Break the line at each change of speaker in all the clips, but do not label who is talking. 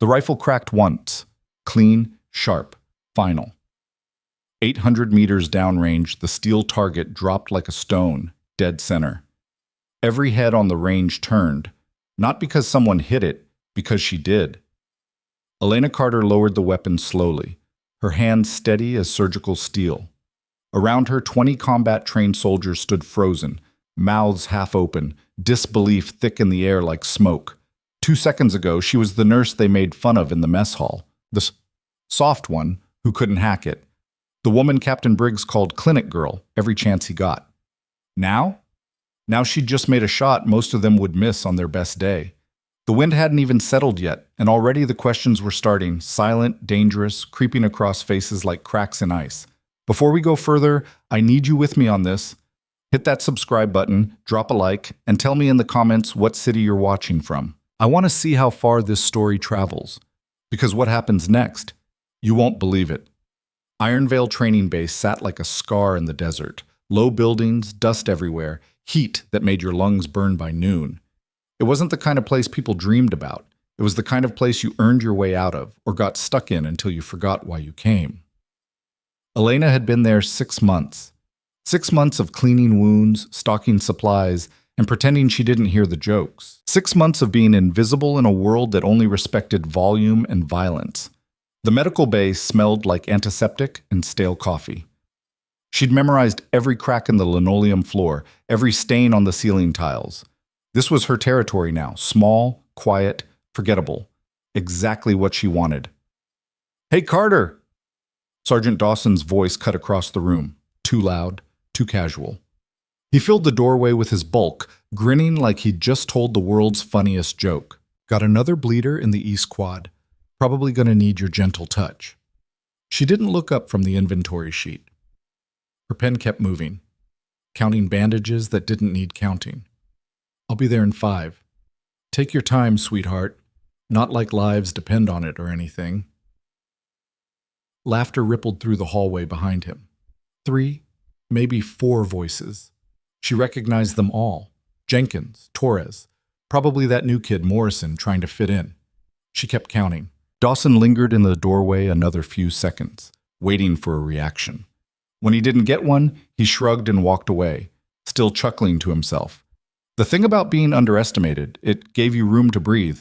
The rifle cracked once. Clean, sharp, final. 800 meters downrange, the steel target dropped like a stone, dead center. Every head on the range turned, not because someone hit it, because she did. Elena Carter lowered the weapon slowly, her hands steady as surgical steel. Around her, 20 combat-trained soldiers stood frozen, mouths half open, disbelief thick in the air like smoke. 2 seconds ago, she was the nurse they made fun of in the mess hall, the soft one who couldn't hack it, the woman Captain Briggs called Clinic Girl every chance he got. Now she'd just made a shot most of them would miss on their best day. The wind hadn't even settled yet, and already the questions were starting, silent, dangerous, creeping across faces like cracks in ice. Before we go further, I need you with me on this. Hit that subscribe button, drop a like, and tell me in the comments what city you're watching from. I want to see how far this story travels. Because what happens next? You won't believe it. Ironvale Training Base sat like a scar in the desert. Low buildings, dust everywhere, heat that made your lungs burn by noon. It wasn't the kind of place people dreamed about. It was the kind of place you earned your way out of or got stuck in until you forgot why you came. Elena had been there 6 months. 6 months of cleaning wounds, stocking supplies, and pretending she didn't hear the jokes. 6 months of being invisible in a world that only respected volume and violence. The medical bay smelled like antiseptic and stale coffee. She'd memorized every crack in the linoleum floor, every stain on the ceiling tiles. This was her territory now, small, quiet, forgettable. Exactly what she wanted. "Hey, Carter!" Sergeant Dawson's voice cut across the room. Too loud, too casual. He filled the doorway with his bulk, grinning like he'd just told the world's funniest joke. "Got another bleeder in the East Quad. Probably gonna need your gentle touch." She didn't look up from the inventory sheet. Her pen kept moving, counting bandages that didn't need counting. "I'll be there in 5. Take your time, sweetheart. Not like lives depend on it or anything." Laughter rippled through the hallway behind him. 3, maybe 4 voices. She recognized them all. Jenkins, Torres, probably that new kid Morrison trying to fit in. She kept counting. Dawson lingered in the doorway another few seconds, waiting for a reaction. When he didn't get one, he shrugged and walked away, still chuckling to himself. The thing about being underestimated, it gave you room to breathe,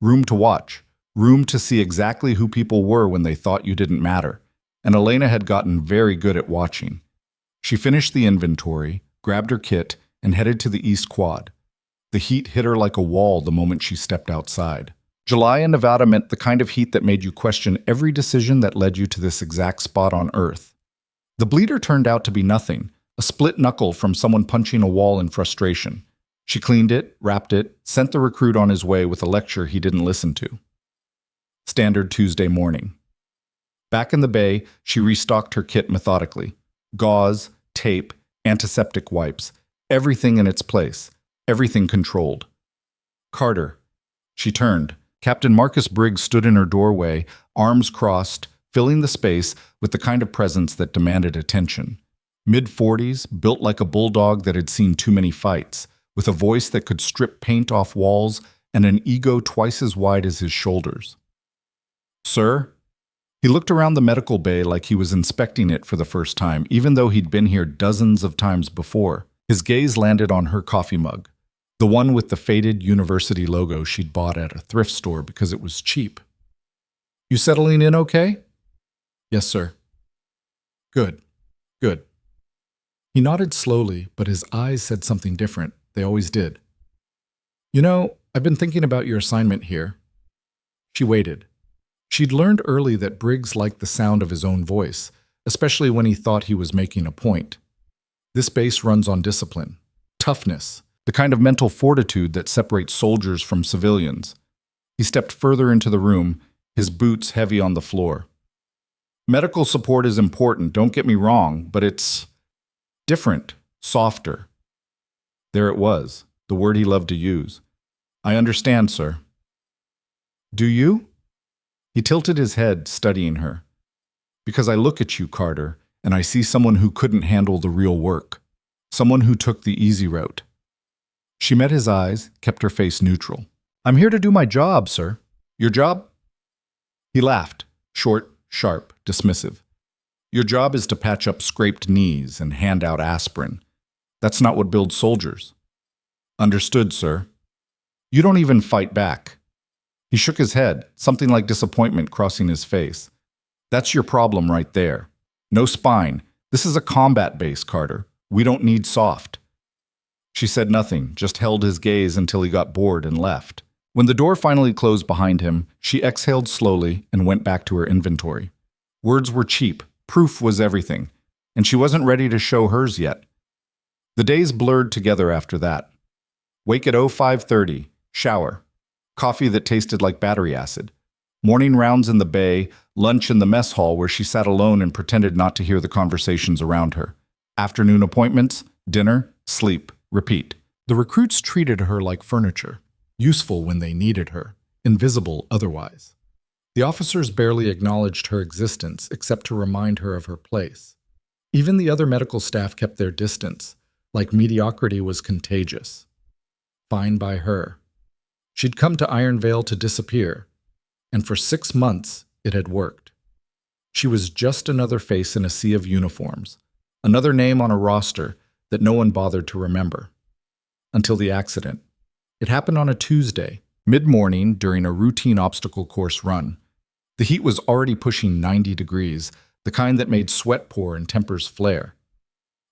room to watch, room to see exactly who people were when they thought you didn't matter. And Elena had gotten very good at watching. She finished the inventory, grabbed her kit, and headed to the East Quad. The heat hit her like a wall the moment she stepped outside. July in Nevada meant the kind of heat that made you question every decision that led you to this exact spot on Earth. The bleeder turned out to be nothing, a split knuckle from someone punching a wall in frustration. She cleaned it, wrapped it, sent the recruit on his way with a lecture he didn't listen to. Standard Tuesday morning. Back in the bay, she restocked her kit methodically. Gauze, tape, antiseptic wipes, everything in its place, everything controlled. "Carter." She turned. Captain Marcus Briggs stood in her doorway, arms crossed, filling the space with the kind of presence that demanded attention. Mid-40s, built like a bulldog that had seen too many fights, with a voice that could strip paint off walls and an ego twice as wide as his shoulders. "Sir?" He looked around the medical bay like he was inspecting it for the first time, even though he'd been here dozens of times before. His gaze landed on her coffee mug, the one with the faded university logo she'd bought at a thrift store because it was cheap. "You settling in okay?" "Yes, sir." "Good, good." He nodded slowly, but his eyes said something different. They always did. "You know, I've been thinking about your assignment here." She waited. She'd learned early that Briggs liked the sound of his own voice, especially when he thought he was making a point. This base runs on discipline, toughness, the kind of mental fortitude that separates soldiers from civilians. He stepped further into the room, his boots heavy on the floor. "Medical support is important, don't get me wrong, but it's different, softer." There it was, the word he loved to use. "I understand, sir." "Do you?" He tilted his head, studying her. "Because I look at you, Carter, and I see someone who couldn't handle the real work. Someone who took the easy route." She met his eyes, kept her face neutral. "I'm here to do my job, sir." "Your job?" He laughed, short, sharp, dismissive. Your job is to patch up scraped knees and hand out aspirin. That's not what builds soldiers. Understood, sir. You don't even fight back. He shook his head, something like disappointment crossing his face. That's your problem right there. No spine. This is a combat base, Carter. We don't need soft. She said nothing, just held his gaze until he got bored and left. When the door finally closed behind him, she exhaled slowly and went back to her inventory. Words were cheap, proof was everything, and she wasn't ready to show hers yet. The days blurred together after that. Wake at 05:30, shower. Coffee that tasted like battery acid. Morning rounds in the bay, lunch in the mess hall where she sat alone and pretended not to hear the conversations around her. Afternoon appointments, dinner, sleep, repeat. The recruits treated her like furniture, useful when they needed her, invisible otherwise. The officers barely acknowledged her existence except to remind her of her place. Even the other medical staff kept their distance, like mediocrity was contagious. Fine by her. She'd come to Iron Vale to disappear, and for 6 months it had worked. She was just another face in a sea of uniforms, another name on a roster that no one bothered to remember. Until the accident. It happened on a Tuesday, mid-morning during a routine obstacle course run. The heat was already pushing 90 degrees, the kind that made sweat pour and tempers flare.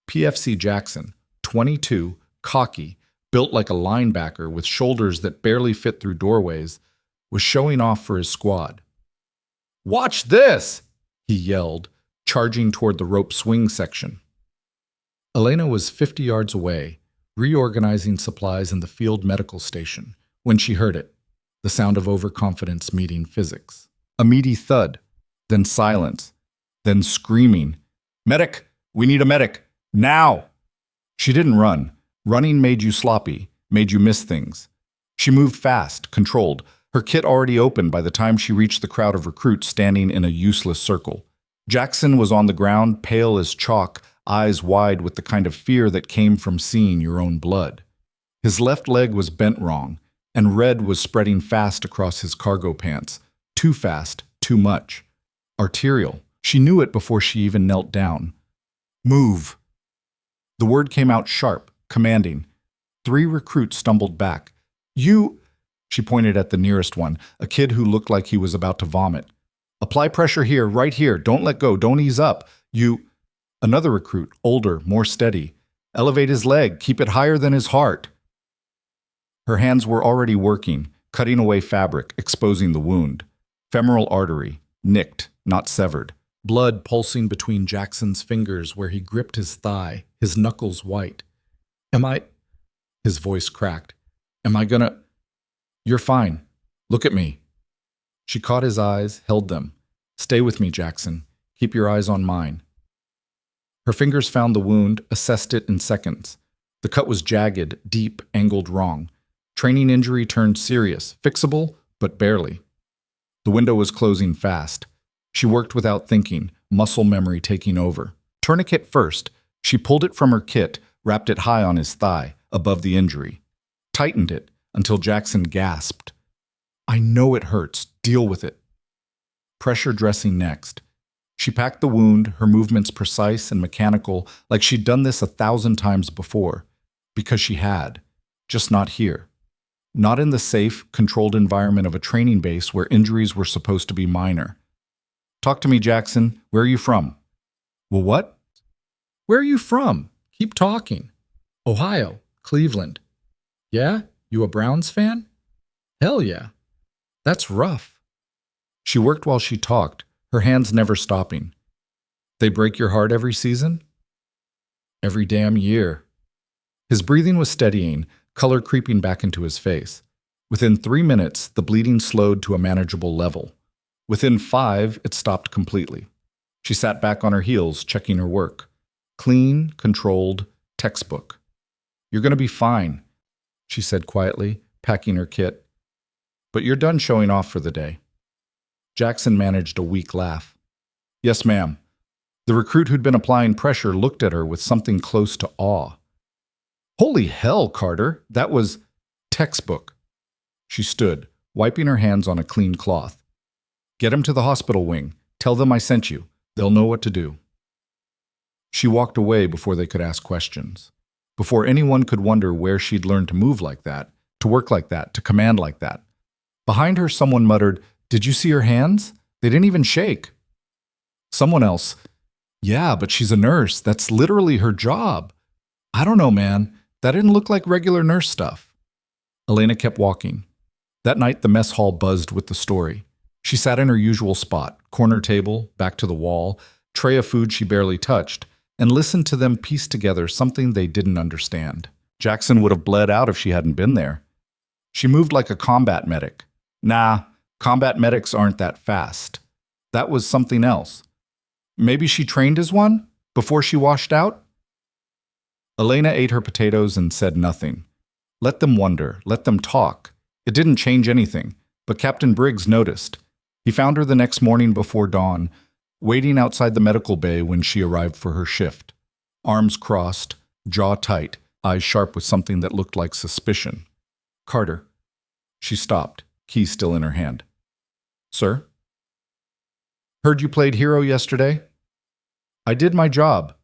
PFC Jackson, 22, cocky, built like a linebacker with shoulders that barely fit through doorways, was showing off for his squad. "Watch this!" he yelled, charging toward the rope swing section. Elena was 50 yards away, reorganizing supplies in the field medical station, when she heard it, the sound of overconfidence meeting physics. A meaty thud, then silence, then screaming. "Medic! We need a medic! Now!" She didn't run. Running made you sloppy, made you miss things. She moved fast, controlled, her kit already open by the time she reached the crowd of recruits standing in a useless circle. Jackson was on the ground, pale as chalk, eyes wide with the kind of fear that came from seeing your own blood. His left leg was bent wrong, and red was spreading fast across his cargo pants. Too fast, too much. Arterial. She knew it before she even knelt down. "Move." The word came out sharp, commanding. 3 recruits stumbled back. "You—" She pointed at the nearest one, a kid who looked like he was about to vomit. "Apply pressure here, right here. Don't let go. Don't ease up. You—" Another recruit, older, more steady. "Elevate his leg. Keep it higher than his heart." Her hands were already working, cutting away fabric, exposing the wound. Femoral artery, nicked, not severed. Blood pulsing between Jackson's fingers where he gripped his thigh, his knuckles white. "Am I—" His voice cracked. "Am I gonna—" "You're fine. Look at me." She caught his eyes, held them. "Stay with me, Jackson. Keep your eyes on mine." Her fingers found the wound, assessed it in seconds. The cut was jagged, deep, angled wrong. Training injury turned serious, fixable, but barely. The window was closing fast. She worked without thinking, muscle memory taking over. Tourniquet first. She pulled it from her kit, wrapped it high on his thigh, above the injury. Tightened it until Jackson gasped. "I know it hurts. Deal with it." Pressure dressing next. She packed the wound, her movements precise and mechanical, like she'd done this 1,000 times before. Because she had. Just not here. Not in the safe, controlled environment of a training base where injuries were supposed to be minor. "Talk to me, Jackson. Where are you from?" "Well, what?" "Where are you from? Keep talking." "Ohio, Cleveland." "Yeah? You a Browns fan?" "Hell yeah." "That's rough." She worked while she talked, her hands never stopping. "They break your heart every season?" "Every damn year." His breathing was steadying, color creeping back into his face. Within 3 minutes, the bleeding slowed to a manageable level. Within 5, it stopped completely. She sat back on her heels, checking her work. Clean, controlled, textbook. "You're going to be fine," she said quietly, packing her kit. "But you're done showing off for the day." Jackson managed a weak laugh. "Yes, ma'am." The recruit who'd been applying pressure looked at her with something close to awe. "Holy hell, Carter, that was textbook." She stood, wiping her hands on a clean cloth. Get him to the hospital wing. Tell them I sent you. They'll know what to do. She walked away before they could ask questions, before anyone could wonder where she'd learned to move like that, to work like that, to command like that. Behind her, someone muttered, "Did you see her hands? They didn't even shake." Someone else, "Yeah, but she's a nurse. That's literally her job." "I don't know, man. That didn't look like regular nurse stuff." Elena kept walking. That night, the mess hall buzzed with the story. She sat in her usual spot, corner table, back to the wall, tray of food she barely touched, and listened to them piece together something they didn't understand. Jackson would have bled out if she hadn't been there. She moved like a combat medic. Nah, combat medics aren't that fast. That was something else. Maybe she trained as one before she washed out? Elena ate her potatoes and said nothing. Let them wonder, let them talk. It didn't change anything, but Captain Briggs noticed. He found her the next morning before dawn, waiting outside the medical bay when she arrived for her shift. Arms crossed, jaw tight, eyes sharp with something that looked like suspicion. "Carter." She stopped, key still in her hand. "Sir?" "Heard you played hero yesterday?" "I did my job."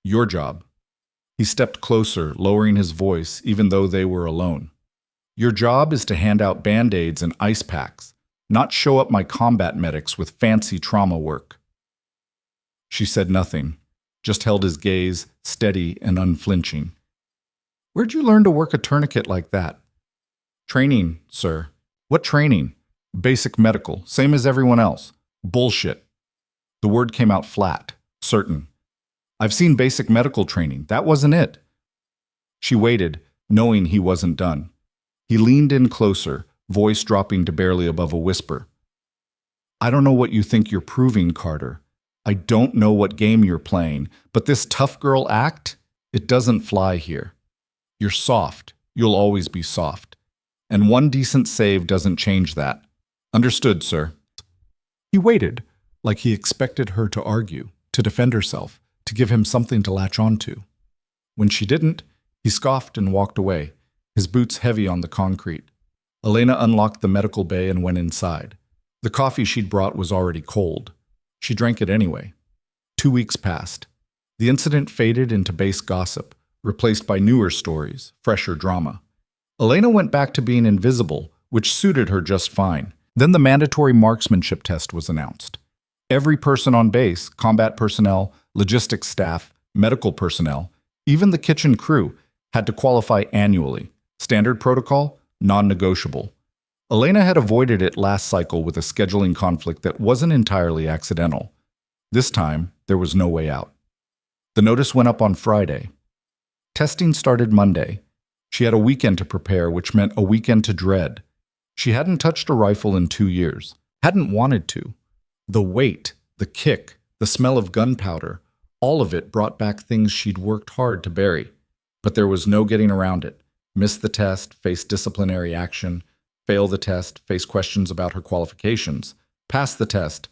"Your job." He stepped closer, lowering his voice even though they were alone. "Your job is to hand out Band-Aids and ice packs, not show up my combat medics with fancy trauma work." She said nothing, just held his gaze, steady and unflinching. "Where'd you learn to work a tourniquet like that?" "Training, sir." "What training?" "Basic medical, same as everyone else." "Bullshit." The word came out flat, certain. "I've seen basic medical training. That wasn't it." She waited, knowing he wasn't done. He leaned in closer, voice dropping to barely above a whisper. "I don't know what you think you're proving, Carter. I don't know what game you're playing, but this tough girl act, it doesn't fly here. You're soft. You'll always be soft. And one decent save doesn't change that. Understood, sir." He waited, like he expected her to argue, to defend herself, to give him something to latch onto. When she didn't, he scoffed and walked away, his boots heavy on the concrete. Elena unlocked the medical bay and went inside. The coffee she'd brought was already cold. She drank it anyway. 2 weeks passed. The incident faded into base gossip, replaced by newer stories, fresher drama. Elena went back to being invisible, which suited her just fine. Then the mandatory marksmanship test was announced. Every person on base, combat personnel, logistics staff, medical personnel, even the kitchen crew, had to qualify annually. Standard protocol, non-negotiable. Elena had avoided it last cycle with a scheduling conflict that wasn't entirely accidental. This time, there was no way out. The notice went up on Friday. Testing started Monday. She had a weekend to prepare, which meant a weekend to dread. She hadn't touched a rifle in 2 years. Hadn't wanted to. The weight, the kick, the smell of gunpowder, all of it brought back things she'd worked hard to bury. But there was no getting around it. Miss the test, face disciplinary action. Fail the test, face questions about her qualifications. Pass the test.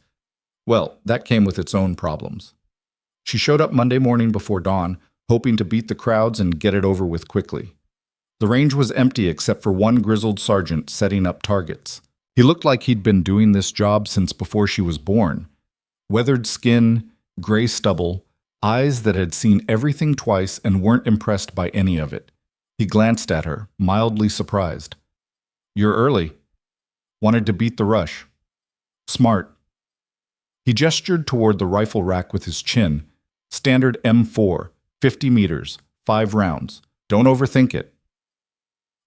Well, that came with its own problems. She showed up Monday morning before dawn, hoping to beat the crowds and get it over with quickly. The range was empty except for one grizzled sergeant setting up targets. He looked like he'd been doing this job since before she was born. Weathered skin, gray stubble, eyes that had seen everything twice and weren't impressed by any of it. He glanced at her, mildly surprised. "You're early." "Wanted to beat the rush." "Smart." He gestured toward the rifle rack with his chin. "Standard M4, 50 meters, 5 rounds. Don't overthink it."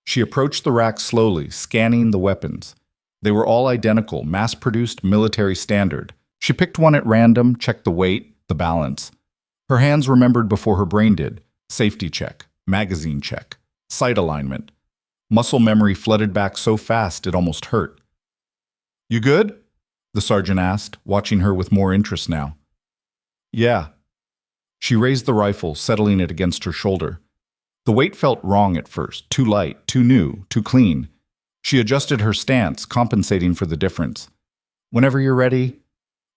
She approached the rack slowly, scanning the weapons. They were all identical, mass-produced military standard. She picked one at random, checked the weight, the balance. Her hands remembered before her brain did. Safety check, magazine check, sight alignment. Muscle memory flooded back so fast it almost hurt. "You good?" the sergeant asked, watching her with more interest now. "Yeah." She raised the rifle, settling it against her shoulder. The weight felt wrong at first, too light, too new, too clean. She adjusted her stance, compensating for the difference. "Whenever you're ready."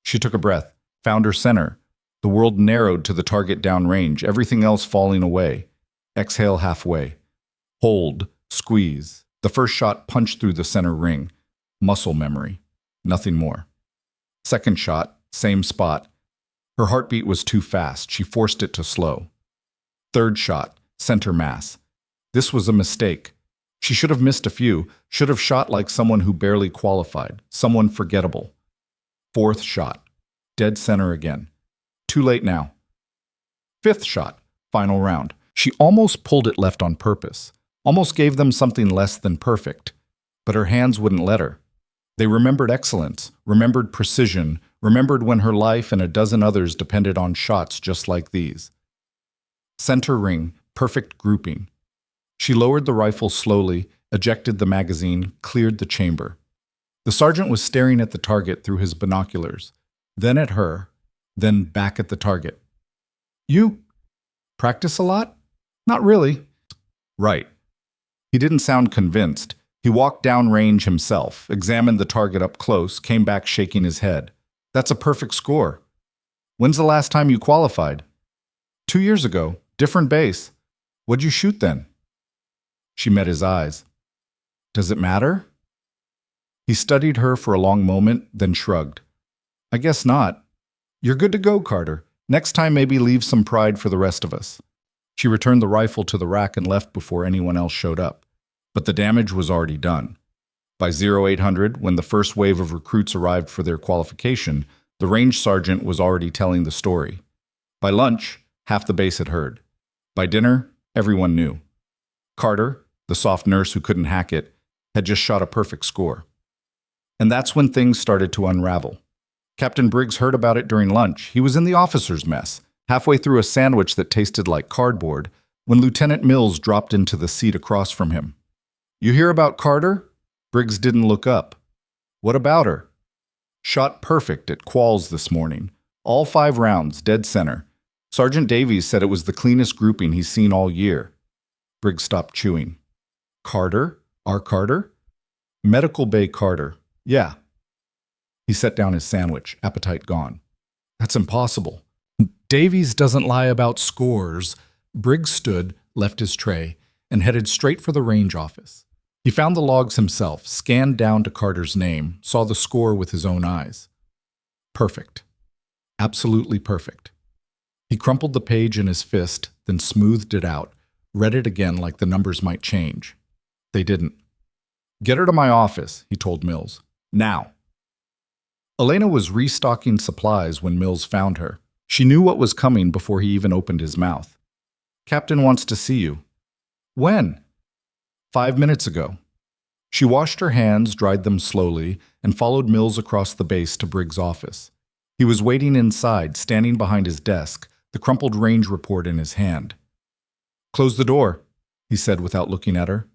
She took a breath, found her center. The world narrowed to the target downrange, everything else falling away. Exhale halfway. Hold, squeeze. The first shot punched through the center ring. Muscle memory. Nothing more. Second shot, same spot. Her heartbeat was too fast. She forced it to slow. Third shot, center mass. This was a mistake. She should have missed a few, should have shot like someone who barely qualified, someone forgettable. Fourth shot, dead center again. Too late now. Fifth shot, final round. She almost pulled it left on purpose, almost gave them something less than perfect, but her hands wouldn't let her. They remembered excellence, remembered precision, remembered when her life and a dozen others depended on shots just like these. Center ring, perfect grouping. She lowered the rifle slowly, ejected the magazine, cleared the chamber. The sergeant was staring at the target through his binoculars, then at her, then back at the target. You practice a lot? Not really. Right. He didn't sound convinced. He walked down range himself, examined the target up close, came back shaking his head. That's a perfect score. When's the last time you qualified? 2 years ago. Different base. What'd you shoot then? She met his eyes. Does it matter? He studied her for a long moment, then shrugged. I guess not. You're good to go, Carter. Next time maybe leave some pride for the rest of us. She returned the rifle to the rack and left before anyone else showed up. But the damage was already done. By 0800, when the first wave of recruits arrived for their qualification, the range sergeant was already telling the story. By lunch, half the base had heard. By dinner, everyone knew. Carter, the soft nurse who couldn't hack it, had just shot a perfect score. And that's when things started to unravel. Captain Briggs heard about it during lunch. He was in the officers' mess, halfway through a sandwich that tasted like cardboard, when Lieutenant Mills dropped into the seat across from him. You hear about Carter? Briggs didn't look up. What about her? Shot perfect at Qualls this morning. All 5 rounds, dead center. Sergeant Davies said it was the cleanest grouping he's seen all year. Briggs stopped chewing. Carter? Our Carter? Medical Bay Carter. Yeah. He set down his sandwich, appetite gone. That's impossible. Davies doesn't lie about scores. Briggs stood, left his tray, and headed straight for the range office. He found the logs himself, scanned down to Carter's name, saw the score with his own eyes. Perfect. Absolutely perfect. He crumpled the page in his fist, then smoothed it out, read it again like the numbers might change. They didn't. Get her to my office, he told Mills. Now. Elena was restocking supplies when Mills found her. She knew what was coming before he even opened his mouth. Captain wants to see you. When? 5 minutes ago. She washed her hands, dried them slowly, and followed Mills across the base to Briggs' office. He was waiting inside, standing behind his desk, the crumpled range report in his hand. Close the door, he said without looking at her.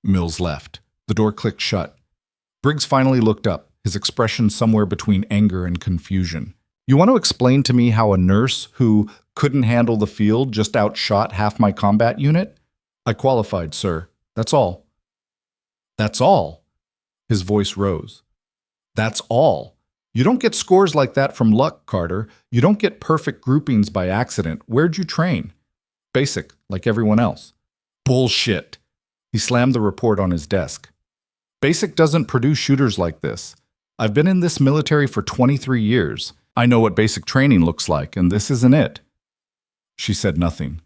Mills left. The door clicked shut. Briggs finally looked up, his expression somewhere between anger and confusion. You want to explain to me how a nurse who couldn't handle the field just outshot half my combat unit? I qualified, sir. That's all. That's all? His voice rose. That's all. You don't get scores like that from luck, Carter. You don't get perfect groupings by accident. Where'd you train? Basic, like everyone else. Bullshit. He slammed the report on his desk. Basic doesn't produce shooters like this. I've been in this military for 23 years. I know what basic training looks like, and this isn't it. She said nothing.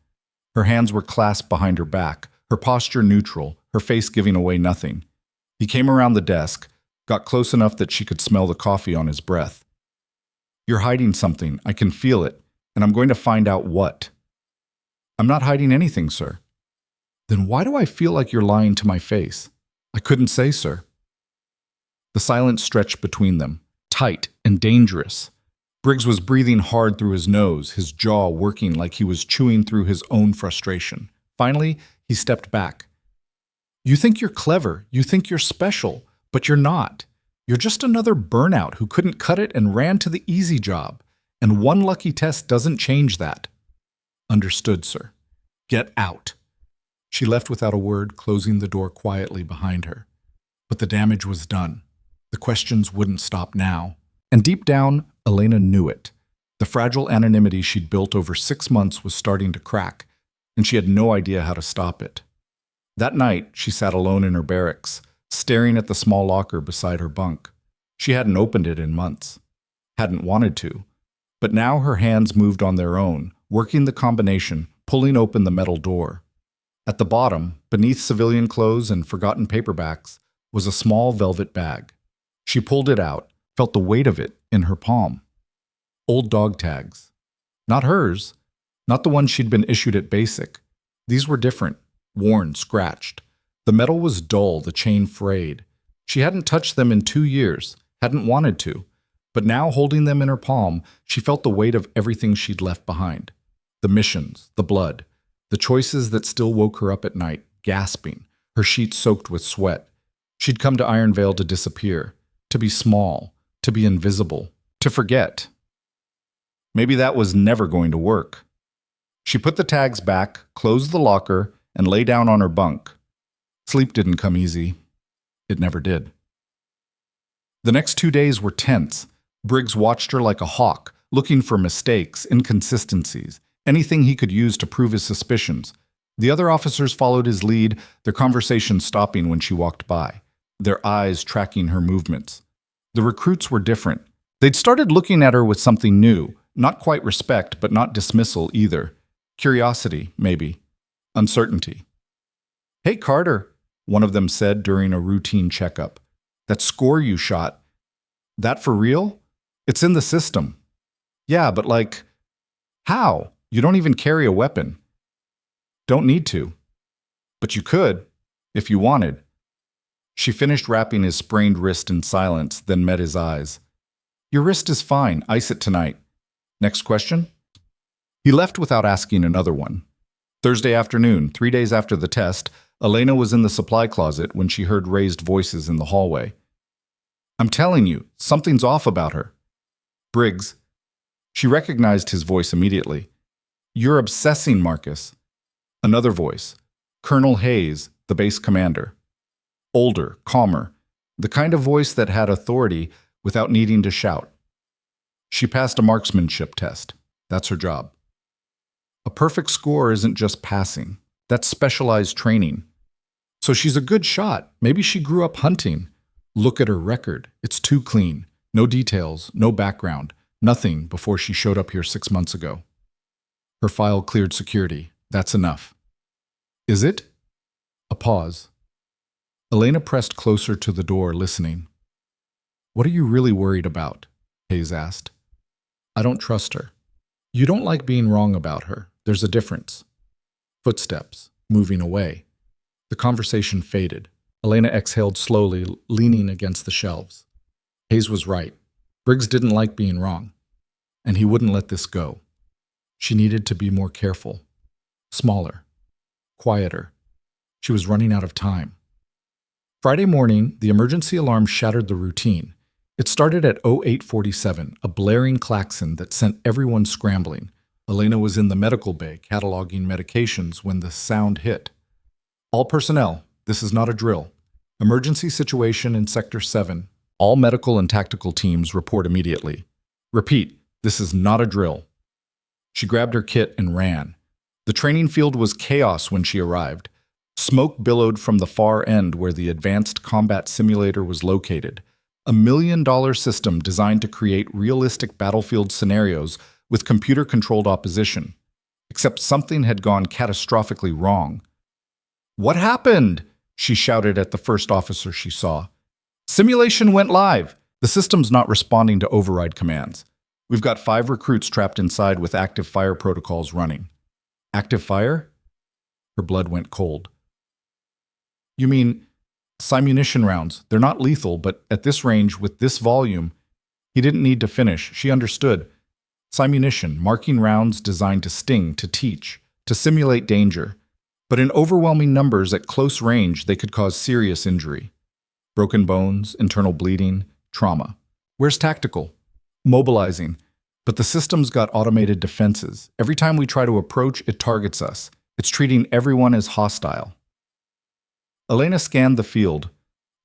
Her hands were clasped behind her back, her posture neutral, her face giving away nothing. He came around the desk, got close enough that she could smell the coffee on his breath. You're hiding something. I can feel it, and I'm going to find out what. I'm not hiding anything, sir. Then why do I feel like you're lying to my face? I couldn't say, sir. The silence stretched between them, tight and dangerous. Briggs was breathing hard through his nose, his jaw working like he was chewing through his own frustration. Finally, he stepped back. You think you're clever, you think you're special, but you're not. You're just another burnout who couldn't cut it and ran to the easy job. And one lucky test doesn't change that. Understood, sir. Get out. She left without a word, closing the door quietly behind her. But the damage was done. The questions wouldn't stop now. And deep down, Elena knew it. The fragile anonymity she'd built over 6 months was starting to crack, and she had no idea how to stop it. That night, she sat alone in her barracks, staring at the small locker beside her bunk. She hadn't opened it in months. Hadn't wanted to. But now her hands moved on their own, working the combination, pulling open the metal door. At the bottom, beneath civilian clothes and forgotten paperbacks, was a small velvet bag. She pulled it out, felt the weight of it in her palm. Old dog tags. Not hers. Not the ones she'd been issued at basic. These were different, worn, scratched. The metal was dull, the chain frayed. She hadn't touched them in 2 years, hadn't wanted to. But now, holding them in her palm, she felt the weight of everything she'd left behind. The missions, the blood, the choices that still woke her up at night, gasping, her sheets soaked with sweat. She'd come to Iron Vale to disappear, to be small, to be invisible, to forget. Maybe that was never going to work. She put the tags back, closed the locker, and lay down on her bunk. Sleep didn't come easy. It never did. The next 2 days were tense. Briggs watched her like a hawk, looking for mistakes, inconsistencies, anything he could use to prove his suspicions. The other officers followed his lead, their conversation stopping when she walked by, their eyes tracking her movements. The recruits were different. They'd started looking at her with something new, not quite respect, but not dismissal either. Curiosity, maybe. Uncertainty. "Hey, Carter," one of them said during a routine checkup. "That score you shot, that for real? It's in the system." "Yeah, but like, how? You don't even carry a weapon." "Don't need to." "But you could, if you wanted." She finished wrapping his sprained wrist in silence, then met his eyes. "Your wrist is fine. Ice it tonight. Next question?" He left without asking another one. Thursday afternoon, 3 days after the test, Elena was in the supply closet when she heard raised voices in the hallway. "I'm telling you, something's off about her." "Briggs." She recognized his voice immediately. "You're obsessing, Marcus." Another voice. Colonel Hayes, the base commander. Older, calmer, the kind of voice that had authority without needing to shout. She passed a marksmanship test. That's her job. A perfect score isn't just passing. That's specialized training. So she's a good shot. Maybe she grew up hunting. Look at her record. It's too clean. No details, no background, nothing before she showed up here 6 months ago. Her file cleared security. That's enough. Is it? A pause. Elena pressed closer to the door, listening. "What are you really worried about?" Hayes asked. "I don't trust her." "You don't like being wrong about her. There's a difference." Footsteps, moving away. The conversation faded. Elena exhaled slowly, leaning against the shelves. Hayes was right. Briggs didn't like being wrong, and he wouldn't let this go. She needed to be more careful. Smaller. Quieter. She was running out of time. Friday morning, the emergency alarm shattered the routine. It started at 0847, a blaring klaxon that sent everyone scrambling. Elena was in the medical bay cataloging medications when the sound hit. "All personnel, this is not a drill. Emergency situation in Sector 7. All medical and tactical teams report immediately. Repeat, this is not a drill." She grabbed her kit and ran. The training field was chaos when she arrived. Smoke billowed from the far end where the advanced combat simulator was located. A $1 million system designed to create realistic battlefield scenarios with computer-controlled opposition. Except something had gone catastrophically wrong. "What happened?" she shouted at the first officer she saw. "Simulation went live. The system's not responding to override commands. We've got 5 recruits trapped inside with active fire protocols running." "Active fire?" Her blood went cold. "You mean simunition rounds? They're not lethal, but at this range, with this volume..." He didn't need to finish. She understood. Simunition, marking rounds designed to sting, to teach, to simulate danger. But in overwhelming numbers at close range, they could cause serious injury. Broken bones, internal bleeding, trauma. Where's tactical? Mobilizing. But the system's got automated defenses. Every time we try to approach, it targets us. It's treating everyone as hostile. Elena scanned the field.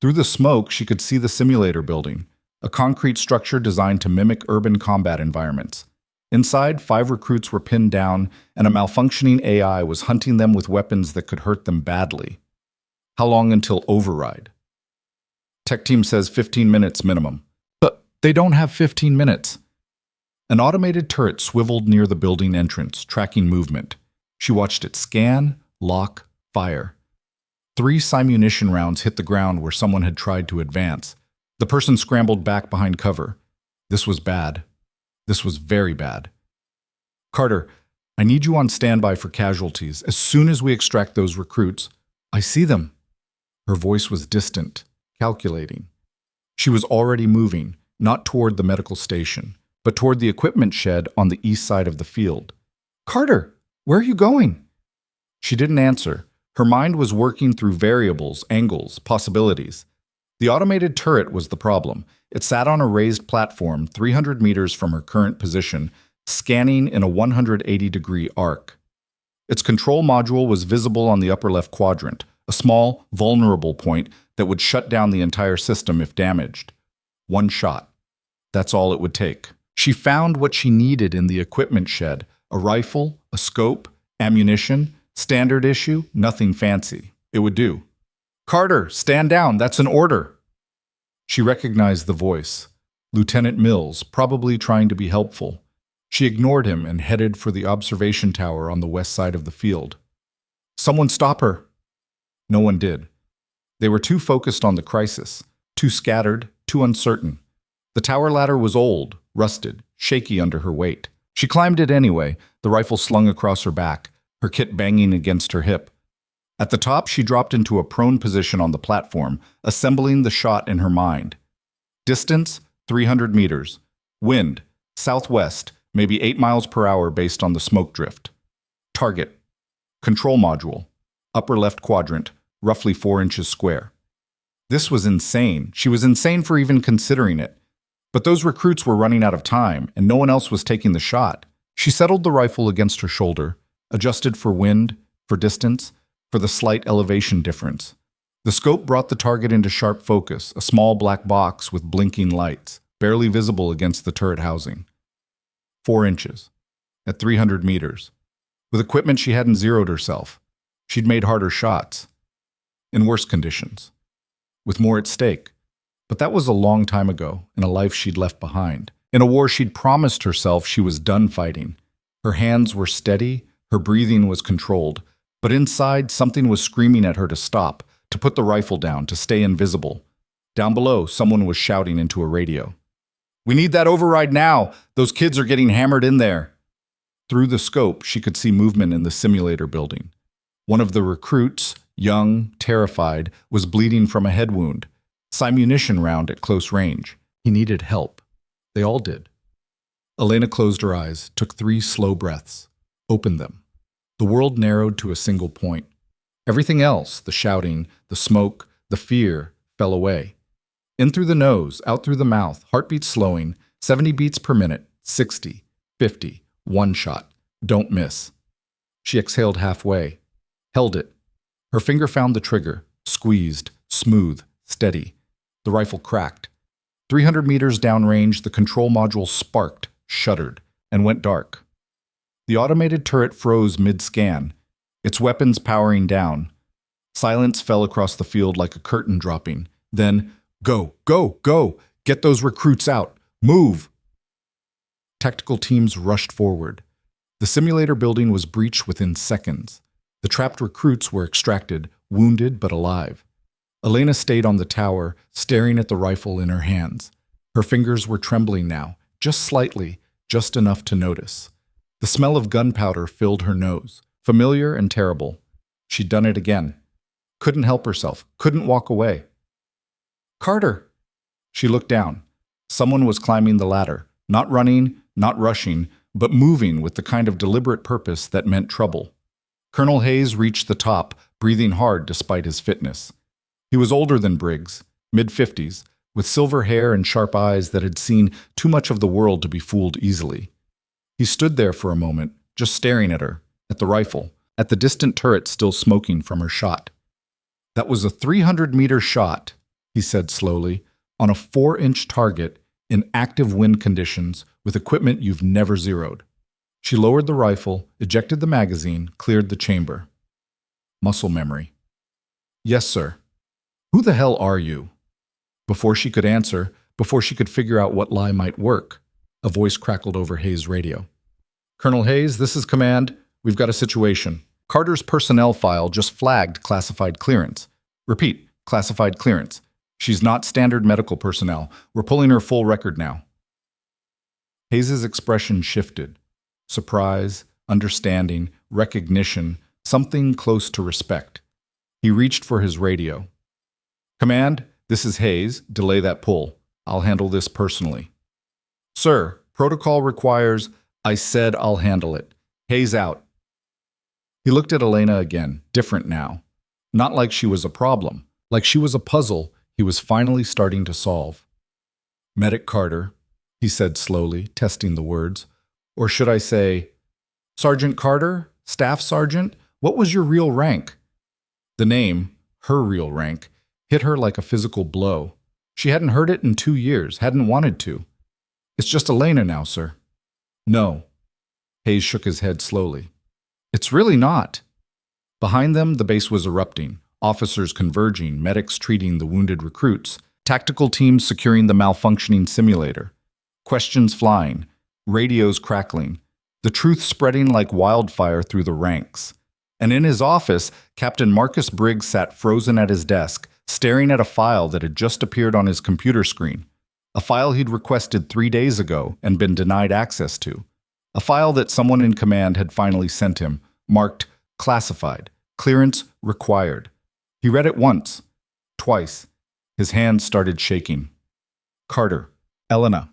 Through the smoke, she could see the simulator building, a concrete structure designed to mimic urban combat environments. Inside, 5 recruits were pinned down, and a malfunctioning AI was hunting them with weapons that could hurt them badly. How long until override? Tech team says 15 minutes minimum. They don't have 15 minutes. An automated turret swiveled near the building entrance, tracking movement. She watched it scan, lock, fire. 3 simunition rounds hit the ground where someone had tried to advance. The person scrambled back behind cover. This was bad. This was very bad. Carter, I need you on standby for casualties. As soon as we extract those recruits, I see them. Her voice was distant, calculating. She was already moving, not toward the medical station, but toward the equipment shed on the east side of the field. Carter, where are you going? She didn't answer. Her mind was working through variables, angles, possibilities. The automated turret was the problem. It sat on a raised platform 300 meters from her current position, scanning in a 180-degree arc. Its control module was visible on the upper left quadrant, a small, vulnerable point that would shut down the entire system if damaged. 1 shot. That's all it would take. She found what she needed in the equipment shed: a rifle, a scope, ammunition, standard issue, nothing fancy. It would do. Carter, stand down, that's an order. She recognized the voice. Lieutenant Mills, probably trying to be helpful. She ignored him and headed for the observation tower on the west side of the field. Someone stop her. No one did. They were too focused on the crisis, too scattered, too uncertain. The tower ladder was old, rusted, shaky under her weight. She climbed it anyway, the rifle slung across her back, her kit banging against her hip. At the top, she dropped into a prone position on the platform, assembling the shot in her mind. Distance, 300 meters. Wind, southwest, maybe 8 miles per hour based on the smoke drift. Target, control module, upper left quadrant, roughly 4 inches square. This was insane. She was insane for even considering it. But those recruits were running out of time, and no one else was taking the shot. She settled the rifle against her shoulder, adjusted for wind, for distance, for the slight elevation difference. The scope brought the target into sharp focus, a small black box with blinking lights, barely visible against the turret housing. 4 inches, at 300 meters. With equipment she hadn't zeroed herself. She'd made harder shots. In worse conditions. With more at stake. But that was a long time ago, in a life she'd left behind. In a war she'd promised herself she was done fighting. Her hands were steady, her breathing was controlled. But inside, something was screaming at her to stop, to put the rifle down, to stay invisible. Down below, someone was shouting into a radio. "We need that override now! Those kids are getting hammered in there!" Through the scope, she could see movement in the simulator building. One of the recruits, young, terrified, was bleeding from a head wound. Simunition round at close range. He needed help. They all did. Elena closed her eyes, took 3 slow breaths, opened them. The world narrowed to a single point. Everything else, the shouting, the smoke, the fear, fell away. In through the nose, out through the mouth, heartbeat slowing, 70 beats per minute, 60, 50, 1 shot. Don't miss. She exhaled halfway, held it. Her finger found the trigger, squeezed, smooth, steady. The rifle cracked. 300 meters downrange, the control module sparked, shuddered, and went dark. The automated turret froze mid-scan, its weapons powering down. Silence fell across the field like a curtain dropping. Then, go, go, go! Get those recruits out! Move! Tactical teams rushed forward. The simulator building was breached within seconds. The trapped recruits were extracted, wounded but alive. Elena stayed on the tower, staring at the rifle in her hands. Her fingers were trembling now, just slightly, just enough to notice. The smell of gunpowder filled her nose, familiar and terrible. She'd done it again. Couldn't help herself, couldn't walk away. Carter! She looked down. Someone was climbing the ladder, not running, not rushing, but moving with the kind of deliberate purpose that meant trouble. Colonel Hayes reached the top, breathing hard despite his fitness. He was older than Briggs, mid-50s, with silver hair and sharp eyes that had seen too much of the world to be fooled easily. He stood there for a moment, just staring at her, at the rifle, at the distant turret still smoking from her shot. "That was a 300-meter shot," he said slowly, "on a 4-inch target in active wind conditions with equipment you've never zeroed." She lowered the rifle, ejected the magazine, cleared the chamber. Muscle memory. "Yes, sir." "Who the hell are you?" Before she could answer, Before she could figure out what lie might work, a voice crackled over Hayes' radio. "Colonel Hayes, this is command. We've got a situation. Carter's personnel file just flagged classified clearance. Repeat, classified clearance. She's not standard medical personnel. We're pulling her full record now." Hayes' expression shifted. Surprise, understanding, recognition, something close to respect. He reached for his radio. "Command, this is Hayes. Delay that pull. I'll handle this personally." "Sir, protocol requires—" "I said I'll handle it. Hayes out." He looked at Elena again, different now. Not like she was a problem, like she was a puzzle he was finally starting to solve. "Medic Carter," he said slowly, testing the words. "Or should I say, Sergeant Carter? Staff Sergeant? What was your real rank?" The name, her real rank, hit her like a physical blow. She hadn't heard it in 2 years, hadn't wanted to. "It's just Elena now, sir." "No." Hayes shook his head slowly. "It's really not." Behind them, the base was erupting, officers converging, medics treating the wounded recruits, tactical teams securing the malfunctioning simulator. Questions flying, radios crackling, the truth spreading like wildfire through the ranks. And in his office, Captain Marcus Briggs sat frozen at his desk, staring at a file that had just appeared on his computer screen. A file he'd requested 3 days ago and been denied access to. A file that someone in command had finally sent him, marked classified, clearance required. He read it once, twice. His hands started shaking. Carter, Elena.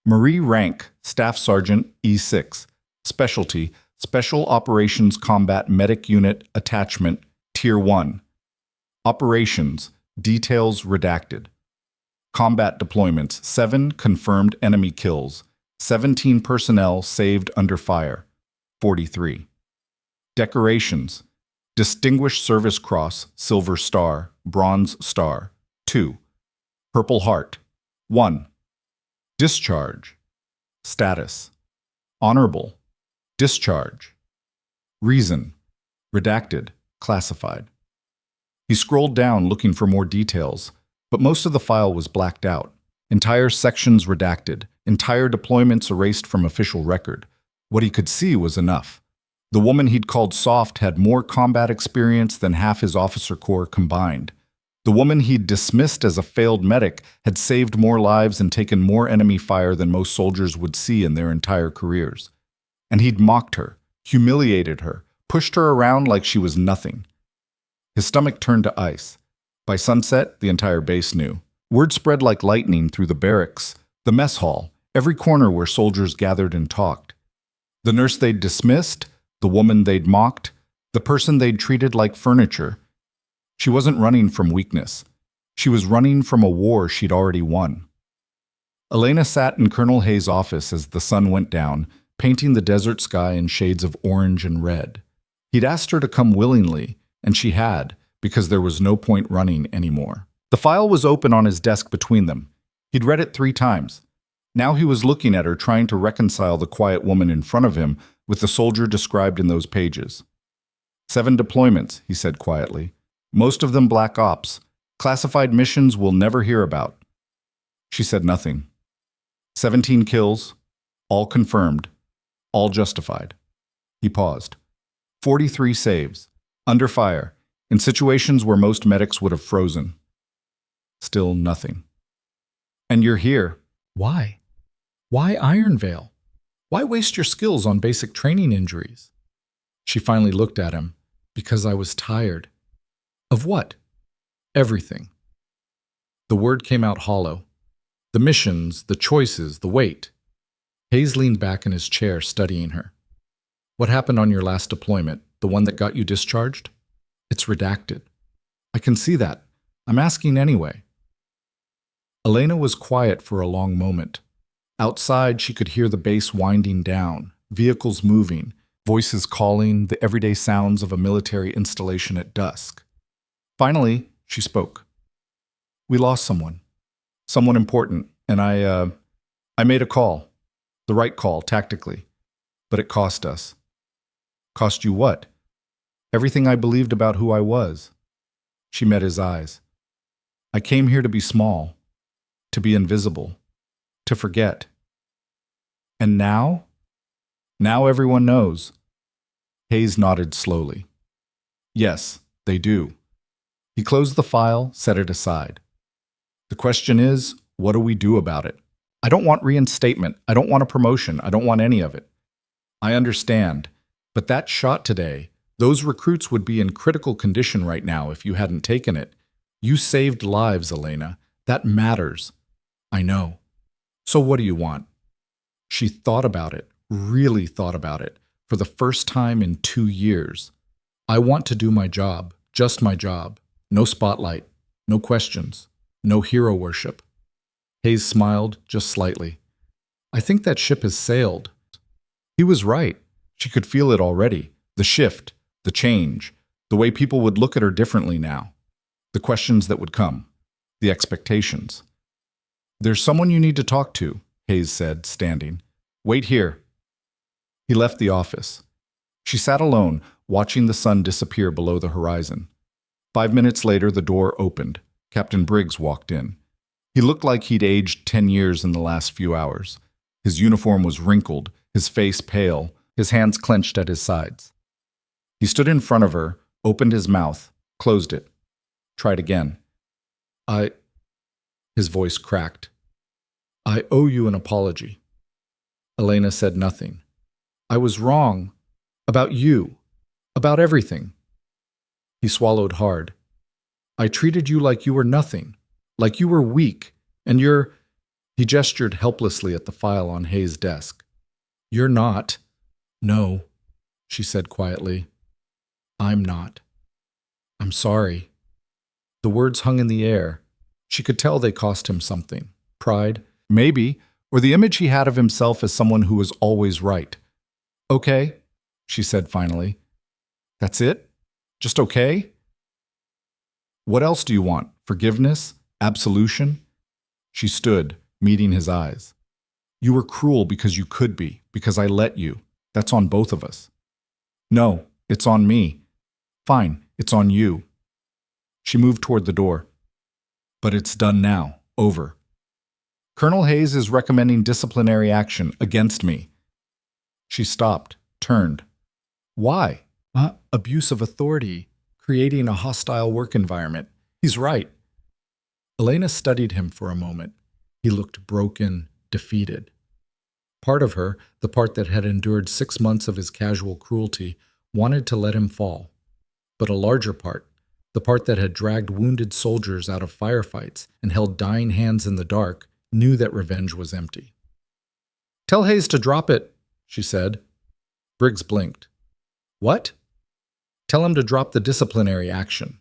Marie rank, Staff Sergeant E6. Specialty, Special Operations Combat Medic Unit Attachment, Tier 1. Operations, details redacted. Combat deployments, 7 confirmed enemy kills. 17 personnel saved under fire, 43. Decorations, Distinguished Service Cross, Silver Star, Bronze Star, 2. Purple Heart, 1. Discharge, Status, Honorable, Discharge. Reason, redacted, classified. He scrolled down looking for more details, but most of the file was blacked out. Entire sections redacted, entire deployments erased from official record. What he could see was enough. The woman he'd called soft had more combat experience than half his officer corps combined. The woman he'd dismissed as a failed medic had saved more lives and taken more enemy fire than most soldiers would see in their entire careers. And he'd mocked her, humiliated her, pushed her around like she was nothing. His stomach turned to ice. By sunset, the entire base knew. Word spread like lightning through the barracks, the mess hall, every corner where soldiers gathered and talked. The nurse they'd dismissed, the woman they'd mocked, the person they'd treated like furniture. She wasn't running from weakness. She was running from a war she'd already won. Elena sat in Colonel Hayes' office as the sun went down, painting the desert sky in shades of orange and red. He'd asked her to come willingly, and she had, because there was no point running anymore. The file was open on his desk between them. He'd read it 3 times. Now he was looking at her, trying to reconcile the quiet woman in front of him with the soldier described in those pages. 7 deployments, he said quietly. Most of them black ops. Classified missions we'll never hear about. She said nothing. 17 kills, all confirmed, all justified. He paused. 43 saves, under fire, in situations where most medics would have frozen. Still nothing. And you're here. Why? Why Iron Veil? Why waste your skills on basic training injuries? She finally looked at him. Because I was tired. Of what? Everything. The word came out hollow. The missions, the choices, the weight. Hayes leaned back in his chair, studying her. What happened on your last deployment, the one that got you discharged? It's redacted. I can see that. I'm asking anyway. Elena was quiet for a long moment. Outside, she could hear the base winding down, vehicles moving, voices calling, the everyday sounds of a military installation at dusk. Finally, she spoke. We lost someone important, and I made a call, the right call tactically, but it cost us. Cost you what? Everything I believed about who I was. She met his eyes. I came here to be small, to be invisible, to forget. And now? Now everyone knows. Hayes nodded slowly. Yes, they do. He closed the file, set it aside. The question is, what do we do about it? I don't want reinstatement. I don't want a promotion. I don't want any of it. I understand. But that shot today, those recruits would be in critical condition right now if you hadn't taken it. You saved lives, Elena. That matters. I know. So what do you want? She thought about it, really thought about it, for the first time in 2 years. I want to do my job, just my job. No spotlight, no questions, no hero worship. Hayes smiled just slightly. I think that ship has sailed. He was right. She could feel it already. The shift, the change, the way people would look at her differently now. The questions that would come, the expectations. There's someone you need to talk to, Hayes said, standing. Wait here. He left the office. She sat alone, watching the sun disappear below the horizon. 5 minutes later, the door opened. Captain Briggs walked in. He looked like he'd aged 10 years in the last few hours. His uniform was wrinkled, his face pale, his hands clenched at his sides. He stood in front of her, opened his mouth, closed it. Tried again. His voice cracked. I owe you an apology. Elena said nothing. I was wrong. About you. About everything. He swallowed hard. I treated you like you were nothing. Like you were weak. And you're... He gestured helplessly at the file on Hayes' desk. You're not. No, she said quietly. I'm not. I'm sorry. The words hung in the air. She could tell they cost him something. Pride, maybe, or the image he had of himself as someone who was always right. Okay, she said finally. That's it? Just okay? What else do you want? Forgiveness? Absolution? She stood, meeting his eyes. You were cruel because you could be, because I let you. That's on both of us. No, it's on me. Fine, it's on you. She moved toward the door. But it's done now. Over. Colonel Hayes is recommending disciplinary action against me. She stopped, turned. Why? Abuse of authority, creating a hostile work environment. He's right. Elena studied him for a moment. He looked broken, defeated. Part of her, the part that had endured 6 months of his casual cruelty, wanted to let him fall. But a larger part, the part that had dragged wounded soldiers out of firefights and held dying hands in the dark, knew that revenge was empty. Tell Hayes to drop it, she said. Briggs blinked. What? Tell him to drop the disciplinary action.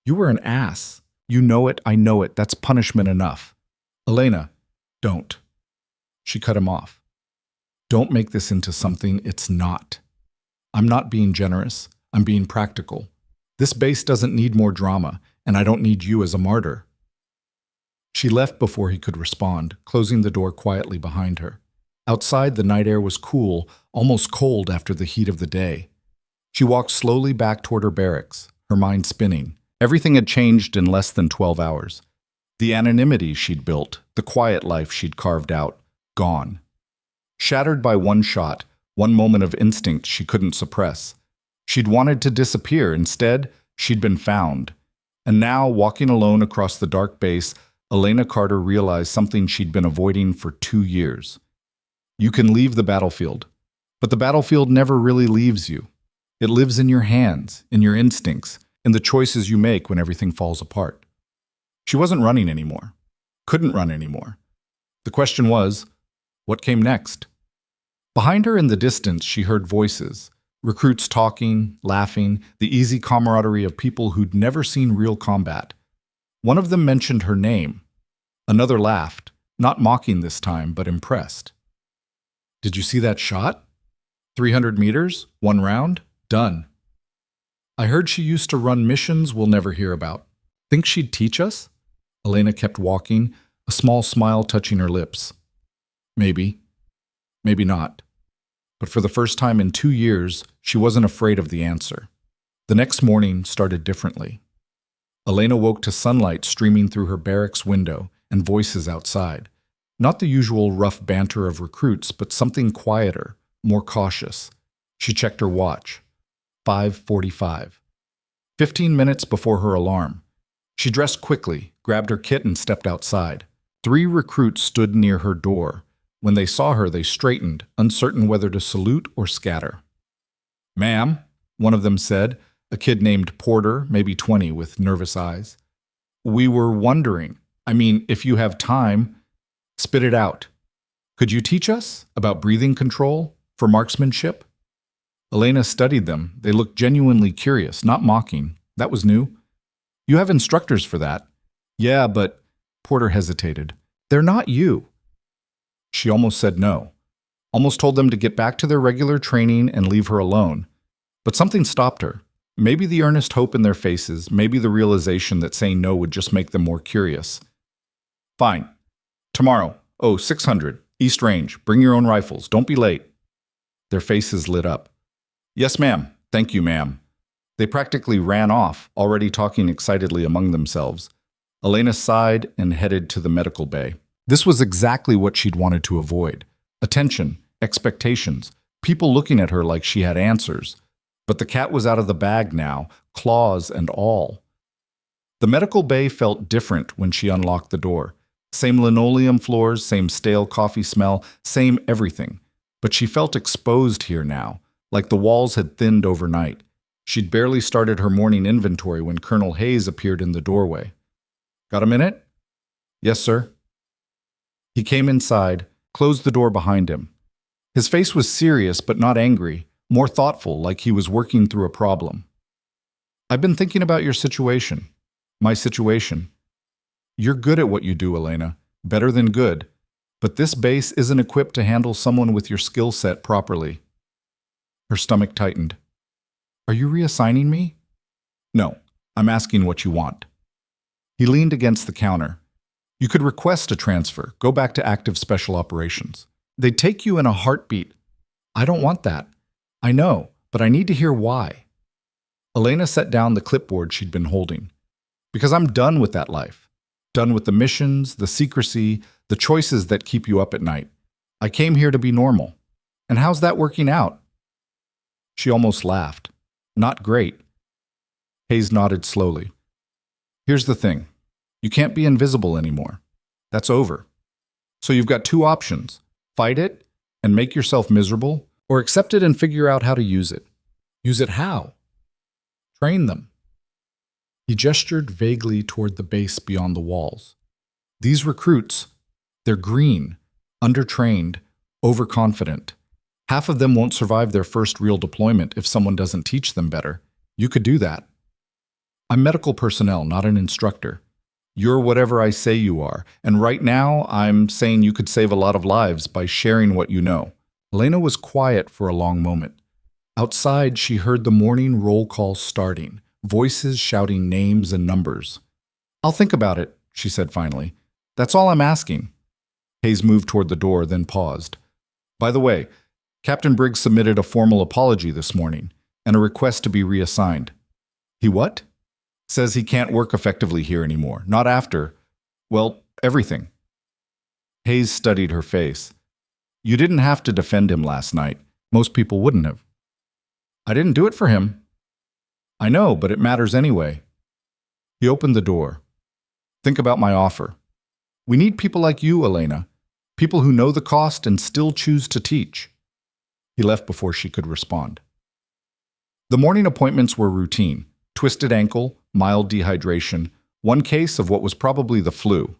You were an ass. You know it, I know it. That's punishment enough. Elena, don't. She cut him off. Don't make this into something it's not. I'm not being generous. I'm being practical. This base doesn't need more drama, and I don't need you as a martyr. She left before he could respond, closing the door quietly behind her. Outside, the night air was cool, almost cold after the heat of the day. She walked slowly back toward her barracks, her mind spinning. Everything had changed in less than 12 hours. The anonymity she'd built, the quiet life she'd carved out, gone. Shattered by one shot, one moment of instinct she couldn't suppress. She'd wanted to disappear. Instead, she'd been found. And now, walking alone across the dark base, Elena Carter realized something she'd been avoiding for 2 years. You can leave the battlefield, but the battlefield never really leaves you. It lives in your hands, in your instincts, in the choices you make when everything falls apart. She wasn't running anymore. Couldn't run anymore. The question was, what came next? Behind her in the distance, she heard voices. Recruits talking, laughing, the easy camaraderie of people who'd never seen real combat. One of them mentioned her name. Another laughed, not mocking this time, but impressed. Did you see that shot? 300 meters, 1 round, done. I heard she used to run missions we'll never hear about. Think she'd teach us? Elena kept walking, a small smile touching her lips. Maybe. Maybe not. But for the first time in 2 years, she wasn't afraid of the answer. The next morning started differently. Elena woke to sunlight streaming through her barracks window, and voices outside. Not the usual rough banter of recruits, but something quieter, more cautious. She checked her watch. 5:45. 15 minutes before her alarm. She dressed quickly, grabbed her kit, and stepped outside. 3 recruits stood near her door. When they saw her, they straightened, uncertain whether to salute or scatter. "Ma'am," one of them said, a kid named Porter, maybe 20, with nervous eyes. "We were wondering, if you have time, spit it out. Could you teach us about breathing control for marksmanship?" Elena studied them. They looked genuinely curious, not mocking. That was new. "You have instructors for that." "Yeah, but—" Porter hesitated. "They're not you." She almost said no. Almost told them to get back to their regular training and leave her alone. But something stopped her. Maybe the earnest hope in their faces, maybe the realization that saying no would just make them more curious. "Fine. Tomorrow. 600. East Range. Bring your own rifles. Don't be late." Their faces lit up. "Yes, ma'am. Thank you, ma'am." They practically ran off, already talking excitedly among themselves. Elena sighed and headed to the medical bay. This was exactly what she'd wanted to avoid. Attention, expectations, people looking at her like she had answers. But the cat was out of the bag now, claws and all. The medical bay felt different when she unlocked the door. Same linoleum floors, same stale coffee smell, same everything. But she felt exposed here now, like the walls had thinned overnight. She'd barely started her morning inventory when Colonel Hayes appeared in the doorway. "Got a minute?" "Yes, sir." He came inside, closed the door behind him. His face was serious but not angry, more thoughtful, like he was working through a problem. "I've been thinking about your situation. My situation. You're good at what you do, Elena. Better than good. But this base isn't equipped to handle someone with your skill set properly." Her stomach tightened. "Are you reassigning me?" "No, I'm asking what you want." He leaned against the counter. "You could request a transfer, go back to active special operations. They'd take you in a heartbeat." "I don't want that." "I know, but I need to hear why." Elena set down the clipboard she'd been holding. "Because I'm done with that life. Done with the missions, the secrecy, the choices that keep you up at night. I came here to be normal. And how's that working out?" She almost laughed. "Not great." Hayes nodded slowly. "Here's the thing. You can't be invisible anymore. That's over. So you've got 2 options. Fight it and make yourself miserable, or accept it and figure out how to use it." "Use it how?" "Train them." He gestured vaguely toward the base beyond the walls. "These recruits, they're green, undertrained, overconfident. Half of them won't survive their first real deployment if someone doesn't teach them better. You could do that. I'm medical personnel, not an instructor. You're whatever I say you are, and right now I'm saying you could save a lot of lives by sharing what you know." Elena was quiet for a long moment. Outside, she heard the morning roll call starting, voices shouting names and numbers. "I'll think about it," she said finally. "That's all I'm asking." Hayes moved toward the door, then paused. "By the way, Captain Briggs submitted a formal apology this morning and a request to be reassigned." "He what?" "Says he can't work effectively here anymore. Not after, everything." Hayes studied her face. "You didn't have to defend him last night. Most people wouldn't have." "I didn't do it for him." "I know, but it matters anyway." He opened the door. "Think about my offer. We need people like you, Elena. People who know the cost and still choose to teach." He left before she could respond. The morning appointments were routine. Twisted ankle, mild dehydration, one case of what was probably the flu.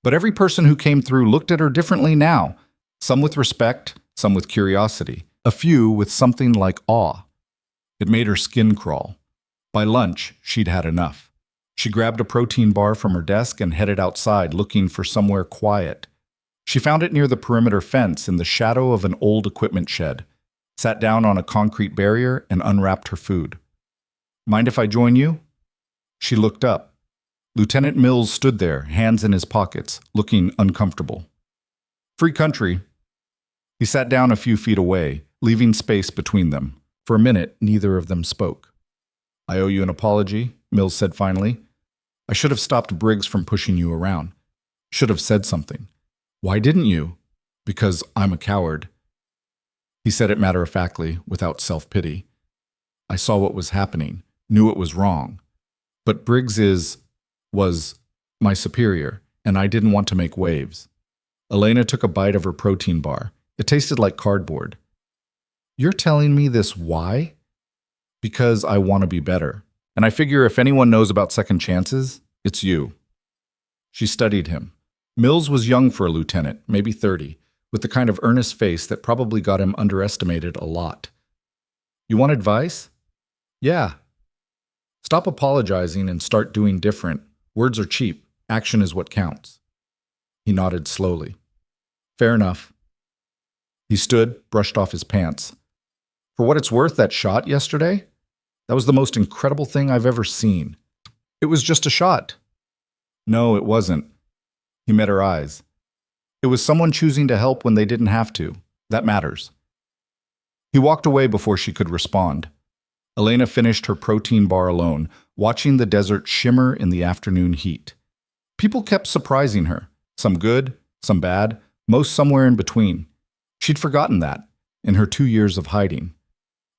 But every person who came through looked at her differently now, some with respect, some with curiosity, a few with something like awe. It made her skin crawl. By lunch, she'd had enough. She grabbed a protein bar from her desk and headed outside, looking for somewhere quiet. She found it near the perimeter fence in the shadow of an old equipment shed, sat down on a concrete barrier, and unwrapped her food. "Mind if I join you?" She looked up. Lieutenant Mills stood there, hands in his pockets, looking uncomfortable. "Free country." He sat down a few feet away, leaving space between them. For a minute, neither of them spoke. "I owe you an apology," Mills said finally. "I should have stopped Briggs from pushing you around." Should have said something. Why didn't you? Because I'm a coward. He said it matter-of-factly, without self-pity. I saw what was happening, knew it was wrong. But Briggs was my superior, and I didn't want to make waves. Elena took a bite of her protein bar. It tasted like cardboard. You're telling me this why? Because I want to be better. And I figure if anyone knows about second chances, it's you. She studied him. Mills was young for a lieutenant, maybe 30, with the kind of earnest face that probably got him underestimated a lot. You want advice? Yeah. Stop apologizing and start doing different. Words are cheap. Action is what counts. He nodded slowly. Fair enough. He stood, brushed off his pants. For what it's worth, that shot yesterday? That was the most incredible thing I've ever seen. It was just a shot. No, it wasn't. He met her eyes. It was someone choosing to help when they didn't have to. That matters. He walked away before she could respond. Elena finished her protein bar alone, watching the desert shimmer in the afternoon heat. People kept surprising her. Some good, some bad, most somewhere in between. She'd forgotten that, in her 2 years of hiding.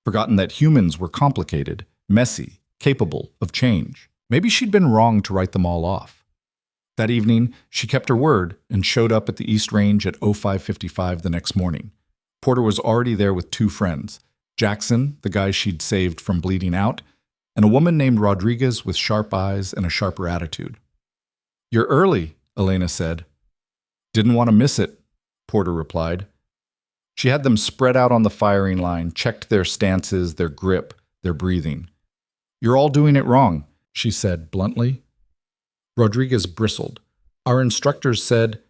Forgotten that humans were complicated, messy, capable of change. Maybe she'd been wrong to write them all off. That evening, she kept her word and showed up at the East Range at 05:55 the next morning. Porter was already there with 2 friends, Jackson, the guy she'd saved from bleeding out, and a woman named Rodriguez with sharp eyes and a sharper attitude. You're early, Elena said. Didn't want to miss it, Porter replied. She had them spread out on the firing line, checked their stances, their grip, their breathing. You're all doing it wrong, she said bluntly. Rodriguez bristled. Our instructors said,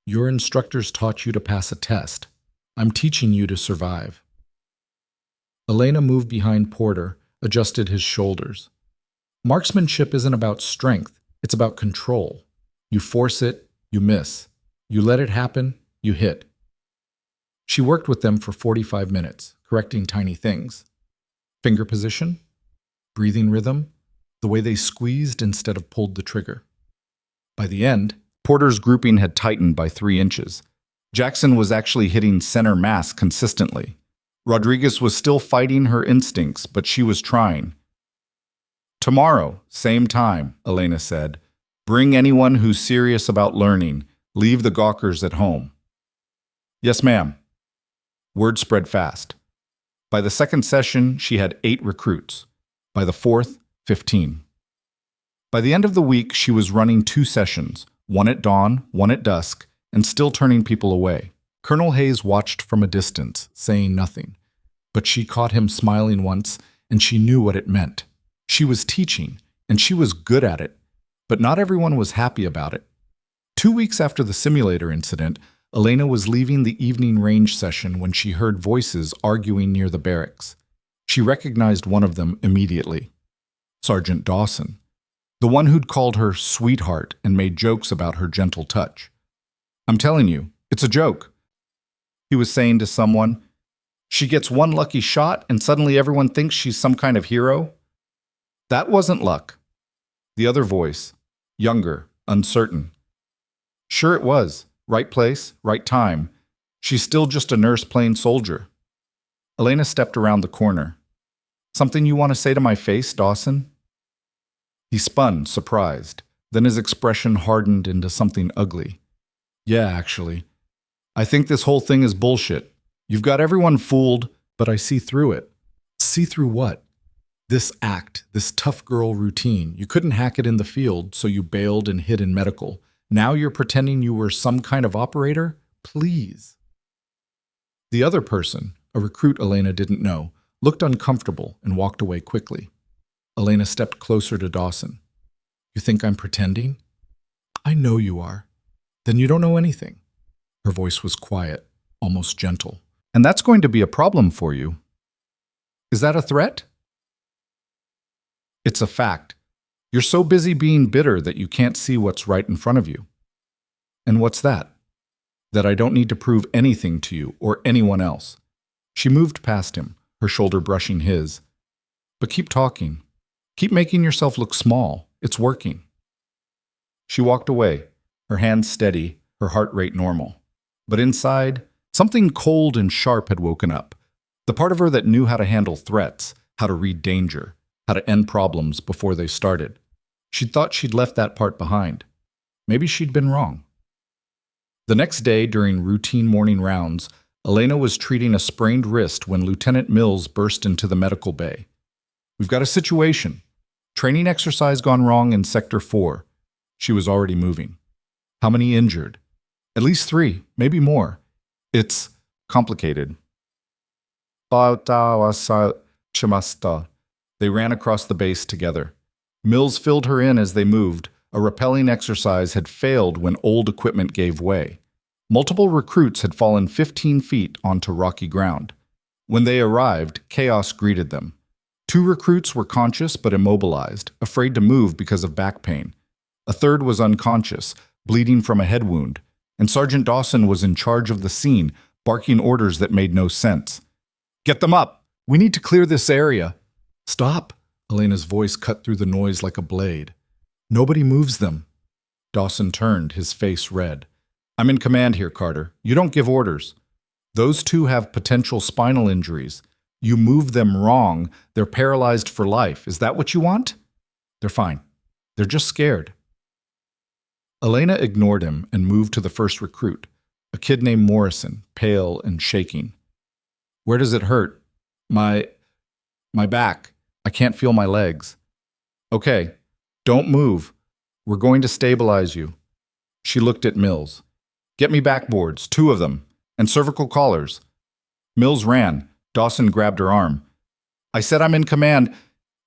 your instructors taught you to pass a test. I'm teaching you to survive. Elena moved behind Porter, adjusted his shoulders. Marksmanship isn't about strength, it's about control. You force it, you miss. You let it happen, you hit. She worked with them for 45 minutes, correcting tiny things. Finger position, breathing rhythm, the way they squeezed instead of pulled the trigger. By the end, Porter's grouping had tightened by 3 inches. Jackson was actually hitting center mass consistently. Rodriguez was still fighting her instincts, but she was trying. Tomorrow, same time, Elena said. Bring anyone who's serious about learning. Leave the gawkers at home. Yes, ma'am. Word spread fast. By the second session, she had 8 recruits. By the 4th, 15. By the end of the week, she was running 2 sessions, one at dawn, one at dusk, and still turning people away. Colonel Hayes watched from a distance, saying nothing. But she caught him smiling once, and she knew what it meant. She was teaching, and she was good at it. But not everyone was happy about it. 2 weeks after the simulator incident, Elena was leaving the evening range session when she heard voices arguing near the barracks. She recognized one of them immediately. Sergeant Dawson, the one who'd called her sweetheart and made jokes about her gentle touch. I'm telling you, it's a joke, he was saying to someone. She gets one lucky shot and suddenly everyone thinks she's some kind of hero. That wasn't luck. The other voice, younger, uncertain. Sure it was. Right place, right time. She's still just a nurse playing soldier. Elena stepped around the corner. Something you want to say to my face, Dawson? He spun, surprised. Then his expression hardened into something ugly. Yeah, actually. I think this whole thing is bullshit. You've got everyone fooled, but I see through it. See through what? This act, this tough girl routine. You couldn't hack it in the field, so you bailed and hid in medical. Now you're pretending you were some kind of operator? Please. The other person, a recruit Elena didn't know, looked uncomfortable and walked away quickly. Elena stepped closer to Dawson. You think I'm pretending? I know you are. Then you don't know anything. Her voice was quiet, almost gentle. And that's going to be a problem for you. Is that a threat? It's a fact. You're so busy being bitter that you can't see what's right in front of you. And what's that? That I don't need to prove anything to you or anyone else. She moved past him, her shoulder brushing his. But keep talking. Keep making yourself look small. It's working. She walked away, her hands steady, her heart rate normal. But inside, something cold and sharp had woken up. The part of her that knew how to handle threats, how to read danger, how to end problems before they started. She'd thought she'd left that part behind. Maybe she'd been wrong. The next day, during routine morning rounds, Elena was treating a sprained wrist when Lieutenant Mills burst into the medical bay. "We've got a situation. Training exercise gone wrong in Sector 4. She was already moving. How many injured? At least 3, maybe more. It's complicated." They ran across the base together. Mills filled her in as they moved. A rappelling exercise had failed when old equipment gave way. Multiple recruits had fallen 15 feet onto rocky ground. When they arrived, chaos greeted them. 2 recruits were conscious but immobilized, afraid to move because of back pain. A third was unconscious, bleeding from a head wound, and Sergeant Dawson was in charge of the scene, barking orders that made no sense. "Get them up! We need to clear this area." "Stop!" Elena's voice cut through the noise like a blade. "Nobody moves them." Dawson turned, his face red. "I'm in command here, Carter. You don't give orders. Those 2 have potential spinal injuries. You move them wrong, they're paralyzed for life. Is that what you want?" "They're fine. They're just scared." Elena ignored him and moved to the first recruit, a kid named Morrison, pale and shaking. "Where does it hurt?" My back. I can't feel my legs." "Okay, don't move. We're going to stabilize you." She looked at Mills. "Get me backboards, 2 of them, and cervical collars." Mills ran. Dawson grabbed her arm. "I said I'm in command."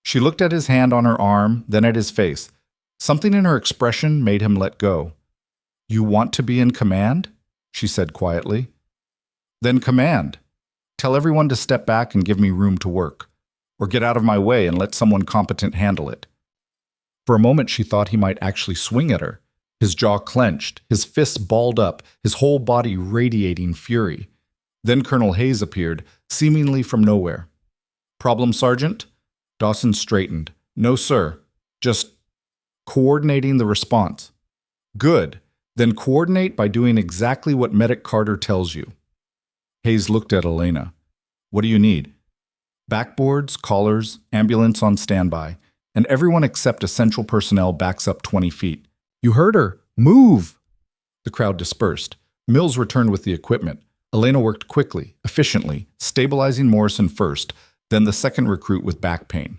She looked at his hand on her arm, then at his face. Something in her expression made him let go. "You want to be in command?" she said quietly. "Then command. Tell everyone to step back and give me room to work. Or get out of my way and let someone competent handle it." For a moment she thought he might actually swing at her. His jaw clenched, his fists balled up, his whole body radiating fury. Then Colonel Hayes appeared, seemingly from nowhere. "Problem, Sergeant?" Dawson straightened. "No, sir. Just coordinating the response." "Good. Then coordinate by doing exactly what Medic Carter tells you." Hayes looked at Elena. "What do you need?" "Backboards, collars, ambulance on standby, and everyone except essential personnel backs up 20 feet. You heard her. Move!" The crowd dispersed. Mills returned with the equipment. Elena worked quickly, efficiently, stabilizing Morrison first, then the second recruit with back pain.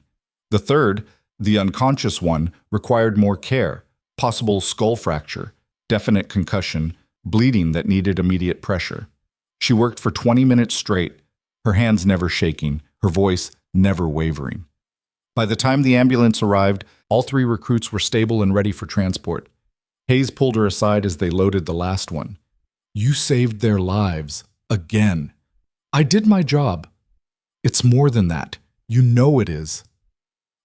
The third, the unconscious one, required more care, possible skull fracture, definite concussion, bleeding that needed immediate pressure. She worked for 20 minutes straight, her hands never shaking, her voice never wavering. By the time the ambulance arrived, all 3 recruits were stable and ready for transport. Hayes pulled her aside as they loaded the last one. "You saved their lives. Again. I did my job. It's more than that. You know it is."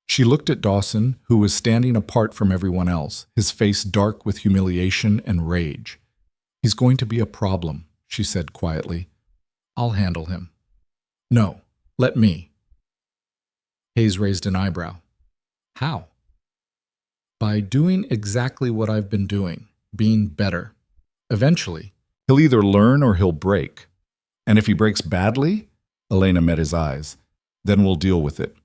She looked at Dawson, who was standing apart from everyone else, his face dark with humiliation and rage. "He's going to be a problem," she said quietly. "I'll handle him." "No, let me." Hayes raised an eyebrow. "How?" "By doing exactly what I've been doing, being better. Eventually, he'll either learn or he'll break. And if he breaks badly," Elena met his eyes, "then we'll deal with it."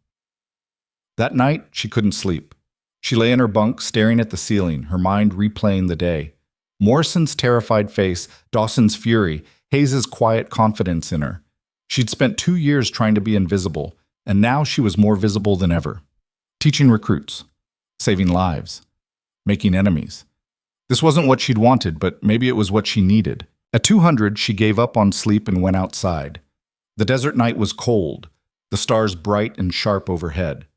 That night, she couldn't sleep. She lay in her bunk, staring at the ceiling, her mind replaying the day. Morrison's terrified face, Dawson's fury, Hayes' quiet confidence in her. She'd spent 2 years trying to be invisible, and now she was more visible than ever. Teaching recruits, saving lives, making enemies. This wasn't what she'd wanted, but maybe it was what she needed. At 200, she gave up on sleep and went outside. The desert night was cold, the stars bright and sharp overhead.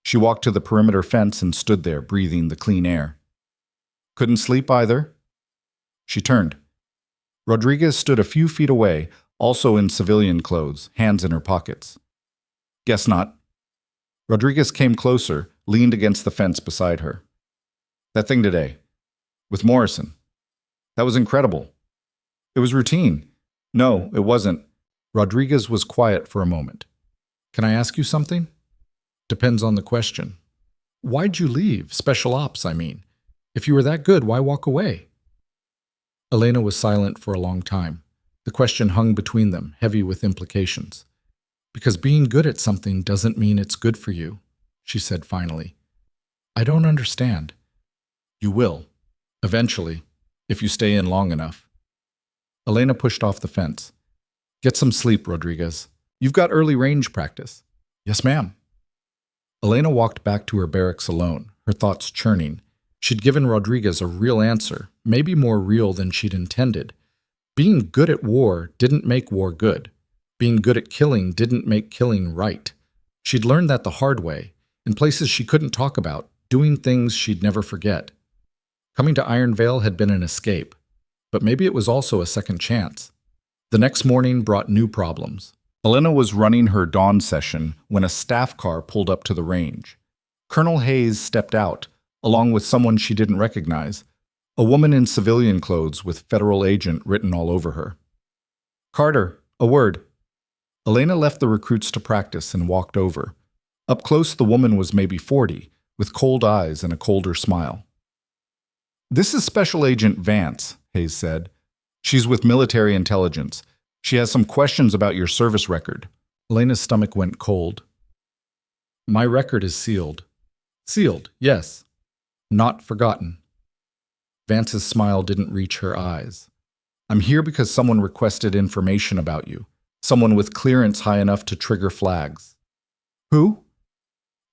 She walked to the perimeter fence and stood there, breathing the clean air. Couldn't sleep either. She turned. Rodriguez stood a few feet away, also in civilian clothes, hands in her pockets. "Guess not." Rodriguez came closer, leaned against the fence beside her. "That thing today, with Morrison. That was incredible. It was routine." "No, it wasn't." Rodriguez was quiet for a moment. "Can I ask you something?" "Depends on the question." "Why'd you leave? Special ops, I mean. If you were that good, why walk away?" Elena was silent for a long time. The question hung between them, heavy with implications. Because being good at something doesn't mean it's good for you, she said finally. I don't understand. You will. Eventually, if you stay in long enough. Elena pushed off the fence. Get some sleep, Rodriguez. You've got early range practice. Yes, ma'am. Elena walked back to her barracks alone, her thoughts churning. She'd given Rodriguez a real answer, maybe more real than she'd intended. Being good at war didn't make war good. Being good at killing didn't make killing right. She'd learned that the hard way, in places she couldn't talk about, doing things she'd never forget. Coming to Iron Vale had been an escape, but maybe it was also a second chance. The next morning brought new problems. Elena was running her dawn session when a staff car pulled up to the range. Colonel Hayes stepped out, along with someone she didn't recognize, a woman in civilian clothes with federal agent written all over her. Carter, a word. Elena left the recruits to practice and walked over. Up close, the woman was maybe 40, with cold eyes and a colder smile. This is Special Agent Vance, Hayes said. She's with military intelligence. She has some questions about your service record. Elena's stomach went cold. My record is sealed. Sealed, yes. Not forgotten. Vance's smile didn't reach her eyes. I'm here because someone requested information about you. Someone with clearance high enough to trigger flags. Who?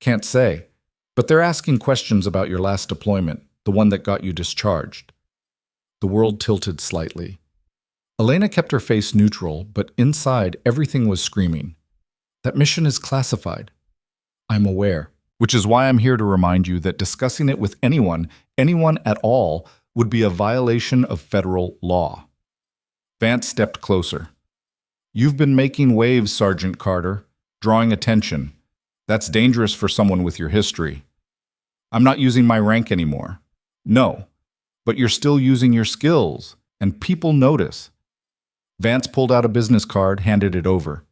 Can't say. But they're asking questions about your last deployment, the one that got you discharged. The world tilted slightly. Elena kept her face neutral, but inside everything was screaming. That mission is classified. I'm aware, which is why I'm here to remind you that discussing it with anyone at all, would be a violation of federal law. Vance stepped closer. You've been making waves, Sergeant Carter, drawing attention. That's dangerous for someone with your history. I'm not using my rank anymore. No, but you're still using your skills, and people notice. Vance pulled out a business card, handed it over.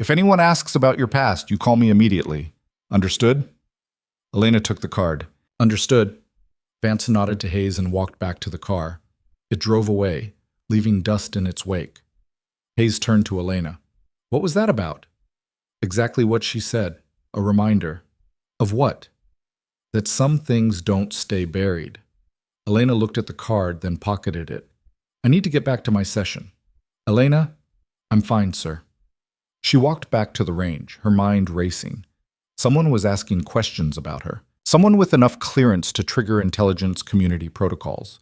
If anyone asks about your past, you call me immediately. Understood? Elena took the card. Understood. Vance nodded to Hayes and walked back to the car. It drove away, leaving dust in its wake. Hayes turned to Elena. What was that about? Exactly what she said. A reminder. Of what? That some things don't stay buried. Elena looked at the card, then pocketed it. I need to get back to my session. Elena? I'm fine, sir. She walked back to the range, her mind racing. Someone was asking questions about her. Someone with enough clearance to trigger intelligence community protocols.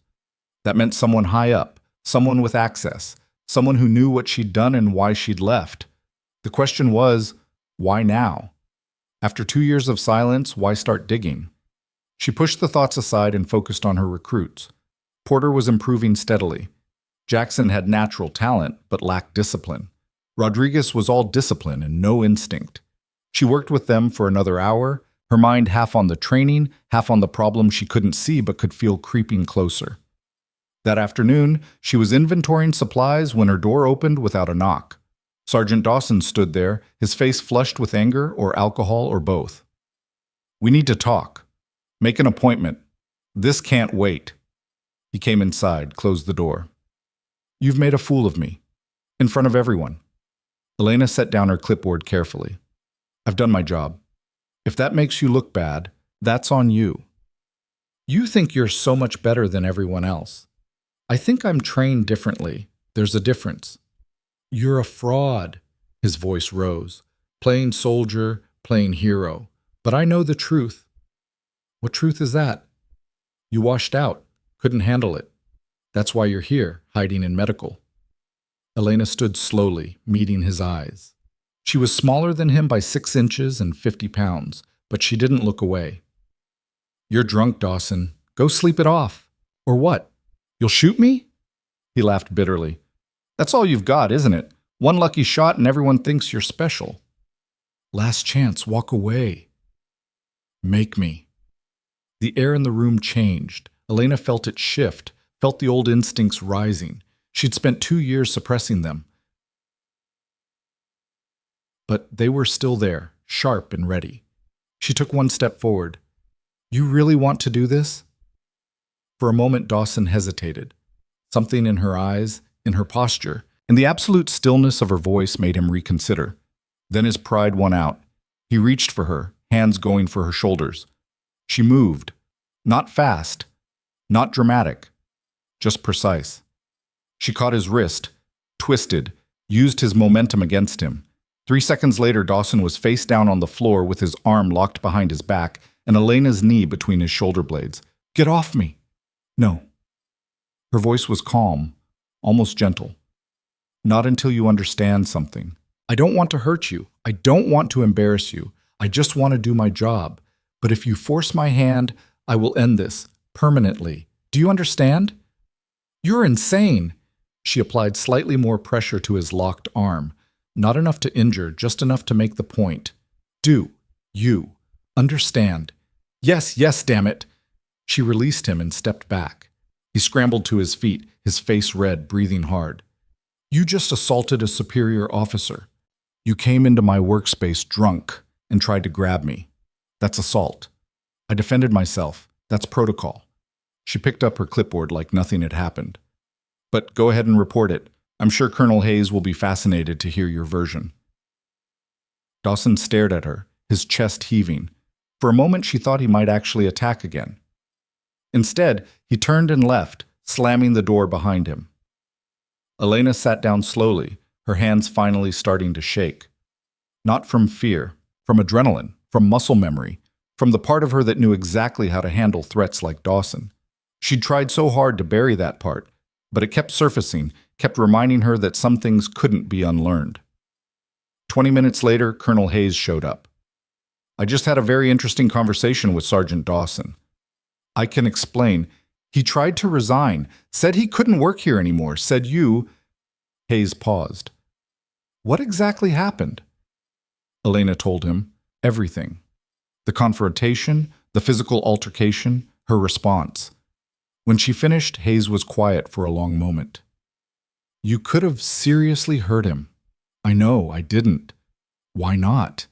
That meant someone high up, someone with access, someone who knew what she'd done and why she'd left. The question was, why now? After 2 years of silence, why start digging? She pushed the thoughts aside and focused on her recruits. Porter was improving steadily. Jackson had natural talent, but lacked discipline. Rodriguez was all discipline and no instinct. She worked with them for another hour, her mind half on the training, half on the problem she couldn't see but could feel creeping closer. That afternoon, she was inventorying supplies when her door opened without a knock. Sergeant Dawson stood there, his face flushed with anger or alcohol or both. We need to talk. Make an appointment. This can't wait. He came inside, closed the door. You've made a fool of me. In front of everyone. Elena set down her clipboard carefully. I've done my job. If that makes you look bad, that's on you. You think you're so much better than everyone else. I think I'm trained differently. There's a difference. You're a fraud. His voice rose. Playing soldier, playing hero. But I know the truth. What truth is that? You washed out. Couldn't handle it. That's why you're here, hiding in medical. Elena stood slowly, meeting his eyes. She was smaller than him by 6 inches and 50 pounds, but she didn't look away. You're drunk, Dawson. Go sleep it off. Or what? You'll shoot me? He laughed bitterly. That's all you've got, isn't it? One lucky shot and everyone thinks you're special. Last chance, walk away. Make me. The air in the room changed. Elena felt it shift, felt the old instincts rising. She'd spent 2 years suppressing them. But they were still there, sharp and ready. She took one step forward. You really want to do this? For a moment, Dawson hesitated. Something in her eyes, in her posture, and the absolute stillness of her voice made him reconsider. Then his pride won out. He reached for her, hands going for her shoulders. She moved. Not fast, not dramatic, just precise. She caught his wrist, twisted, used his momentum against him. 3 seconds later, Dawson was face down on the floor with his arm locked behind his back and Elena's knee between his shoulder blades. "Get off me!" "No." Her voice was calm, almost gentle. "Not until you understand something. I don't want to hurt you. I don't want to embarrass you. I just want to do my job. But if you force my hand, I will end this, permanently. Do you understand?" "You're insane." She applied slightly more pressure to his locked arm. Not enough to injure, just enough to make the point. "Do you understand?" "Yes, yes, damn it." She released him and stepped back. He scrambled to his feet, his face red, breathing hard. "You just assaulted a superior officer. You came into my workspace drunk and tried to grab me. That's assault. I defended myself. That's protocol." She picked up her clipboard like nothing had happened. "But go ahead and report it. I'm sure Colonel Hayes will be fascinated to hear your version." Dawson stared at her, his chest heaving. For a moment she thought he might actually attack again. Instead, he turned and left, slamming the door behind him. Elena sat down slowly, her hands finally starting to shake. Not from fear, from adrenaline, from muscle memory, from the part of her that knew exactly how to handle threats like Dawson. She'd tried so hard to bury that part, but it kept surfacing, kept reminding her that some things couldn't be unlearned. 20 minutes later, Colonel Hayes showed up. "I just had a very interesting conversation with Sergeant Dawson. I can explain. He tried to resign, said he couldn't work here anymore, said you—" Hayes paused. "What exactly happened?" Elena told him. Everything. The confrontation, the physical altercation, her response. When she finished, Hayes was quiet for a long moment. "You could have seriously hurt him." "I know, I didn't." "Why not?"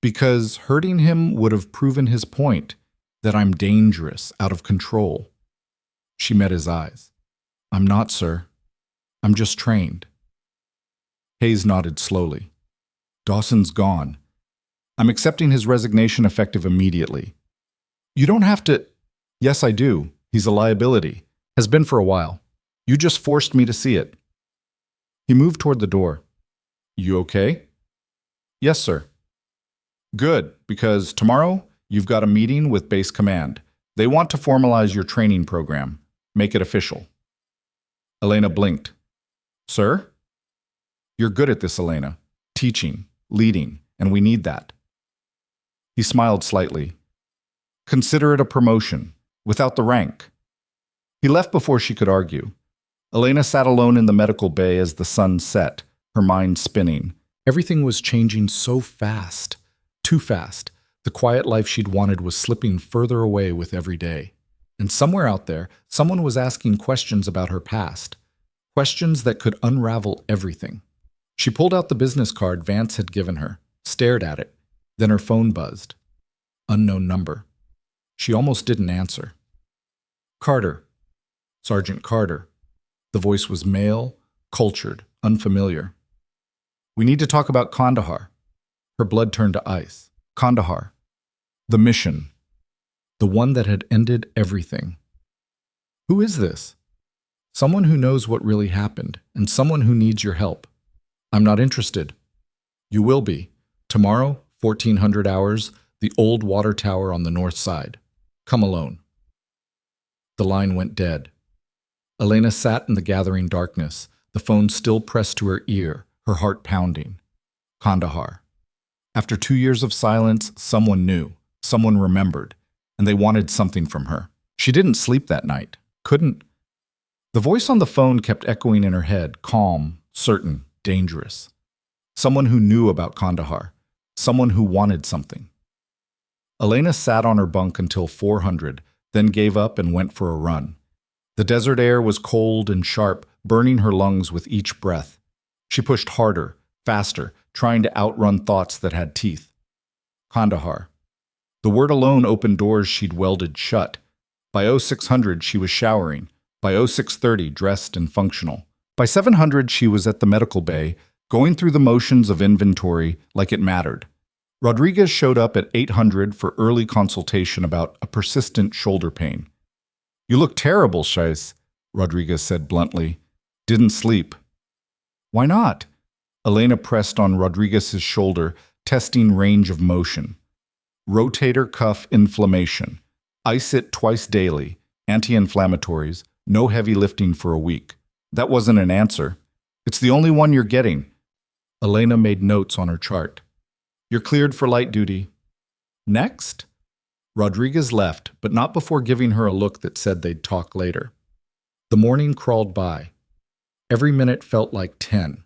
"Because hurting him would have proven his point, that I'm dangerous, out of control." She met his eyes. "I'm not, sir. I'm just trained." Hayes nodded slowly. "Dawson's gone. I'm accepting his resignation effective immediately." "You don't have to—" "Yes, I do. He's a liability. Has been for a while. You just forced me to see it." He moved toward the door. "You okay?" "Yes, sir." "Good, because tomorrow you've got a meeting with Base Command. They want to formalize your training program, make it official." Elena blinked. "Sir?" "You're good at this, Elena. Teaching, leading, and we need that." He smiled slightly. "Consider it a promotion, without the rank." He left before she could argue. Elena sat alone in the medical bay as the sun set, her mind spinning. Everything was changing so fast. Too fast. The quiet life she'd wanted was slipping further away with every day. And somewhere out there, someone was asking questions about her past. Questions that could unravel everything. She pulled out the business card Vance had given her, stared at it. Then her phone buzzed. Unknown number. She almost didn't answer. "Carter. Sergeant Carter." The voice was male, cultured, unfamiliar. "We need to talk about Kandahar." Her blood turned to ice. Kandahar. The mission. The one that had ended everything. "Who is this?" "Someone who knows what really happened, and someone who needs your help." "I'm not interested." "You will be. Tomorrow, 1400 hours, the old water tower on the north side. Come alone." The line went dead. Elena sat in the gathering darkness, the phone still pressed to her ear, her heart pounding. Kandahar. After 2 years of silence, someone knew, someone remembered, and they wanted something from her. She didn't sleep that night. Couldn't. The voice on the phone kept echoing in her head, calm, certain, dangerous. Someone who knew about Kandahar. Someone who wanted something. Elena sat on her bunk until 400, then gave up and went for a run. The desert air was cold and sharp, burning her lungs with each breath. She pushed harder, faster, trying to outrun thoughts that had teeth. Kandahar. The word alone opened doors she'd welded shut. By 0600, she was showering, By 0630, dressed and functional. By 700, she was at the medical bay, going through the motions of inventory like it mattered. Rodriguez showed up at 800 for early consultation about a persistent shoulder pain. "You look terrible, Chase," Rodriguez said bluntly. "Didn't sleep." "Why not?" Elena pressed on Rodriguez's shoulder, testing range of motion. "Rotator cuff inflammation. Ice it twice daily. Anti-inflammatories. No heavy lifting for a week." That wasn't an answer. "It's the only one you're getting." Elena made notes on her chart. "You're cleared for light duty." "Next?" Rodriguez left, but not before giving her a look that said they'd talk later. The morning crawled by. Every minute felt like 10.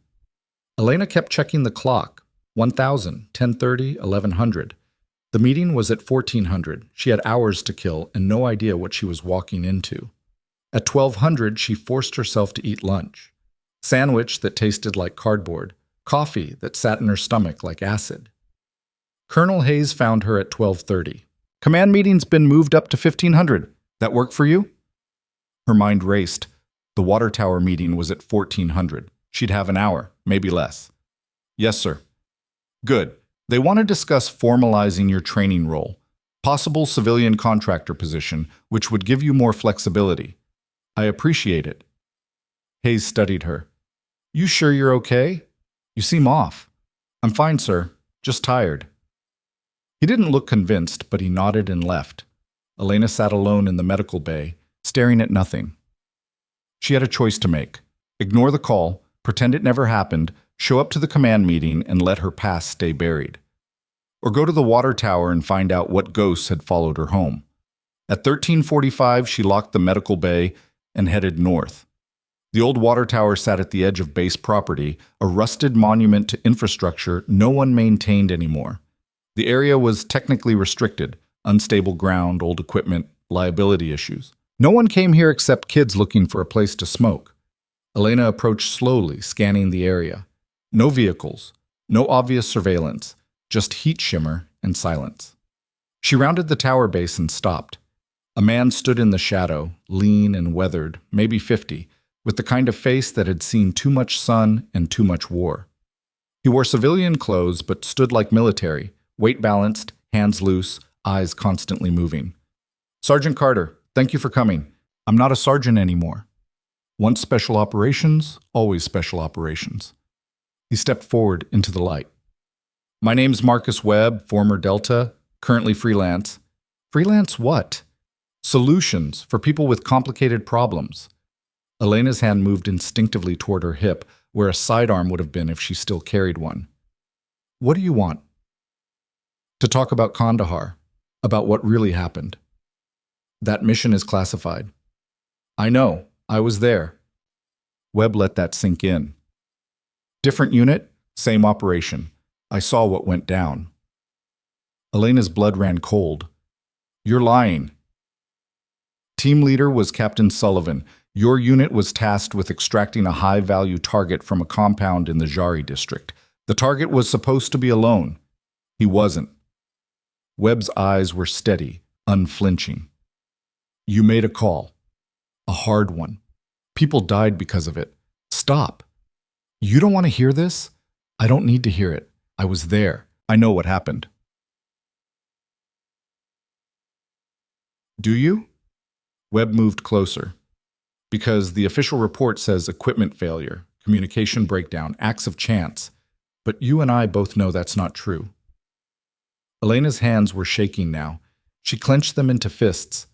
Elena kept checking the clock. 1000, 10:30, 1100. The meeting was at 1400. She had hours to kill and no idea what she was walking into. At 1200, she forced herself to eat lunch. Sandwich that tasted like cardboard. Coffee that sat in her stomach like acid. Colonel Hayes found her at 12:30. "Command meeting's been moved up to 1500. That work for you?" Her mind raced. The water tower meeting was at 1400. She'd have an hour, maybe less. "Yes, sir." "Good. They want to discuss formalizing your training role. Possible civilian contractor position, which would give you more flexibility. I appreciate it." Hayes studied her. "You sure you're okay? You seem off." "I'm fine, sir. Just tired." He didn't look convinced, but he nodded and left. Elena sat alone in the medical bay, staring at nothing. She had a choice to make. Ignore the call, pretend it never happened, show up to the command meeting and let her past stay buried. Or go to the water tower and find out what ghosts had followed her home. At 1345, she locked the medical bay and headed north. The old water tower sat at the edge of base property, a rusted monument to infrastructure no one maintained anymore. The area was technically restricted, unstable ground, old equipment, liability issues. No one came here except kids looking for a place to smoke. Elena approached slowly, scanning the area. No vehicles, no obvious surveillance, just heat shimmer and silence. She rounded the tower base and stopped. A man stood in the shadow, lean and weathered, maybe 50, with the kind of face that had seen too much sun and too much war. He wore civilian clothes but stood like military, weight balanced, hands loose, eyes constantly moving. "Sergeant Carter, thank you for coming. I'm not a sergeant anymore. Once special operations, always special operations." He stepped forward into the light. "My name's Marcus Webb, former Delta, currently freelance." "Freelance what?" "Solutions for people with complicated problems." Elena's hand moved instinctively toward her hip, where a sidearm would have been if she still carried one. "What do you want?" "To talk about Kandahar, about what really happened." "That mission is classified." "I know. I was there." Webb let that sink in. "Different unit, same operation. I saw what went down." Elena's blood ran cold. "You're lying." "Team leader was Captain Sullivan. Your unit was tasked with extracting a high-value target from a compound in the Jari district. The target was supposed to be alone. He wasn't." Webb's eyes were steady, unflinching. "You made a call. A hard one. People died because of it. Stop. You don't want to hear this? I don't need to hear it. I was there. I know what happened." "Do you?" Webb moved closer. "Because the official report says equipment failure, communication breakdown, acts of chance. But you and I both know that's not true." Elena's hands were shaking now. She clenched them into fists.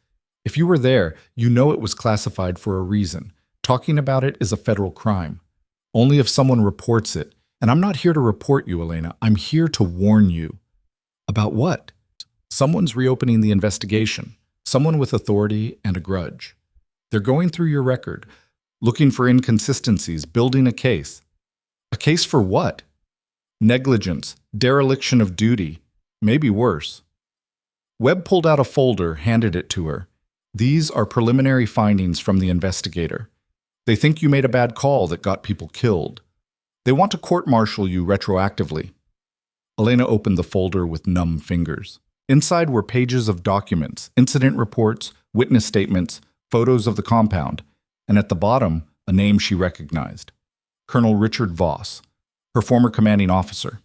"If you were there, you know it was classified for a reason. Talking about it is a federal crime. Only if someone reports it. And I'm not here to report you, Elena. I'm here to warn you." "About what?" "Someone's reopening the investigation. Someone with authority and a grudge. They're going through your record, looking for inconsistencies, building a case." "A case for what?" "Negligence, dereliction of duty, maybe worse." Webb pulled out a folder, handed it to her. "These are preliminary findings from the investigator. They think you made a bad call that got people killed. They want to court-martial you retroactively." Elena opened the folder with numb fingers. Inside were pages of documents, incident reports, witness statements, photos of the compound. and at the bottom, a name she recognized. Colonel Richard Voss, her former commanding officer.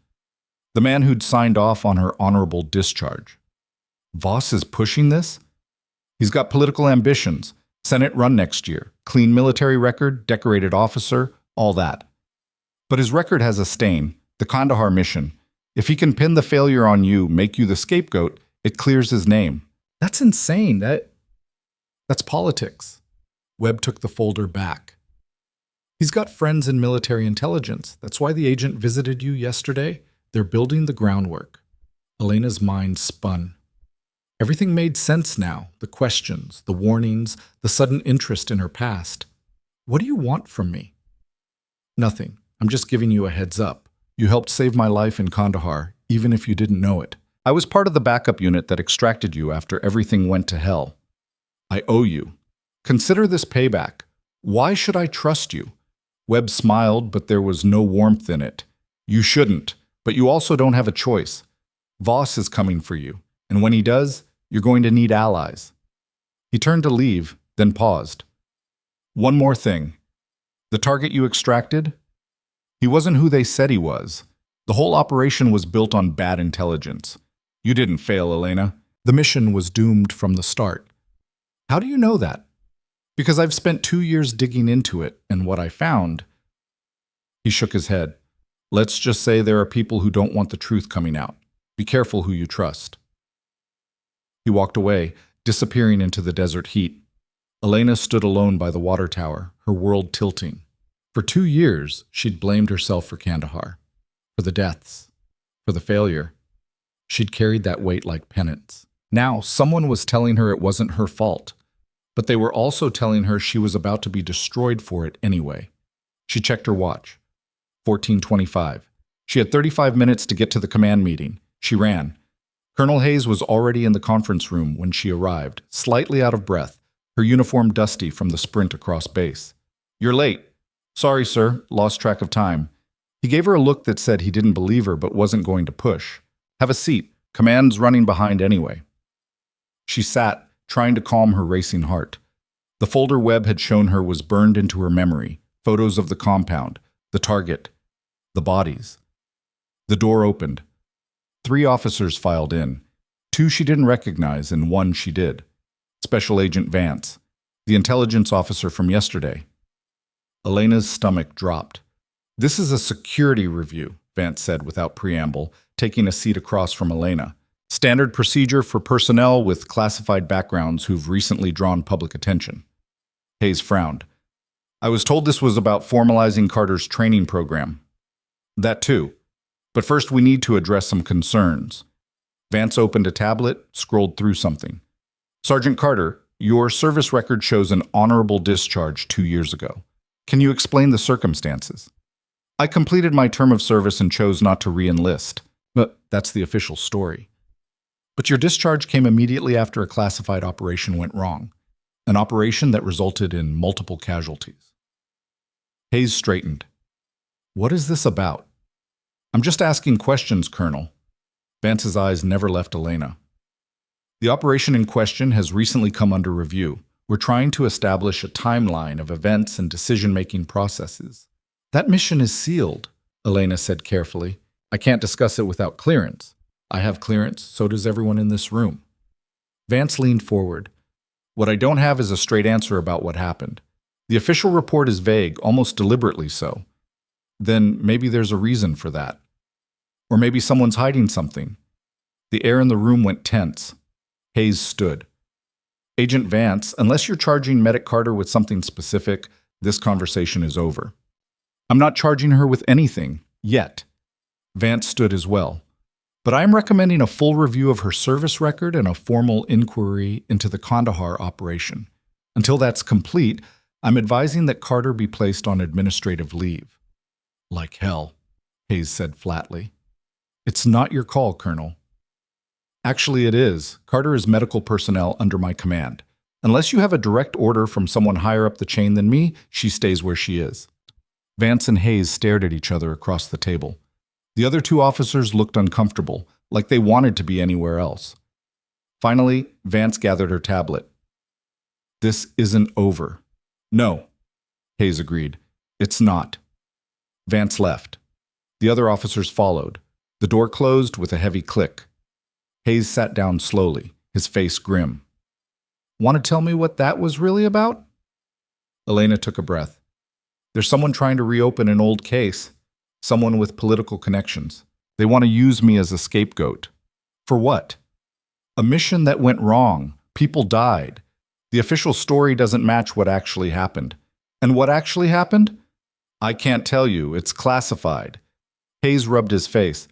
The man who'd signed off on her honorable discharge. Voss is pushing this? He's got political ambitions. Senate run next year. Clean military record, decorated officer, all that. But his record has a stain, the Kandahar mission. If he can pin the failure on you, make you the scapegoat, it clears his name. That's insane. That's politics. Webb took the folder back. He's got friends in military intelligence. That's why the agent visited you yesterday. They're building the groundwork. Elena's mind spun. Everything made sense now. The questions, the warnings, the sudden interest in her past. What do you want from me? Nothing. I'm just giving you a heads up. You helped save my life in Kandahar, even if you didn't know it. I was part of the backup unit that extracted you after everything went to hell. I owe you. Consider this payback. Why should I trust you? Webb smiled, but there was no warmth in it. You shouldn't, but you also don't have a choice. Voss is coming for you, and when he does, you're going to need allies. He turned to leave, then paused. One more thing. The target you extracted? He wasn't who they said he was. The whole operation was built on bad intelligence. You didn't fail, Elena. The mission was doomed from the start. How do you know that? Because I've spent 2 years digging into it, and what I found... He shook his head. Let's just say there are people who don't want the truth coming out. Be careful who you trust. He walked away, disappearing into the desert heat. Elena stood alone by the water tower, her world tilting. For 2 years, she'd blamed herself for Kandahar, for the deaths, for the failure. She'd carried that weight like penance. Now, someone was telling her it wasn't her fault, but they were also telling her she was about to be destroyed for it anyway. She checked her watch. 14:25. She had 35 minutes to get to the command meeting. She ran. Colonel Hayes was already in the conference room when she arrived, slightly out of breath, her uniform dusty from the sprint across base. You're late. Sorry, sir. Lost track of time. He gave her a look that said he didn't believe her but wasn't going to push. Have a seat. Command's running behind anyway. She sat, trying to calm her racing heart. The folder Webb had shown her was burned into her memory. Photos of the compound, the target, the bodies. The door opened. 3 officers filed in. 2 she didn't recognize and 1 she did. Special Agent Vance, the intelligence officer from yesterday. Elena's stomach dropped. This is a security review, Vance said without preamble, taking a seat across from Elena. Standard procedure for personnel with classified backgrounds who've recently drawn public attention. Hayes frowned. I was told this was about formalizing Carter's training program. That too. But first we need to address some concerns. Vance opened a tablet, scrolled through something. Sergeant Carter, your service record shows an honorable discharge 2 years ago. Can you explain the circumstances? I completed my term of service and chose not to re-enlist. But that's the official story. But your discharge came immediately after a classified operation went wrong. An operation that resulted in multiple casualties. Hayes straightened. What is this about? I'm just asking questions, Colonel. Vance's eyes never left Elena. The operation in question has recently come under review. We're trying to establish a timeline of events and decision-making processes. That mission is sealed, Elena said carefully. I can't discuss it without clearance. I have clearance, so does everyone in this room. Vance leaned forward. What I don't have is a straight answer about what happened. The official report is vague, almost deliberately so. Then maybe there's a reason for that. Or maybe someone's hiding something. The air in the room went tense. Hayes stood. Agent Vance, unless you're charging Medic Carter with something specific, this conversation is over. I'm not charging her with anything, yet. Vance stood as well. But I'm recommending a full review of her service record and a formal inquiry into the Kandahar operation. Until that's complete, I'm advising that Carter be placed on administrative leave. Like hell, Hayes said flatly. It's not your call, Colonel. Actually, it is. Carter is medical personnel under my command. Unless you have a direct order from someone higher up the chain than me, she stays where she is. Vance and Hayes stared at each other across the table. The other 2 officers looked uncomfortable, like they wanted to be anywhere else. Finally, Vance gathered her tablet. This isn't over. No, Hayes agreed. It's not. Vance left. The other officers followed. The door closed with a heavy click. Hayes sat down slowly, his face grim. Want to tell me what that was really about? Elena took a breath. There's someone trying to reopen an old case. Someone with political connections. They want to use me as a scapegoat. For what? A mission that went wrong. People died. The official story doesn't match what actually happened. And what actually happened? I can't tell you. It's classified. Hayes rubbed his face.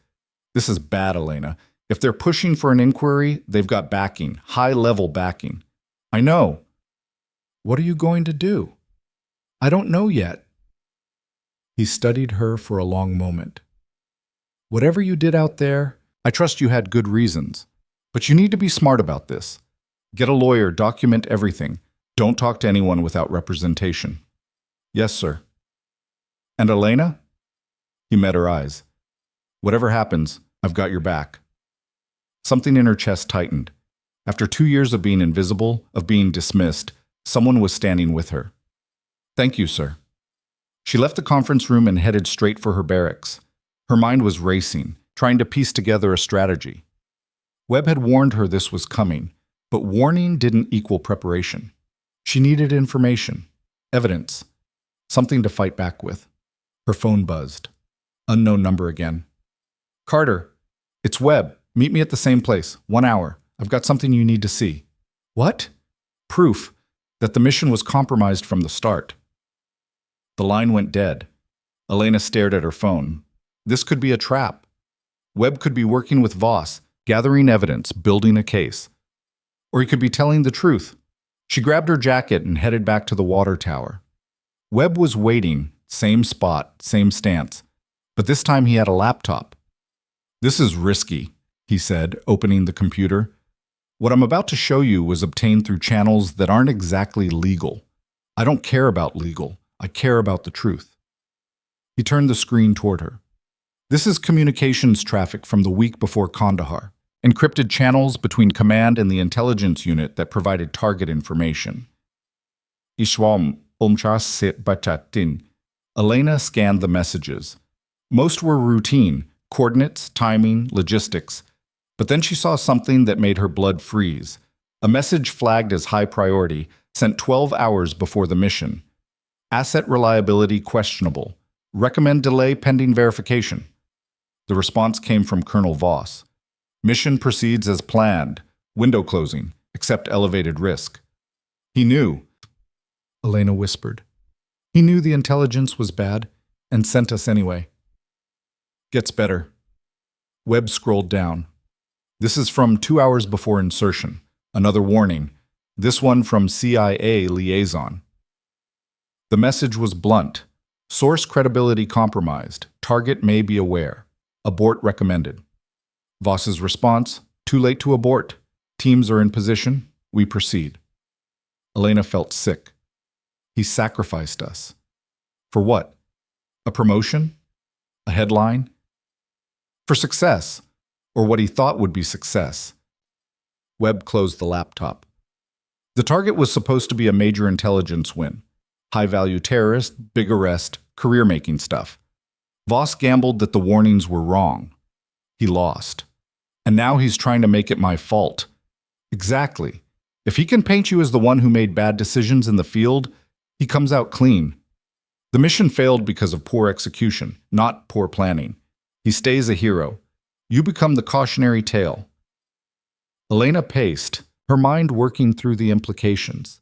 This is bad, Elena. If they're pushing for an inquiry, they've got backing, high-level backing. I know. What are you going to do? I don't know yet. He studied her for a long moment. Whatever you did out there, I trust you had good reasons. But you need to be smart about this. Get a lawyer, document everything. Don't talk to anyone without representation. Yes, sir. And Elena? He met her eyes. Whatever happens, I've got your back. Something in her chest tightened. After 2 years of being invisible, of being dismissed, someone was standing with her. Thank you, sir. She left the conference room and headed straight for her barracks. Her mind was racing, trying to piece together a strategy. Webb had warned her this was coming, but warning didn't equal preparation. She needed information, evidence, something to fight back with. Her phone buzzed. Unknown number again. Carter, it's Webb. Meet me at the same place, 1 hour. I've got something you need to see. What? Proof that the mission was compromised from the start. The line went dead. Elena stared at her phone. This could be a trap. Webb could be working with Voss, gathering evidence, building a case. Or he could be telling the truth. She grabbed her jacket and headed back to the water tower. Webb was waiting, same spot, same stance. But this time he had a laptop. This is risky, he said, opening the computer. What I'm about to show you was obtained through channels that aren't exactly legal. I don't care about legal. I care about the truth. He turned the screen toward her. This is communications traffic from the week before Kandahar, encrypted channels between command and the intelligence unit that provided target information. Ishwam umchas sit batatin. Elena scanned the messages. Most were routine, coordinates, timing, logistics. But then she saw something that made her blood freeze. A message flagged as high priority, sent 12 hours before the mission. Asset reliability questionable. Recommend delay pending verification. The response came from Colonel Voss. Mission proceeds as planned. Window closing. Accept elevated risk. He knew, Elena whispered. He knew the intelligence was bad and sent us anyway. Gets better. Webb scrolled down. This is from 2 hours before insertion. Another warning. This one from CIA liaison. The message was blunt. Source credibility compromised. Target may be aware. Abort recommended. Voss's response, too late to abort. Teams are in position. We proceed. Elena felt sick. He sacrificed us. For what? A promotion? A headline? For success, or what he thought would be success. Webb closed the laptop. The target was supposed to be a major intelligence win. High-value terrorist, big arrest, career-making stuff. Voss gambled that the warnings were wrong. He lost. And now he's trying to make it my fault. Exactly. If he can paint you as the one who made bad decisions in the field, he comes out clean. The mission failed because of poor execution, not poor planning. He stays a hero. You become the cautionary tale. Elena paced, her mind working through the implications.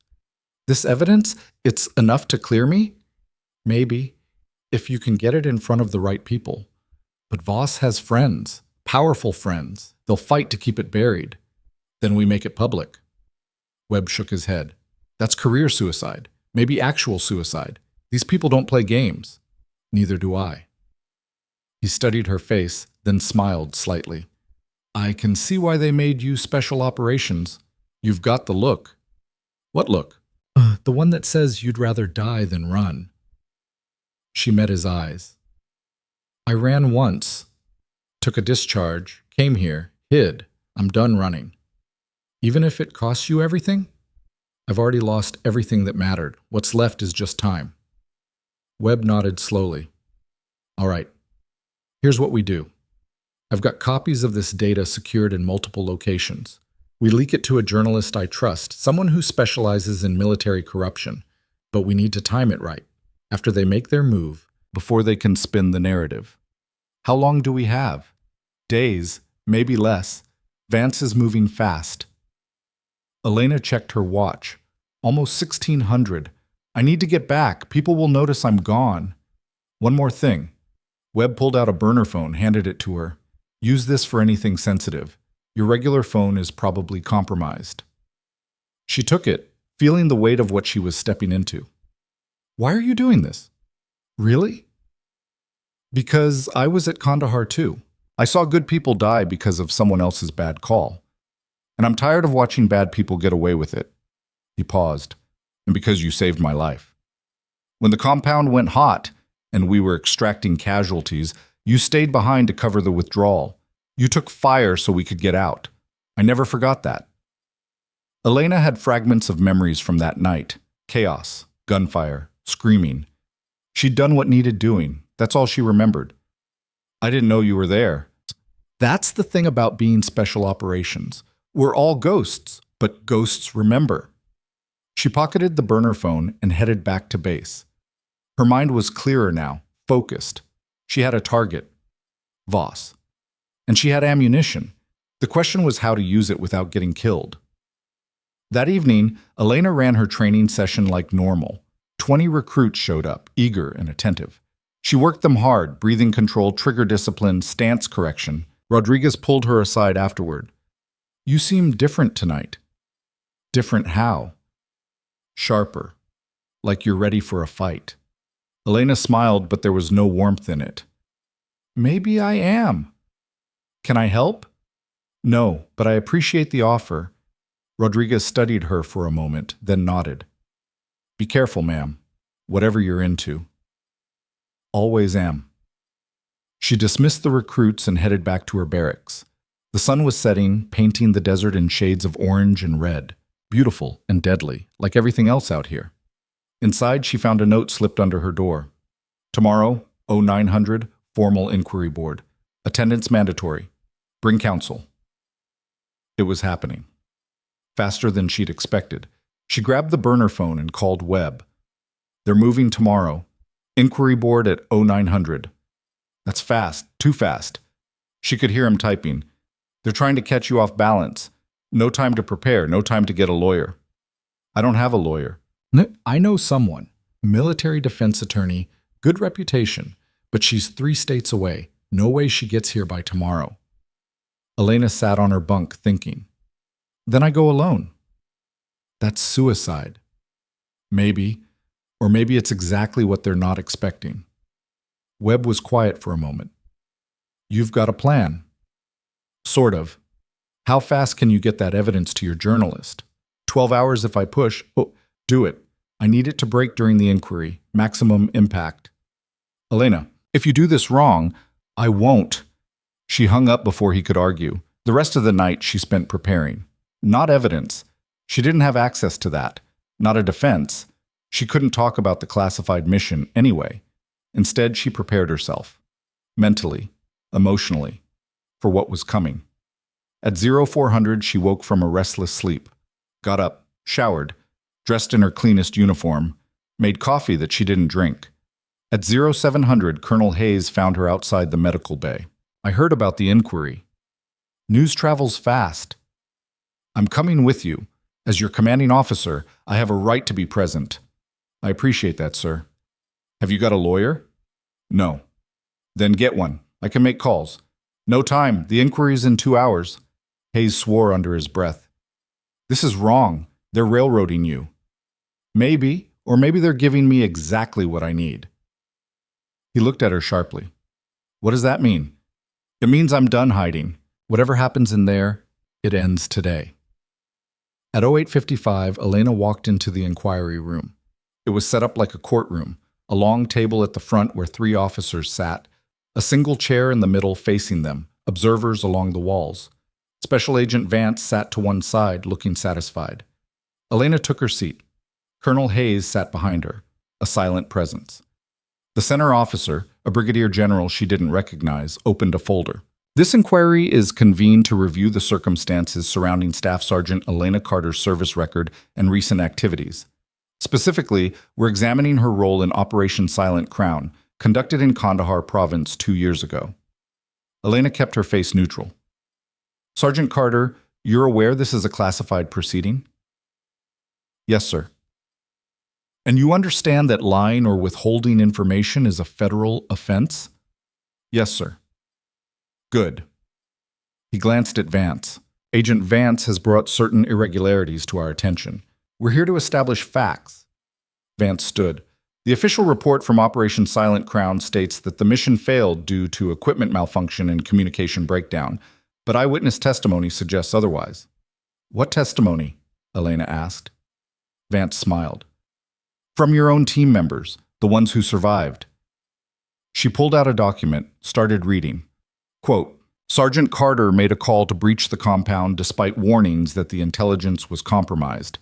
This evidence, it's enough to clear me? Maybe, if you can get it in front of the right people. But Voss has friends, powerful friends. They'll fight to keep it buried. Then we make it public. Webb shook his head. That's career suicide, maybe actual suicide. These people don't play games. Neither do I. He studied her face, then smiled slightly. I can see why they made you special operations. You've got the look. What look? The one that says you'd rather die than run. She met his eyes. I ran once, took a discharge, came here, hid. I'm done running. Even if it costs you everything? I've already lost everything that mattered. What's left is just time. Webb nodded slowly. All right, here's what we do. I've got copies of this data secured in multiple locations. We leak it to a journalist I trust, someone who specializes in military corruption, but we need to time it right, after they make their move, before they can spin the narrative. How long do we have? Days, maybe less. Vance is moving fast. Elena checked her watch. Almost 1600. I need to get back. People will notice I'm gone. One more thing. Webb pulled out a burner phone, handed it to her. Use this for anything sensitive. Your regular phone is probably compromised. She took it, feeling the weight of what she was stepping into. Why are you doing this? Really? Because I was at Kandahar too. I saw good people die because of someone else's bad call. And I'm tired of watching bad people get away with it. He paused. And because you saved my life. When the compound went hot and we were extracting casualties, you stayed behind to cover the withdrawal. You took fire so we could get out. I never forgot that. Elena had fragments of memories from that night. Chaos, gunfire, screaming. She'd done what needed doing. That's all she remembered. I didn't know you were there. That's the thing about being special operations. We're all ghosts, but ghosts remember. She pocketed the burner phone and headed back to base. Her mind was clearer now, focused. She had a target. Voss. And she had ammunition. The question was how to use it without getting killed. That evening, Elena ran her training session like normal. 20 recruits showed up, eager and attentive. She worked them hard, breathing control, trigger discipline, stance correction. Rodriguez pulled her aside afterward. You seem different tonight. Different how? Sharper. Like you're ready for a fight. Elena smiled, but there was no warmth in it. Maybe I am. Can I help? No, but I appreciate the offer. Rodriguez studied her for a moment, then nodded. Be careful, ma'am. Whatever you're into. Always am. She dismissed the recruits and headed back to her barracks. The sun was setting, painting the desert in shades of orange and red. Beautiful and deadly, like everything else out here. Inside, she found a note slipped under her door. Tomorrow, 0900, formal inquiry board. Attendance mandatory. Bring counsel. It was happening. Faster than she'd expected. She grabbed the burner phone and called Webb. They're moving tomorrow. Inquiry board at 0900. That's fast, too fast. She could hear him typing. They're trying to catch you off balance. No time to prepare, no time to get a lawyer. I don't have a lawyer. I know someone. Military defense attorney, good reputation, but she's 3 states away. No way she gets here by tomorrow. Elena sat on her bunk thinking. Then I go alone. That's suicide. Maybe, or maybe it's exactly what they're not expecting. Webb was quiet for a moment. You've got a plan. Sort of. How fast can you get that evidence to your journalist? 12 hours if I push. Oh, do it. I need it to break during the inquiry. Maximum impact. Elena, if you do this wrong, I won't. She hung up before he could argue. The rest of the night she spent preparing. Not evidence. She didn't have access to that. Not a defense. She couldn't talk about the classified mission anyway. Instead, she prepared herself. Mentally, emotionally, for what was coming. At 0400, she woke from a restless sleep. Got up, showered, dressed in her cleanest uniform, made coffee that she didn't drink. At 0700, Colonel Hayes found her outside the medical bay. I heard about the inquiry. News travels fast. I'm coming with you. As your commanding officer, I have a right to be present. I appreciate that, sir. Have you got a lawyer? No. Then get one. I can make calls. No time. The inquiry's in 2 hours. Hayes swore under his breath. This is wrong. They're railroading you. Maybe, or maybe they're giving me exactly what I need. He looked at her sharply. What does that mean? It means I'm done hiding. Whatever happens in there, it ends today. At 0855, Elena walked into the inquiry room. It was set up like a courtroom, a long table at the front where 3 officers sat, a single chair in the middle facing them, observers along the walls. Special Agent Vance sat to one side, looking satisfied. Elena took her seat. Colonel Hayes sat behind her, a silent presence. The center officer, a brigadier general she didn't recognize, opened a folder. This inquiry is convened to review the circumstances surrounding Staff Sergeant Elena Carter's service record and recent activities. Specifically, we're examining her role in Operation Silent Crown, conducted in Kandahar province 2 years ago. Elena kept her face neutral. Sergeant Carter, you're aware this is a classified proceeding? Yes, sir. And you understand that lying or withholding information is a federal offense? Yes, sir. Good. He glanced at Vance. Agent Vance has brought certain irregularities to our attention. We're here to establish facts. Vance stood. The official report from Operation Silent Crown states that the mission failed due to equipment malfunction and communication breakdown, but eyewitness testimony suggests otherwise. What testimony? Elena asked. Vance smiled. From your own team members, the ones who survived. She pulled out a document, started reading. Quote, Sergeant Carter made a call to breach the compound despite warnings that the intelligence was compromised.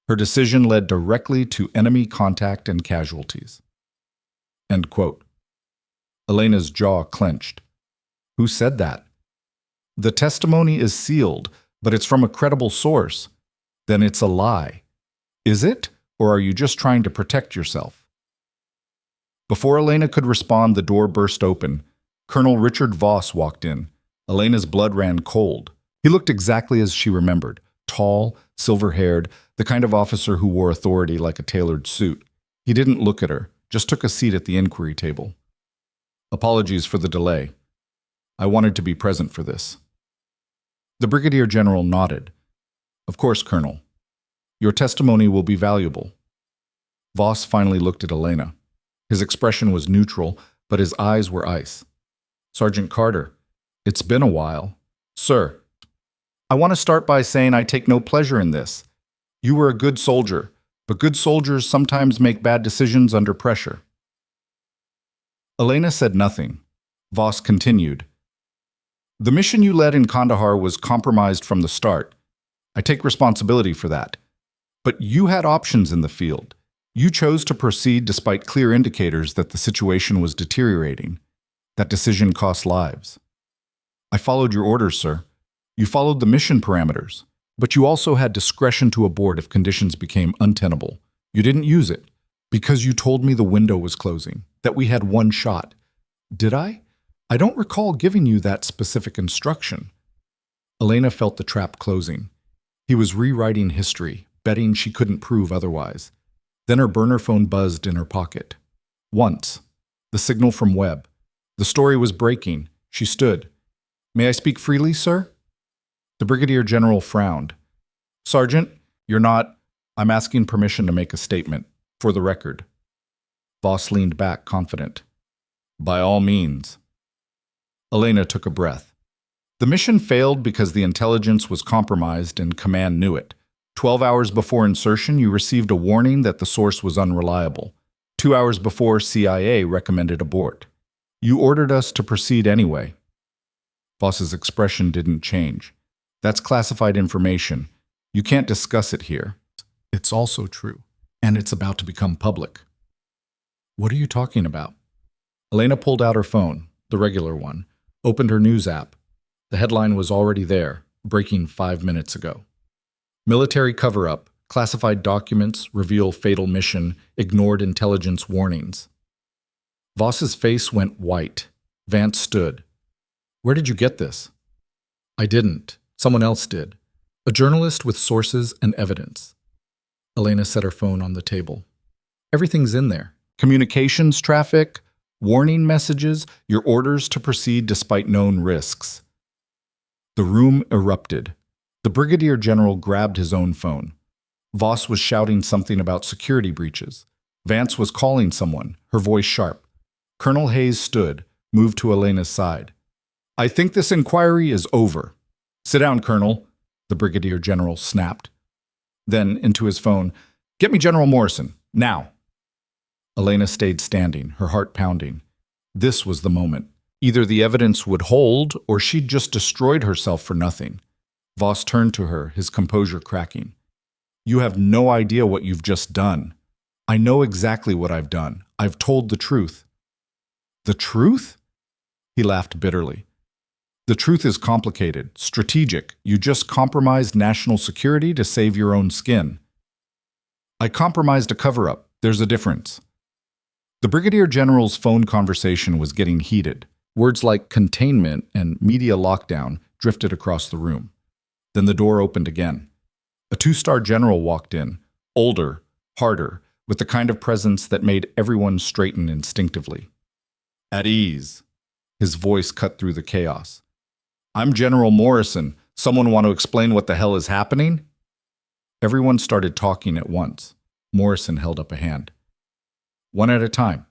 Her decision led directly to enemy contact and casualties. End quote. Elena's jaw clenched. Who said that? The testimony is sealed, but it's from a credible source. Then it's a lie. Is it? Or are you just trying to protect yourself? Before Elena could respond, the door burst open. Colonel Richard Voss walked in. Elena's blood ran cold. He looked exactly as she remembered. Tall, silver-haired, the kind of officer who wore authority like a tailored suit. He didn't look at her, just took a seat at the inquiry table. Apologies for the delay. I wanted to be present for this. The brigadier general nodded. Of course, Colonel. Your testimony will be valuable. Voss finally looked at Elena. His expression was neutral, but his eyes were ice. Sergeant Carter, it's been a while. Sir, I want to start by saying I take no pleasure in this. You were a good soldier, but good soldiers sometimes make bad decisions under pressure. Elena said nothing. Voss continued. The mission you led in Kandahar was compromised from the start. I take responsibility for that. But you had options in the field. You chose to proceed despite clear indicators that the situation was deteriorating. That decision cost lives. I followed your orders, sir. You followed the mission parameters, but you also had discretion to abort if conditions became untenable. You didn't use it because you told me the window was closing, that we had one shot. Did I? I don't recall giving you that specific instruction. Elena felt the trap closing. He was rewriting history, betting she couldn't prove otherwise. Then her burner phone buzzed in her pocket. Once. The signal from Webb. The story was breaking. She stood. May I speak freely, sir? The brigadier general frowned. Sergeant, you're not... I'm asking permission to make a statement. For the record. Voss leaned back, confident. By all means. Elena took a breath. The mission failed because the intelligence was compromised and command knew it. 12 hours before insertion, you received a warning that the source was unreliable. 2 hours before, CIA recommended abort. You ordered us to proceed anyway. Voss's expression didn't change. That's classified information. You can't discuss it here. It's also true, and it's about to become public. What are you talking about? Elena pulled out her phone, the regular one, opened her news app. The headline was already there, breaking 5 minutes ago. Military cover-up, classified documents, reveal fatal mission, ignored intelligence warnings. Voss's face went white. Vance stood. Where did you get this? I didn't. Someone else did. A journalist with sources and evidence. Elena set her phone on the table. Everything's in there. Communications traffic, warning messages, your orders to proceed despite known risks. The room erupted. The brigadier general grabbed his own phone. Voss was shouting something about security breaches. Vance was calling someone, her voice sharp. Colonel Hayes stood, moved to Elena's side. I think this inquiry is over. Sit down, Colonel, the brigadier general snapped. Then, into his phone, get me General Morrison, now. Elena stayed standing, her heart pounding. This was the moment. Either the evidence would hold, or she'd just destroyed herself for nothing. Voss turned to her, his composure cracking. You have no idea what you've just done. I know exactly what I've done. I've told the truth. The truth? He laughed bitterly. The truth is complicated, strategic. You just compromised national security to save your own skin. I compromised a cover-up. There's a difference. The Brigadier General's phone conversation was getting heated. Words like containment and media lockdown drifted across the room. Then the door opened again. A two-star general walked in, older, harder, with the kind of presence that made everyone straighten instinctively. At ease. His voice cut through the chaos. I'm General Morrison. Someone want to explain what the hell is happening? Everyone started talking at once. Morrison held up a hand. One at a time.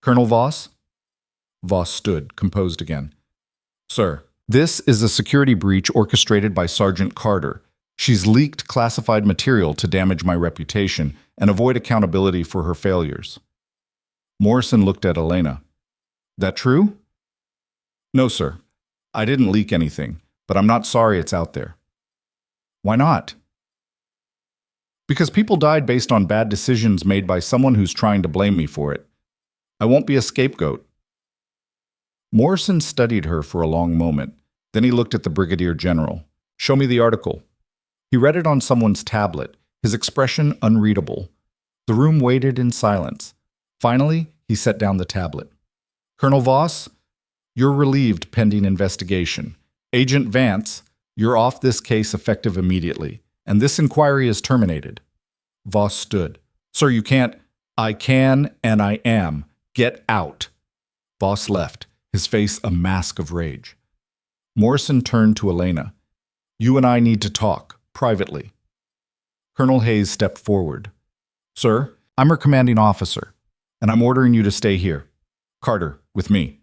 Colonel Voss? Voss stood, composed again. Sir, this is a security breach orchestrated by Sergeant Carter. She's leaked classified material to damage my reputation and avoid accountability for her failures. Morrison looked at Elena. That true? No, sir. I didn't leak anything, but I'm not sorry it's out there. Why not? Because people died based on bad decisions made by someone who's trying to blame me for it. I won't be a scapegoat. Morrison studied her for a long moment. Then he looked at the Brigadier General. Show me the article. He read it on someone's tablet, his expression unreadable. The room waited in silence. Finally, he set down the tablet. Colonel Voss, you're relieved pending investigation. Agent Vance, you're off this case effective immediately, and this inquiry is terminated. Voss stood. Sir, you can't. I can and I am. Get out. Voss left, his face a mask of rage. Morrison turned to Elena. You and I need to talk, privately. Colonel Hayes stepped forward. Sir, I'm her commanding officer, and I'm ordering you to stay here. Carter, with me.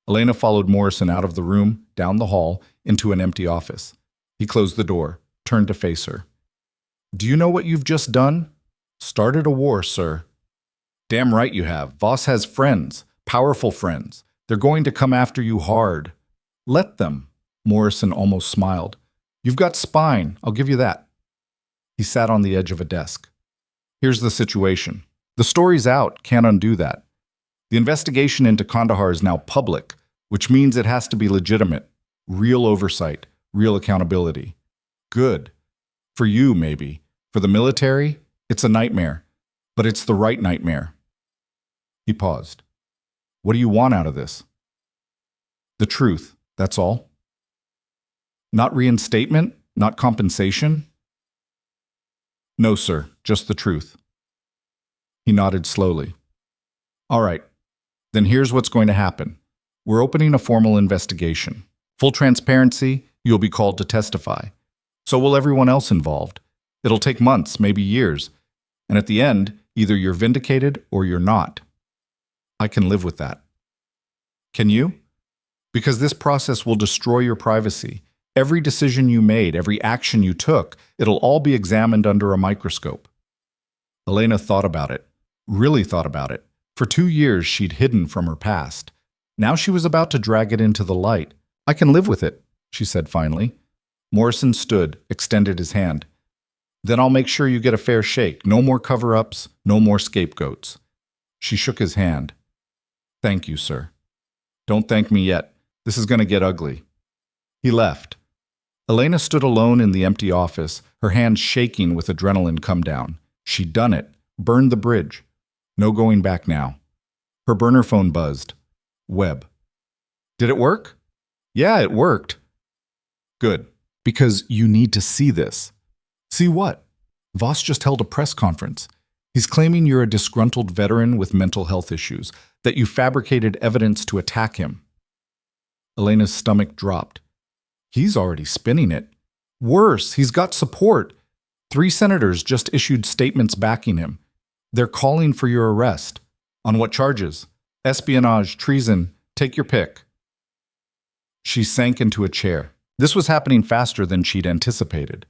Elena followed Morrison out of the room, down the hall, into an empty office. He closed the door, turned to face her. Do you know what you've just done? Started a war, sir. Damn right you have. Voss has friends, powerful friends. They're going to come after you hard. Let them. Morrison almost smiled. You've got spine, I'll give you that. He sat on the edge of a desk. Here's the situation. The story's out, can't undo that. The investigation into Kandahar is now public, which means it has to be legitimate. Real oversight, real accountability. Good. For you, maybe. For the military, it's a nightmare. But it's the right nightmare. He paused. What do you want out of this? The truth, that's all. Not reinstatement? Not compensation? No, sir, just the truth. He nodded slowly. All right, then here's what's going to happen. We're opening a formal investigation. Full transparency, you'll be called to testify. So will everyone else involved. It'll take months, maybe years. And at the end, either you're vindicated or you're not. I can live with that. Can you? Because this process will destroy your privacy. Every decision you made, every action you took, it'll all be examined under a microscope. Elena thought about it, really thought about it. For 2 years, she'd hidden from her past. Now she was about to drag it into the light. I can live with it, she said finally. Morrison stood, extended his hand. Then I'll make sure you get a fair shake. No more cover-ups, no more scapegoats. She shook his hand. Thank you, sir. Don't thank me yet. This is going to get ugly. He left. Elena stood alone in the empty office, her hands shaking with adrenaline come down. She'd done it, burned the bridge. No going back now. Her burner phone buzzed. Webb. Did it work? Yeah, it worked. Good, because you need to see this. See what? Voss just held a press conference. He's claiming you're a disgruntled veteran with mental health issues, that you fabricated evidence to attack him. Elena's stomach dropped. He's already spinning it. Worse, he's got support. 3 senators just issued statements backing him. They're calling for your arrest. On what charges? Espionage, treason, take your pick. She sank into a chair. This was happening faster than she'd anticipated.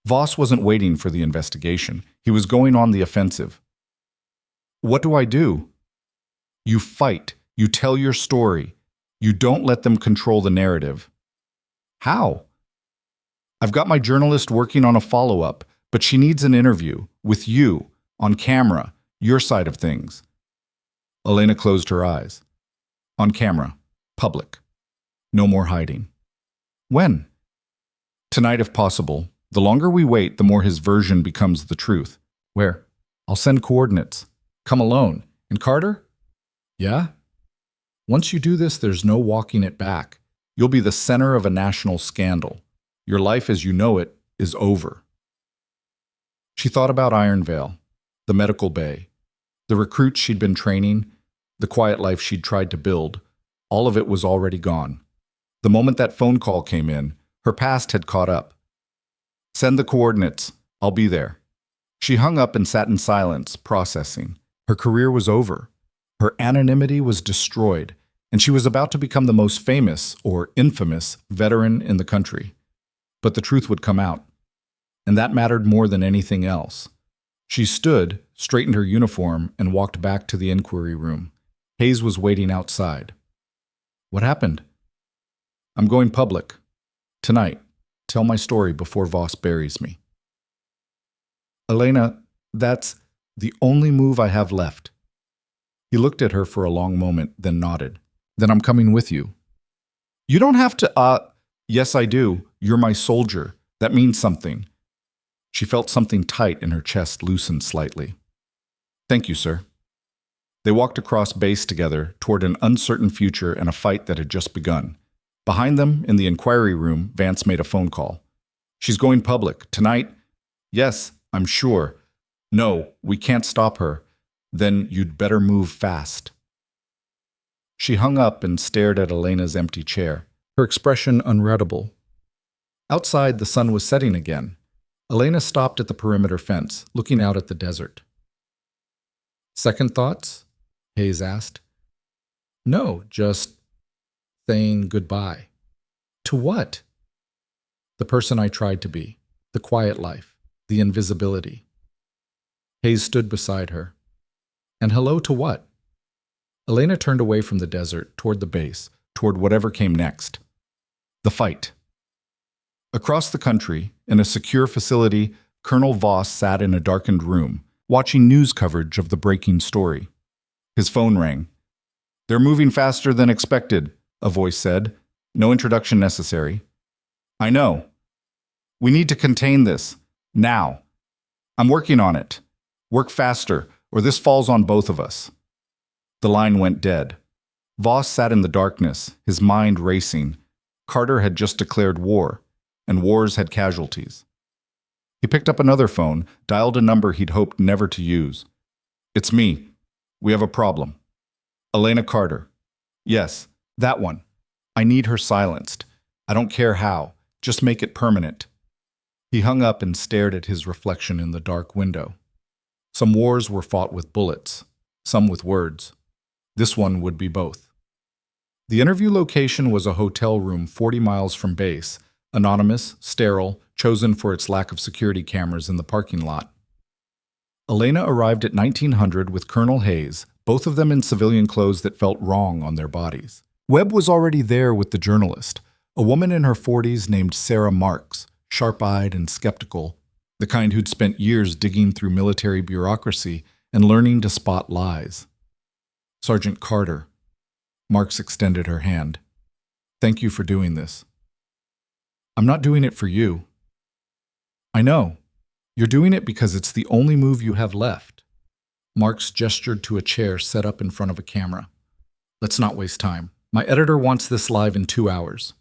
Voss wasn't waiting for the investigation. He was going on the offensive. What do I do? You fight. You tell your story. You don't let them control the narrative. How? I've got my journalist working on a follow-up, but she needs an interview with you, on camera, your side of things. Elena closed her eyes. On camera. Public. No more hiding. When? Tonight if possible. The longer we wait, the more his version becomes the truth. Where? I'll send coordinates. Come alone. And Carter? Yeah? Once you do this, there's no walking it back. You'll be the center of a national scandal. Your life as you know it is over. She thought about Ironvale, the medical bay, the recruits she'd been training, the quiet life she'd tried to build. All of it was already gone. The moment that phone call came in, her past had caught up. Send the coordinates. I'll be there. She hung up and sat in silence, processing. Her career was over. Her anonymity was destroyed, and she was about to become the most famous, or infamous, veteran in the country. But the truth would come out, and that mattered more than anything else. She stood, straightened her uniform, and walked back to the inquiry room. Hayes was waiting outside. What happened? I'm going public. Tonight. Tell my story before Voss buries me. Elena, that's the only move I have left. He looked at her for a long moment, then nodded. Then I'm coming with you. You don't have to, Yes, I do. You're my soldier. That means something. She felt something tight in her chest loosen slightly. Thank you, sir. They walked across base together toward an uncertain future and a fight that had just begun. Behind them, in the inquiry room, Vance made a phone call. She's going public. Tonight? Yes, I'm sure. No, we can't stop her. Then you'd better move fast. She hung up and stared at Elena's empty chair, her expression unreadable. Outside, the sun was setting again. Elena stopped at the perimeter fence, looking out at the desert. Second thoughts? Hayes asked. No, just saying goodbye. To what? The person I tried to be, the quiet life, the invisibility. Hayes stood beside her. And hello to what? Elena turned away from the desert, toward the base, toward whatever came next. The fight. Across the country, in a secure facility, Colonel Voss sat in a darkened room, watching news coverage of the breaking story. His phone rang. They're moving faster than expected, a voice said. No introduction necessary. I know. We need to contain this. Now. I'm working on it. Work faster, or this falls on both of us. The line went dead. Voss sat in the darkness, his mind racing. Carter had just declared war, and wars had casualties. He picked up another phone, dialed a number he'd hoped never to use. It's me. We have a problem. Elena Carter. Yes, that one. I need her silenced. I don't care how. Just make it permanent. He hung up and stared at his reflection in the dark window. Some wars were fought with bullets, some with words. This one would be both. The interview location was a hotel room 40 miles from base, anonymous, sterile, chosen for its lack of security cameras in the parking lot. Elena arrived at 1900 with Colonel Hayes, both of them in civilian clothes that felt wrong on their bodies. Webb was already there with the journalist, a woman in her 40s named Sarah Marks, sharp-eyed and skeptical, the kind who'd spent years digging through military bureaucracy and learning to spot lies. Sergeant Carter. Marks extended her hand. Thank you for doing this. I'm not doing it for you. I know. You're doing it because it's the only move you have left. Marks gestured to a chair set up in front of a camera. Let's not waste time. My editor wants this live in 2 hours.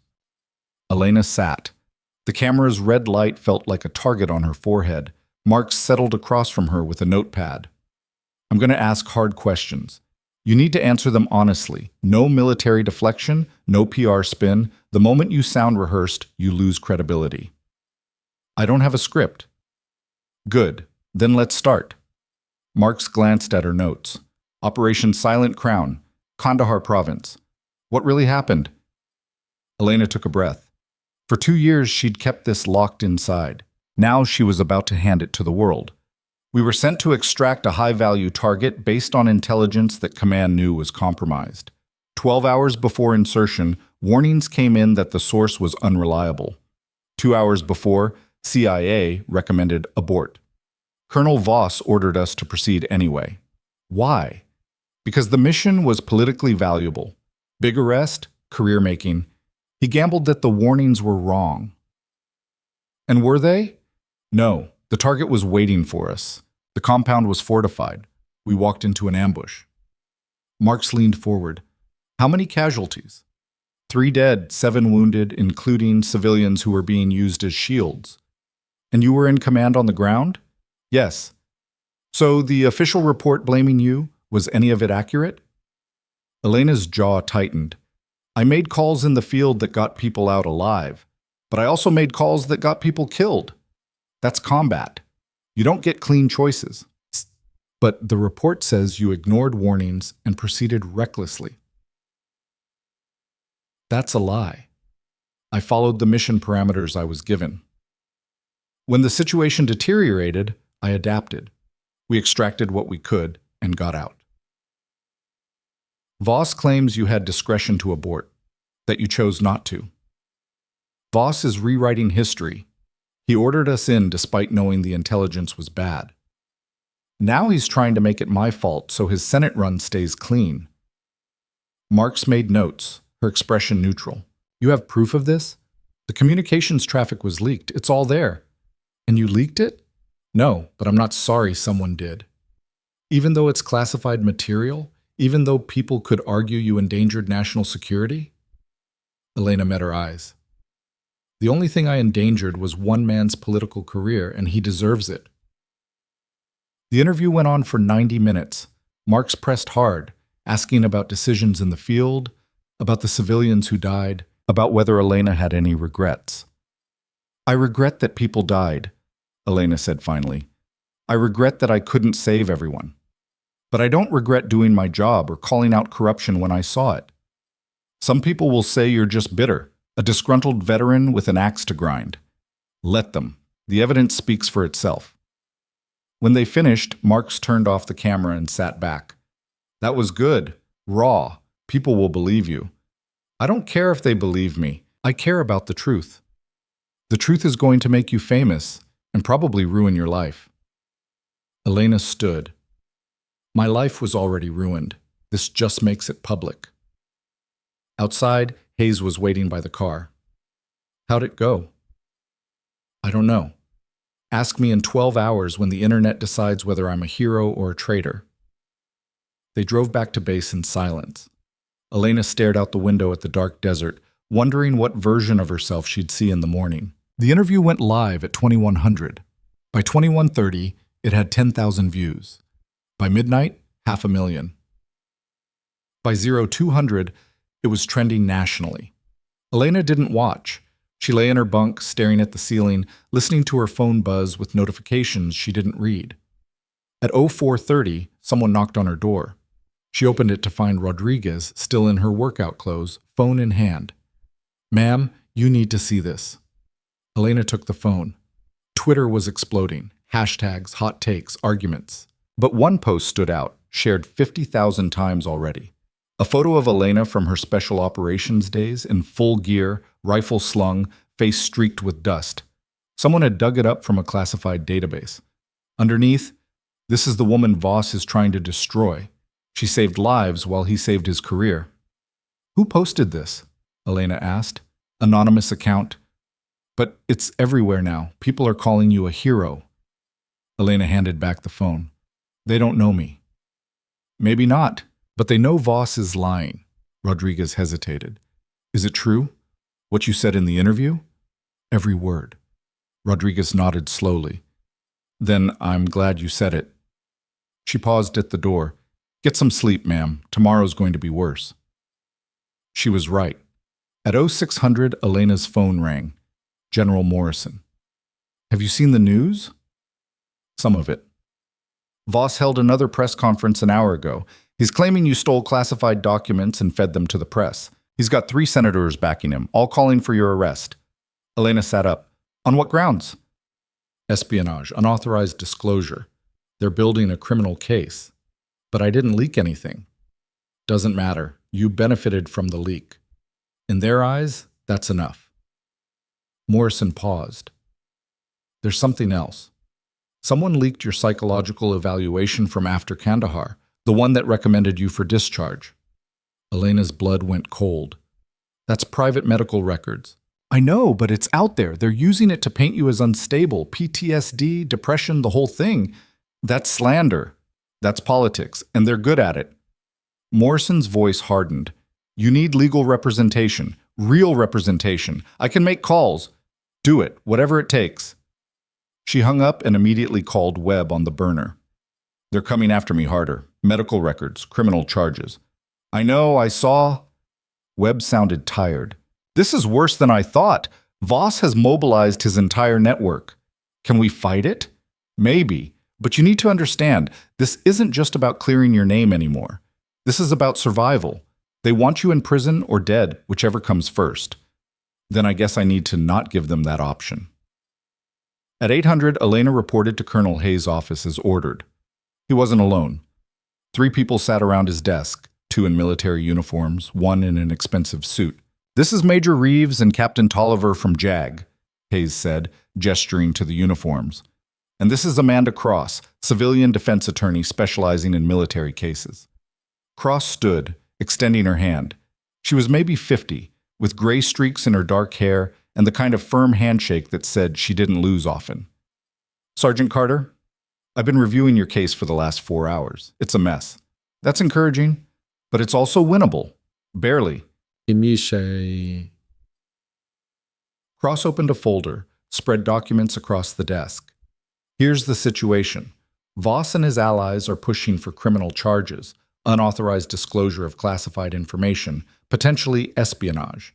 Elena sat. The camera's red light felt like a target on her forehead. Marks settled across from her with a notepad. I'm going to ask hard questions. You need to answer them honestly. No military deflection, no PR spin. The moment you sound rehearsed, you lose credibility. I don't have a script. Good. Then let's start. Marks glanced at her notes. Operation Silent Crown, Kandahar Province. What really happened? Elena took a breath. For 2 years, she'd kept this locked inside. Now she was about to hand it to the world. We were sent to extract a high-value target based on intelligence that Command knew was compromised. 12 hours before insertion, warnings came in that the source was unreliable. 2 hours before, CIA recommended abort. Colonel Voss ordered us to proceed anyway. Why? Because the mission was politically valuable. Big arrest, career making. He gambled that the warnings were wrong. And were they? No, the target was waiting for us. The compound was fortified. We walked into an ambush. Marks leaned forward. How many casualties? 3 dead, 7 wounded, including civilians who were being used as shields. And you were in command on the ground? Yes. So the official report blaming you, was any of it accurate? Elena's jaw tightened. I made calls in the field that got people out alive, but I also made calls that got people killed. That's combat. You don't get clean choices. But the report says you ignored warnings and proceeded recklessly. That's a lie. I followed the mission parameters I was given. When the situation deteriorated, I adapted. We extracted what we could and got out. Voss claims you had discretion to abort, that you chose not to. Voss is rewriting history. He ordered us in despite knowing the intelligence was bad. Now he's trying to make it my fault so his Senate run stays clean. Marks made notes, her expression neutral. You have proof of this? The communications traffic was leaked. It's all there. And you leaked it? No, but I'm not sorry someone did. Even though it's classified material? Even though people could argue you endangered national security? Elena met her eyes. The only thing I endangered was one man's political career, and he deserves it. The interview went on for 90 minutes. Marks pressed hard, asking about decisions in the field, about the civilians who died, about whether Elena had any regrets. I regret that people died, Elena said finally. I regret that I couldn't save everyone. But I don't regret doing my job or calling out corruption when I saw it. Some people will say you're just bitter, a disgruntled veteran with an axe to grind. Let them. The evidence speaks for itself. When they finished, Marks turned off the camera and sat back. That was good. Raw. People will believe you. I don't care if they believe me. I care about the truth. The truth is going to make you famous and probably ruin your life. Elena stood. My life was already ruined. This just makes it public. Outside, Hayes was waiting by the car. How'd it go? I don't know. Ask me in 12 hours when the internet decides whether I'm a hero or a traitor. They drove back to base in silence. Elena stared out the window at the dark desert, wondering what version of herself she'd see in the morning. The interview went live at 2100. By 2130, it had 10,000 views. By midnight, 500,000. By 0200, it was trending nationally. Elena didn't watch. She lay in her bunk, staring at the ceiling, listening to her phone buzz with notifications she didn't read. At 0430, someone knocked on her door. She opened it to find Rodriguez still in her workout clothes, phone in hand. Ma'am, you need to see this. Elena took the phone. Twitter was exploding. Hashtags, hot takes, arguments. But one post stood out, shared 50,000 times already. A photo of Elena from her special operations days in full gear, rifle slung, face streaked with dust. Someone had dug it up from a classified database. Underneath, this is the woman Voss is trying to destroy. She saved lives while he saved his career. Who posted this? Elena asked. Anonymous account. But it's everywhere now. People are calling you a hero. Elena handed back the phone. They don't know me. Maybe not, but they know Voss is lying. Rodriguez hesitated. Is it true? What you said in the interview? Every word. Rodriguez nodded slowly. Then I'm glad you said it. She paused at the door. Get some sleep, ma'am. Tomorrow's going to be worse. She was right. At 0600, Elena's phone rang. General Morrison. Have you seen the news? Some of it. Voss held another press conference an hour ago. He's claiming you stole classified documents and fed them to the press. He's got 3 senators backing him, all calling for your arrest. Elena sat up. On what grounds? Espionage, unauthorized disclosure. They're building a criminal case. But I didn't leak anything. Doesn't matter. You benefited from the leak. In their eyes, that's enough. Morrison paused. There's something else. Someone leaked your psychological evaluation from after Kandahar, the one that recommended you for discharge. Elena's blood went cold. That's private medical records. I know, but it's out there. They're using it to paint you as unstable, PTSD, depression, the whole thing. That's slander. That's politics, and they're good at it. Morrison's voice hardened. You need legal representation, real representation. I can make calls. Do it, whatever it takes. She hung up and immediately called Webb on the burner. They're coming after me harder. Medical records, criminal charges. I know, I saw. Webb sounded tired. This is worse than I thought. Voss has mobilized his entire network. Can we fight it? Maybe. But you need to understand, this isn't just about clearing your name anymore. This is about survival. They want you in prison or dead, whichever comes first. Then I guess I need to not give them that option. At 800, Elena reported to Colonel Hayes' office as ordered. He wasn't alone. 3 people sat around his desk, 2 in military uniforms, 1 in an expensive suit. This is Major Reeves and Captain Tolliver from JAG, Hayes said, gesturing to the uniforms. And this is Amanda Cross, civilian defense attorney specializing in military cases. Cross stood, extending her hand. She was maybe 50, with gray streaks in her dark hair and the kind of firm handshake that said she didn't lose often. Sergeant Carter, I've been reviewing your case for the last 4 hours. It's a mess. That's encouraging, but it's also winnable. Barely. Cross opened a folder, spread documents across the desk. Here's the situation. Voss and his allies are pushing for criminal charges, unauthorized disclosure of classified information, potentially espionage.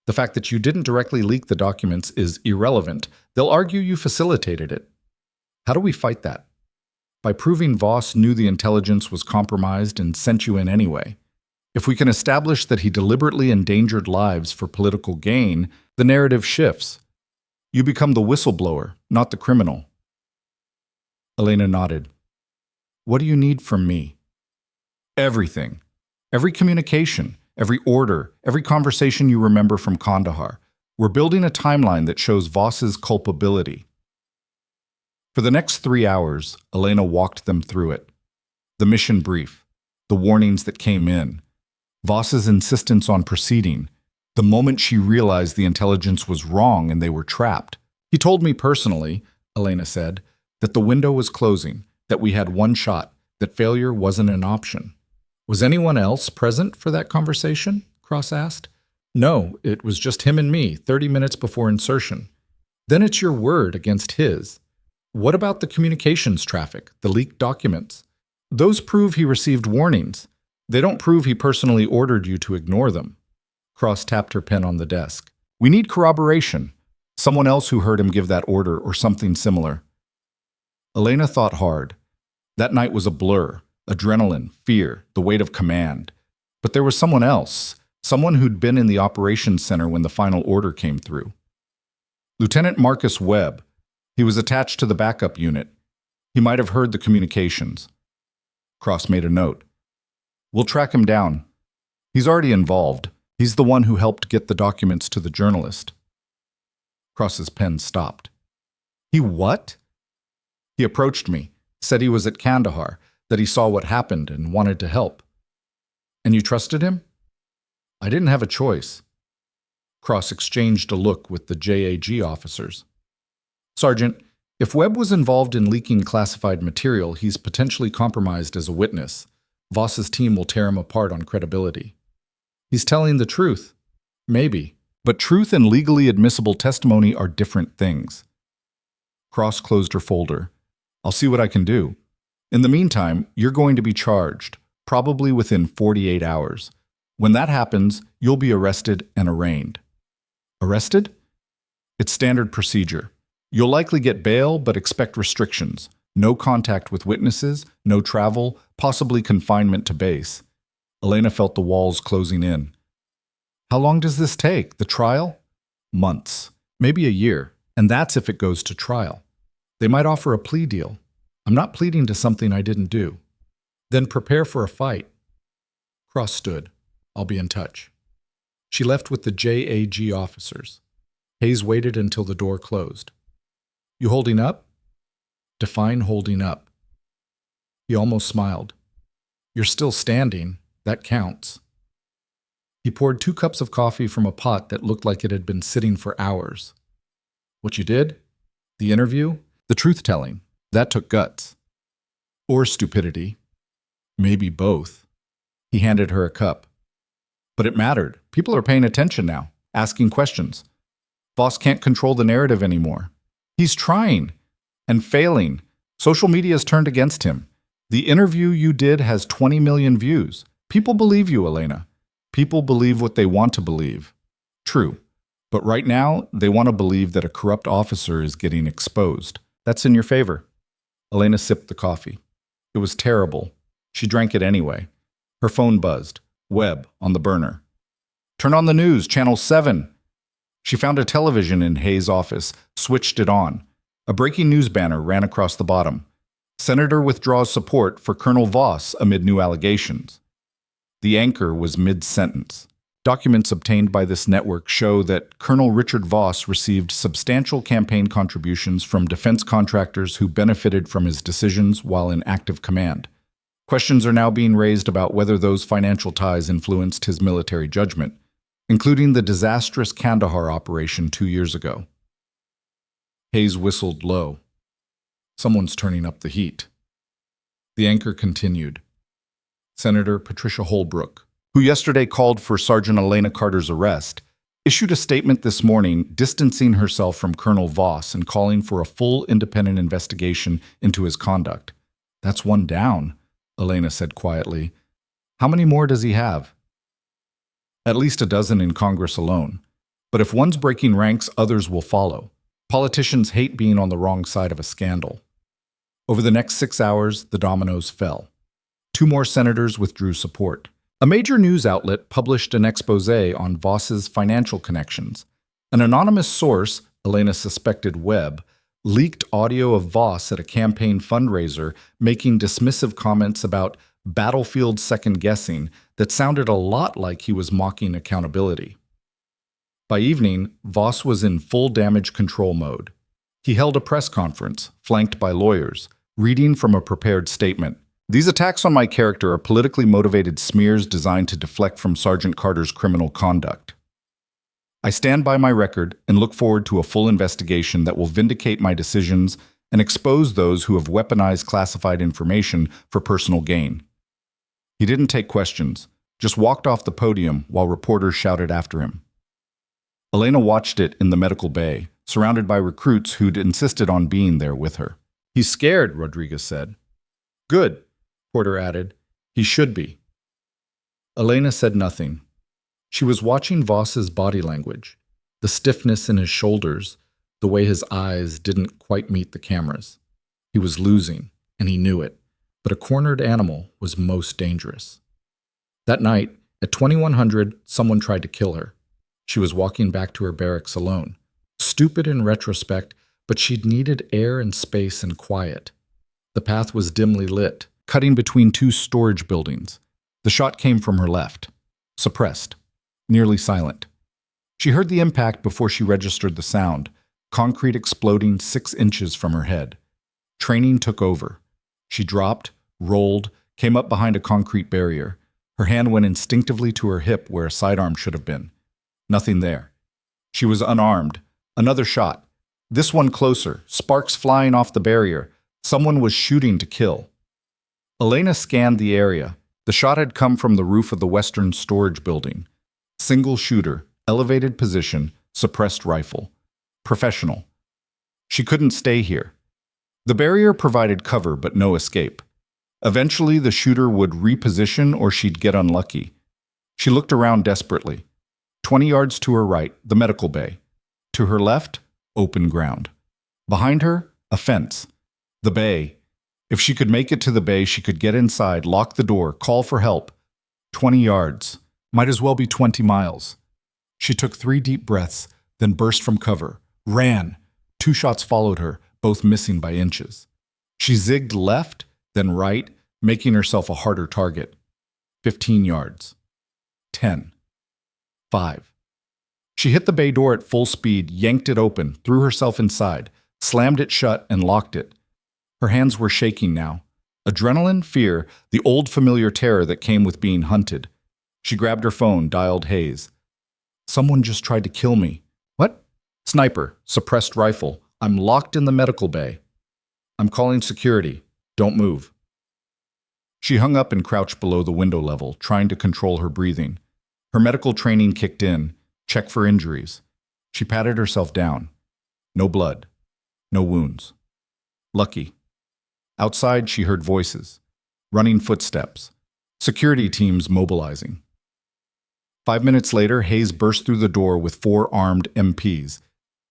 The fact that you didn't directly leak the documents is irrelevant. They'll argue you facilitated it. How do we fight that? By proving Voss knew the intelligence was compromised and sent you in anyway. If we can establish that he deliberately endangered lives for political gain, the narrative shifts. You become the whistleblower, not the criminal. Elena nodded. What do you need from me? Everything. Every communication, every order, every conversation you remember from Kandahar. We're building a timeline that shows Voss's culpability. For the next 3 hours, Elena walked them through it. The mission brief, the warnings that came in, Voss's insistence on proceeding, the moment she realized the intelligence was wrong and they were trapped. He told me personally, Elena said, that the window was closing, that we had one shot, that failure wasn't an option. Was anyone else present for that conversation? Cross asked. No, it was just him and me, 30 minutes before insertion. Then it's your word against his. What about the communications traffic, the leaked documents? Those prove he received warnings. They don't prove he personally ordered you to ignore them. Cross tapped her pen on the desk. We need corroboration. Someone else who heard him give that order or something similar. Elena thought hard. That night was a blur. Adrenaline, fear, the weight of command. But there was someone else. Someone who'd been in the operations center when the final order came through. Lieutenant Marcus Webb. He was attached to the backup unit. He might have heard the communications. Cross made a note. We'll track him down. He's already involved. He's the one who helped get the documents to the journalist. Cross's pen stopped. He what? He approached me, said he was at Kandahar, that he saw what happened and wanted to help. And you trusted him? I didn't have a choice. Cross exchanged a look with the JAG officers. Sergeant, if Webb was involved in leaking classified material, he's potentially compromised as a witness. Voss's team will tear him apart on credibility. He's telling the truth. Maybe. But truth and legally admissible testimony are different things. Cross closed her folder. I'll see what I can do. In the meantime, you're going to be charged, probably within 48 hours. When that happens, you'll be arrested and arraigned. Arrested? It's standard procedure. You'll likely get bail, but expect restrictions. No contact with witnesses, no travel, possibly confinement to base. Elena felt the walls closing in. How long does this take? The trial? Months. Maybe a year. And that's if it goes to trial. They might offer a plea deal. I'm not pleading to something I didn't do. Then prepare for a fight. Cross stood. I'll be in touch. She left with the JAG officers. Hayes waited until the door closed. You holding up? Define holding up. He almost smiled. You're still standing. That counts. He poured 2 cups of coffee from a pot that looked like it had been sitting for hours. What you did? The interview? The truth-telling. That took guts. Or stupidity. Maybe both. He handed her a cup. But it mattered. People are paying attention now, asking questions. Voss can't control the narrative anymore. He's trying and failing. Social media has turned against him. The interview you did has 20 million views. People believe you, Elena. People believe what they want to believe. True. But right now, they want to believe that a corrupt officer is getting exposed. That's in your favor. Elena sipped the coffee. It was terrible. She drank it anyway. Her phone buzzed. Web on the burner. Turn on the news, Channel 7. She found a television in Hayes' office, switched it on. A breaking news banner ran across the bottom. Senator withdraws support for Colonel Voss amid new allegations. The anchor was mid-sentence. Documents obtained by this network show that Colonel Richard Voss received substantial campaign contributions from defense contractors who benefited from his decisions while in active command. Questions are now being raised about whether those financial ties influenced his military judgment, including the disastrous Kandahar operation 2 years ago. Hayes whistled low. Someone's turning up the heat. The anchor continued. Senator Patricia Holbrook, who yesterday called for Sergeant Elena Carter's arrest, issued a statement this morning distancing herself from Colonel Voss and calling for a full independent investigation into his conduct. That's one down, Elena said quietly. How many more does he have? At least a dozen in Congress alone. But if one's breaking ranks, others will follow. Politicians hate being on the wrong side of a scandal. Over the next 6 hours, the dominoes fell. 2 more senators withdrew support. A major news outlet published an exposé on Voss's financial connections. An anonymous source, Elena suspected Webb, leaked audio of Voss at a campaign fundraiser making dismissive comments about battlefield second-guessing that sounded a lot like he was mocking accountability. By evening, Voss was in full damage control mode. He held a press conference, flanked by lawyers, reading from a prepared statement. These attacks on my character are politically motivated smears designed to deflect from Sergeant Carter's criminal conduct. I stand by my record and look forward to a full investigation that will vindicate my decisions and expose those who have weaponized classified information for personal gain. He didn't take questions, just walked off the podium while reporters shouted after him. Elena watched it in the medical bay, surrounded by recruits who'd insisted on being there with her. He's scared, Rodriguez said. Good, Porter added. He should be. Elena said nothing. She was watching Voss's body language, the stiffness in his shoulders, the way his eyes didn't quite meet the cameras. He was losing, and he knew it, but a cornered animal was most dangerous. That night, at 2100, someone tried to kill her. She was walking back to her barracks alone. Stupid in retrospect, but she'd needed air and space and quiet. The path was dimly lit, cutting between 2 storage buildings. The shot came from her left, suppressed, nearly silent. She heard the impact before she registered the sound, concrete exploding 6 inches from her head. Training took over. She dropped, rolled, came up behind a concrete barrier. Her hand went instinctively to her hip where a sidearm should have been. Nothing there. She was unarmed. Another shot. This one closer, sparks flying off the barrier. Someone was shooting to kill. Elena scanned the area. The shot had come from the roof of the western storage building. Single shooter, elevated position, suppressed rifle. Professional. She couldn't stay here. The barrier provided cover but no escape. Eventually, the shooter would reposition or she'd get unlucky. She looked around desperately. 20 yards to her right, the medical bay. To her left, open ground. Behind her, a fence. The bay. If she could make it to the bay, she could get inside, lock the door, call for help. 20 yards. Might as well be 20 miles. She took 3 deep breaths, then burst from cover. Ran. 2 shots followed her, both missing by inches. She zigged left, then right, making herself a harder target. 15 yards. 10. 5. She hit the bay door at full speed, yanked it open, threw herself inside, slammed it shut, and locked it. Her hands were shaking now. Adrenaline, fear, the old familiar terror that came with being hunted. She grabbed her phone, dialed Hayes. Someone just tried to kill me. What? Sniper, suppressed rifle. I'm locked in the medical bay. I'm calling security. Don't move. She hung up and crouched below the window level, trying to control her breathing. Her medical training kicked in. Check for injuries. She patted herself down. No blood. No wounds. Lucky. Outside, she heard voices. Running footsteps. Security teams mobilizing. 5 minutes later, Hayes burst through the door with 4 armed MPs.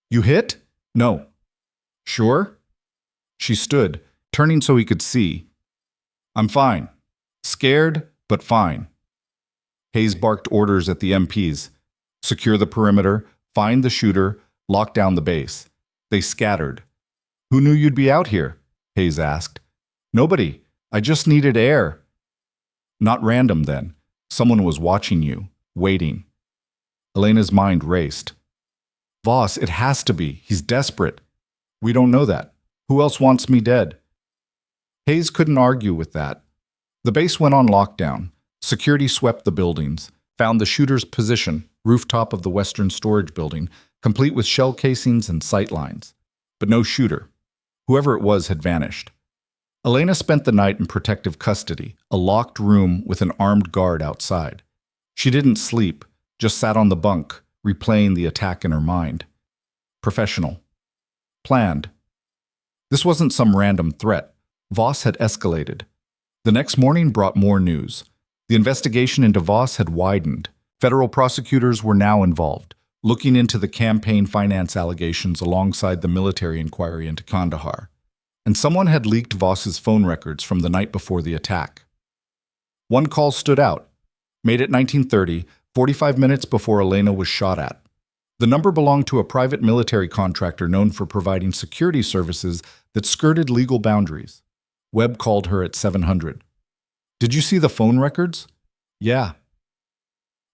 You hit? No. Sure? She stood, turning so he could see. I'm fine. Scared, but fine. Hayes barked orders at the MPs. Secure the perimeter, find the shooter, lock down the base. They scattered. Who knew you'd be out here? Hayes asked. Nobody. I just needed air. Not random, then. Someone was watching you, waiting. Elena's mind raced. Voss, it has to be. He's desperate. We don't know that. Who else wants me dead? Hayes couldn't argue with that. The base went on lockdown. Security swept the buildings, found the shooter's position, rooftop of the Western Storage Building, complete with shell casings and sight lines. But no shooter. Whoever it was had vanished. Elena spent the night in protective custody, a locked room with an armed guard outside. She didn't sleep, just sat on the bunk, replaying the attack in her mind. Professional. Planned. This wasn't some random threat. Voss had escalated. The next morning brought more news. The investigation into Voss had widened. Federal prosecutors were now involved, looking into the campaign finance allegations alongside the military inquiry into Kandahar. And someone had leaked Voss's phone records from the night before the attack. One call stood out. Made at 1930, 45 minutes before Elena was shot at. The number belonged to a private military contractor known for providing security services that skirted legal boundaries. Webb called her at 700. Did you see the phone records? Yeah.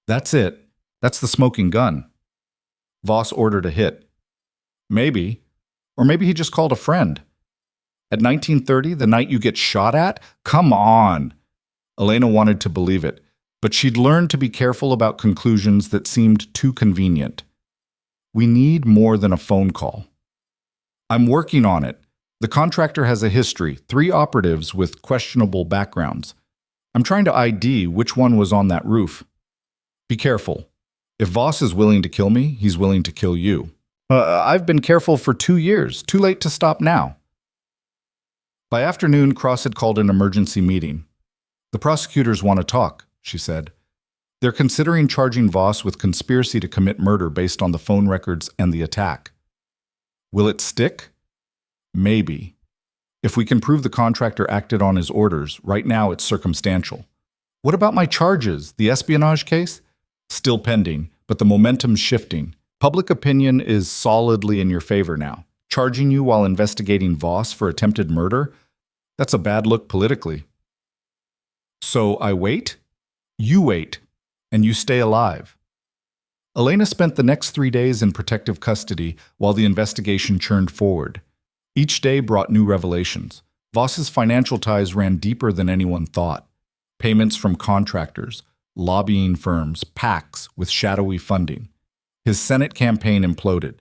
That's it. That's the smoking gun. Voss ordered a hit. Maybe. Or maybe he just called a friend. At 1930, the night you get shot at? Come on. Elena wanted to believe it, but she'd learned to be careful about conclusions that seemed too convenient. We need more than a phone call. I'm working on it. The contractor has a history, 3 operatives with questionable backgrounds. I'm trying to ID which one was on that roof. Be careful. If Voss is willing to kill me, he's willing to kill you. I've been careful for 2 years. Too late to stop now. By afternoon, Cross had called an emergency meeting. The prosecutors want to talk, she said. They're considering charging Voss with conspiracy to commit murder based on the phone records and the attack. Will it stick? Maybe. If we can prove the contractor acted on his orders, right now it's circumstantial. What about my charges, the espionage case? Still pending, but the momentum's shifting. Public opinion is solidly in your favor now. Charging you while investigating Voss for attempted murder? That's a bad look politically. So I wait? You wait. And you stay alive. Elena spent the next 3 days in protective custody while the investigation churned forward. Each day brought new revelations. Voss's financial ties ran deeper than anyone thought. Payments from contractors, lobbying firms, PACs with shadowy funding. His Senate campaign imploded.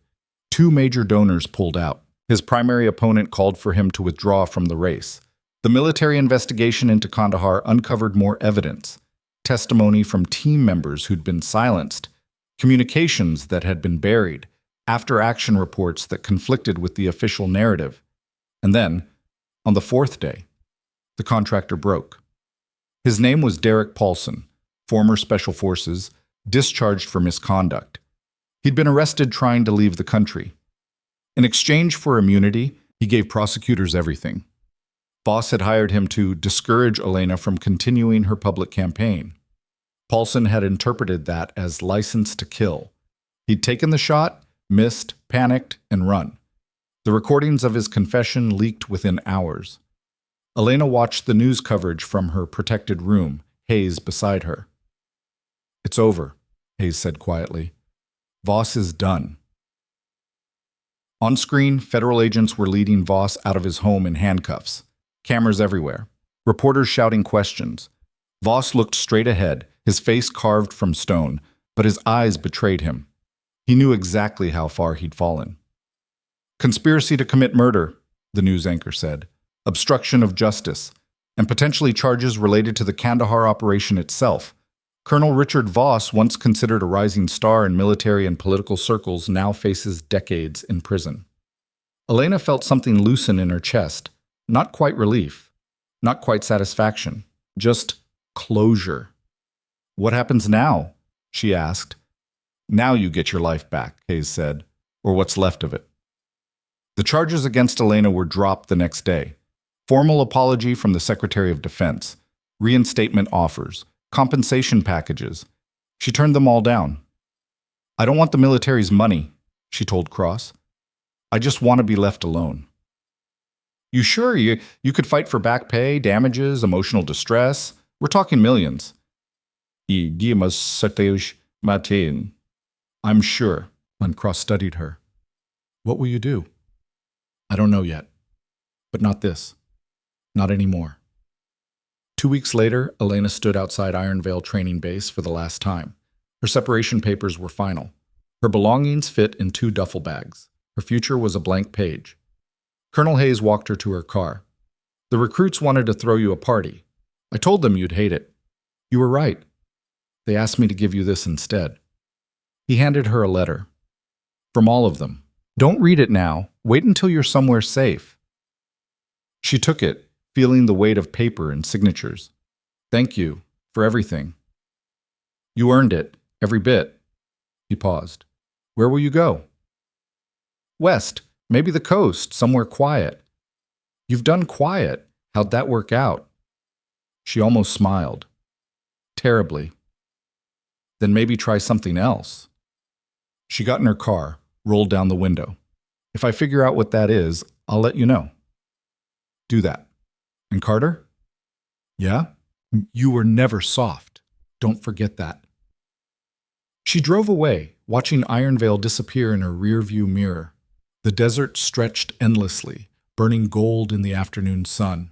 2 major donors pulled out. His primary opponent called for him to withdraw from the race. The military investigation into Kandahar uncovered more evidence. Testimony from team members who'd been silenced, communications that had been buried, after-action reports that conflicted with the official narrative. And then, on the 4th day, the contractor broke. His name was Derek Paulson, former Special Forces, discharged for misconduct. He'd been arrested trying to leave the country. In exchange for immunity, he gave prosecutors everything. Voss had hired him to discourage Elena from continuing her public campaign. Paulson had interpreted that as license to kill. He'd taken the shot, missed, panicked, and run. The recordings of his confession leaked within hours. Elena watched the news coverage from her protected room, Hayes beside her. It's over, Hayes said quietly. Voss is done. On screen, federal agents were leading Voss out of his home in handcuffs. Cameras everywhere. Reporters shouting questions. Voss looked straight ahead, his face carved from stone, but his eyes betrayed him. He knew exactly how far he'd fallen. Conspiracy to commit murder, the news anchor said, obstruction of justice, and potentially charges related to the Kandahar operation itself. Colonel Richard Voss, once considered a rising star in military and political circles, now faces decades in prison. Elena felt something loosen in her chest. Not quite relief, not quite satisfaction, just closure. What happens now? She asked. Now you get your life back, Hayes said, or what's left of it. The charges against Elena were dropped the next day. Formal apology from the Secretary of Defense, reinstatement offers, compensation packages. She turned them all down. I don't want the military's money, she told Cross. I just want to be left alone. You sure you could fight for back pay, damages, emotional distress? We're talking millions. I'm sure. And Cross studied her. What will you do? I don't know yet. But not this. Not anymore. 2 weeks later, Elena stood outside Iron Vale Training Base for the last time. Her separation papers were final. Her belongings fit in 2 duffel bags. Her future was a blank page. Colonel Hayes walked her to her car. The recruits wanted to throw you a party. I told them you'd hate it. You were right. They asked me to give you this instead. He handed her a letter. From all of them. Don't read it now. Wait until you're somewhere safe. She took it, feeling the weight of paper and signatures. Thank you for everything. You earned it, every bit. He paused. Where will you go? West, maybe the coast, somewhere quiet. You've done quiet. How'd that work out? She almost smiled. Terribly. Then maybe try something else. She got in her car, rolled down the window. If I figure out what that is, I'll let you know. Do that. And Carter? Yeah? You were never soft. Don't forget that. She drove away, watching Iron Vale disappear in her rearview mirror. The desert stretched endlessly, burning gold in the afternoon sun.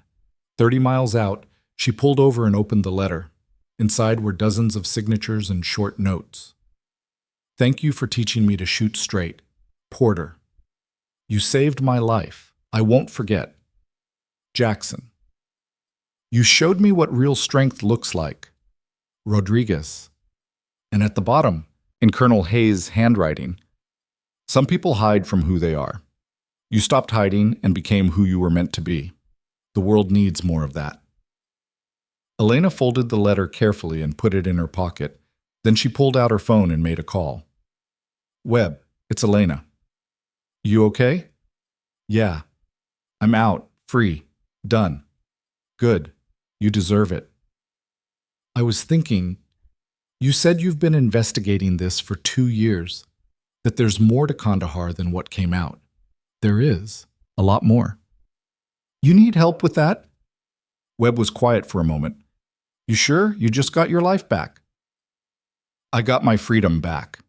30 miles out, she pulled over and opened the letter. Inside were dozens of signatures and short notes. Thank you for teaching me to shoot straight. Porter. You saved my life. I won't forget. Jackson. You showed me what real strength looks like. Rodriguez. And at the bottom, in Colonel Hayes' handwriting, some people hide from who they are. You stopped hiding and became who you were meant to be. The world needs more of that. Elena folded the letter carefully and put it in her pocket. Then she pulled out her phone and made a call. Webb, it's Elena. You okay? Yeah. I'm out, free, done. Good. You deserve it. I was thinking, you said you've been investigating this for 2 years, that there's more to Kandahar than what came out. There is. A lot more. You need help with that? Webb was quiet for a moment. You sure? You just got your life back. I got my freedom back.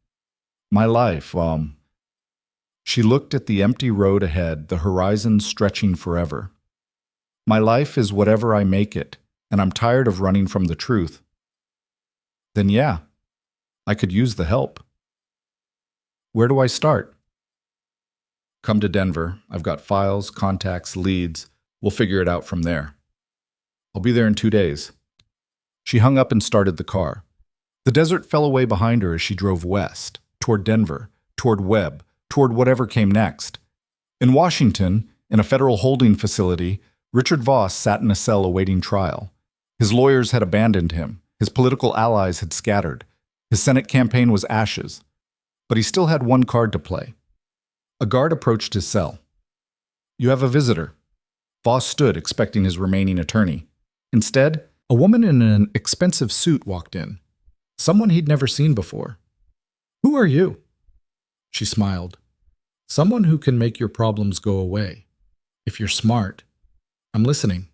My life, She looked at the empty road ahead, the horizon stretching forever. My life is whatever I make it, and I'm tired of running from the truth. Then yeah, I could use the help. Where do I start? Come to Denver. I've got files, contacts, leads. We'll figure it out from there. I'll be there in 2 days. She hung up and started the car. The desert fell away behind her as she drove west, toward Denver, toward Webb, toward whatever came next. In Washington, in a federal holding facility, Richard Voss sat in a cell awaiting trial. His lawyers had abandoned him. His political allies had scattered. His Senate campaign was ashes. But he still had one card to play. A guard approached his cell. You have a visitor. Voss stood, expecting his remaining attorney. Instead, a woman in an expensive suit walked in. Someone he'd never seen before. Who are you? She smiled. Someone who can make your problems go away. If you're smart. I'm listening.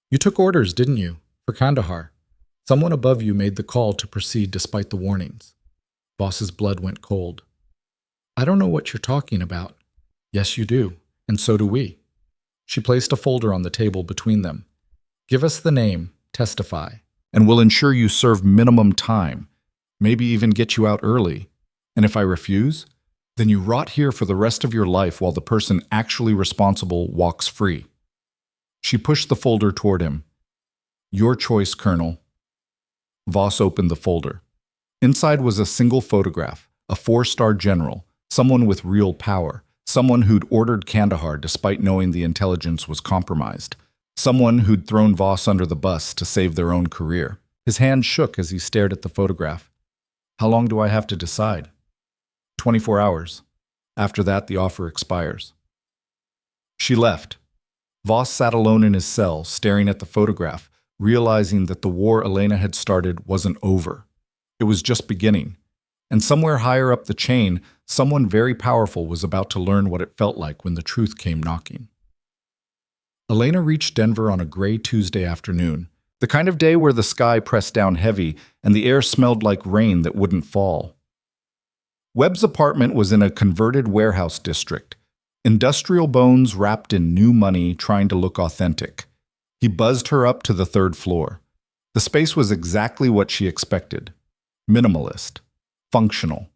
You took orders, didn't you? For Kandahar. Someone above you made the call to proceed despite the warnings. Voss's blood went cold. I don't know what you're talking about. Yes, you do. And so do we. She placed a folder on the table between them. Give us the name. Testify. and will ensure you serve minimum time, maybe even get you out early. And if I refuse, then you rot here for the rest of your life while the person actually responsible walks free." She pushed the folder toward him. "Your choice, Colonel." Voss opened the folder. Inside was a single photograph, a 4-star general, someone with real power, someone who'd ordered Kandahar despite knowing the intelligence was compromised, someone who'd thrown Voss under the bus to save their own career. His hand shook as he stared at the photograph. "How long do I have to decide?" 24 hours. After that, the offer expires." She left. Voss sat alone in his cell, staring at the photograph, realizing that the war Elena had started wasn't over. It was just beginning. And somewhere higher up the chain, someone very powerful was about to learn what it felt like when the truth came knocking. Elena reached Denver on a gray Tuesday afternoon, the kind of day where the sky pressed down heavy and the air smelled like rain that wouldn't fall. Webb's apartment was in a converted warehouse district, industrial bones wrapped in new money trying to look authentic. He buzzed her up to the 3rd floor. The space was exactly what she expected. Minimalist. Functional.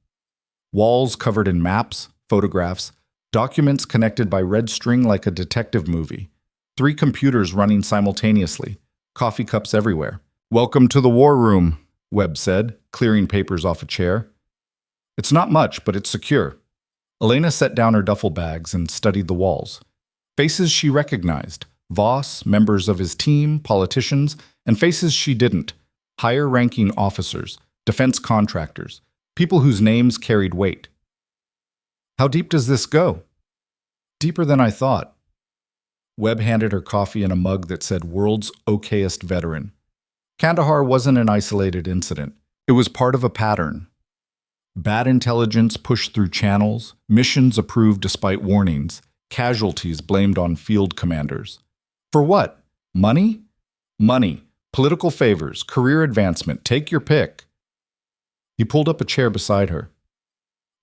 Walls covered in maps, photographs, documents connected by red string like a detective movie. 3 computers running simultaneously. Coffee cups everywhere. "Welcome to the war room," Webb said, clearing papers off a chair. "It's not much, but it's secure." Elena set down her duffel bags and studied the walls. Faces she recognized. Voss, members of his team, politicians, and faces she didn't. Higher-ranking officers, defense contractors, people whose names carried weight. "How deep does this go?" "Deeper than I thought." Webb handed her coffee in a mug that said "World's Okayest Veteran." Kandahar wasn't an isolated incident. It was part of a pattern. Bad intelligence pushed through channels, missions approved despite warnings, casualties blamed on field commanders. For what? Money? Money. Political favors, career advancement, take your pick. He pulled up a chair beside her.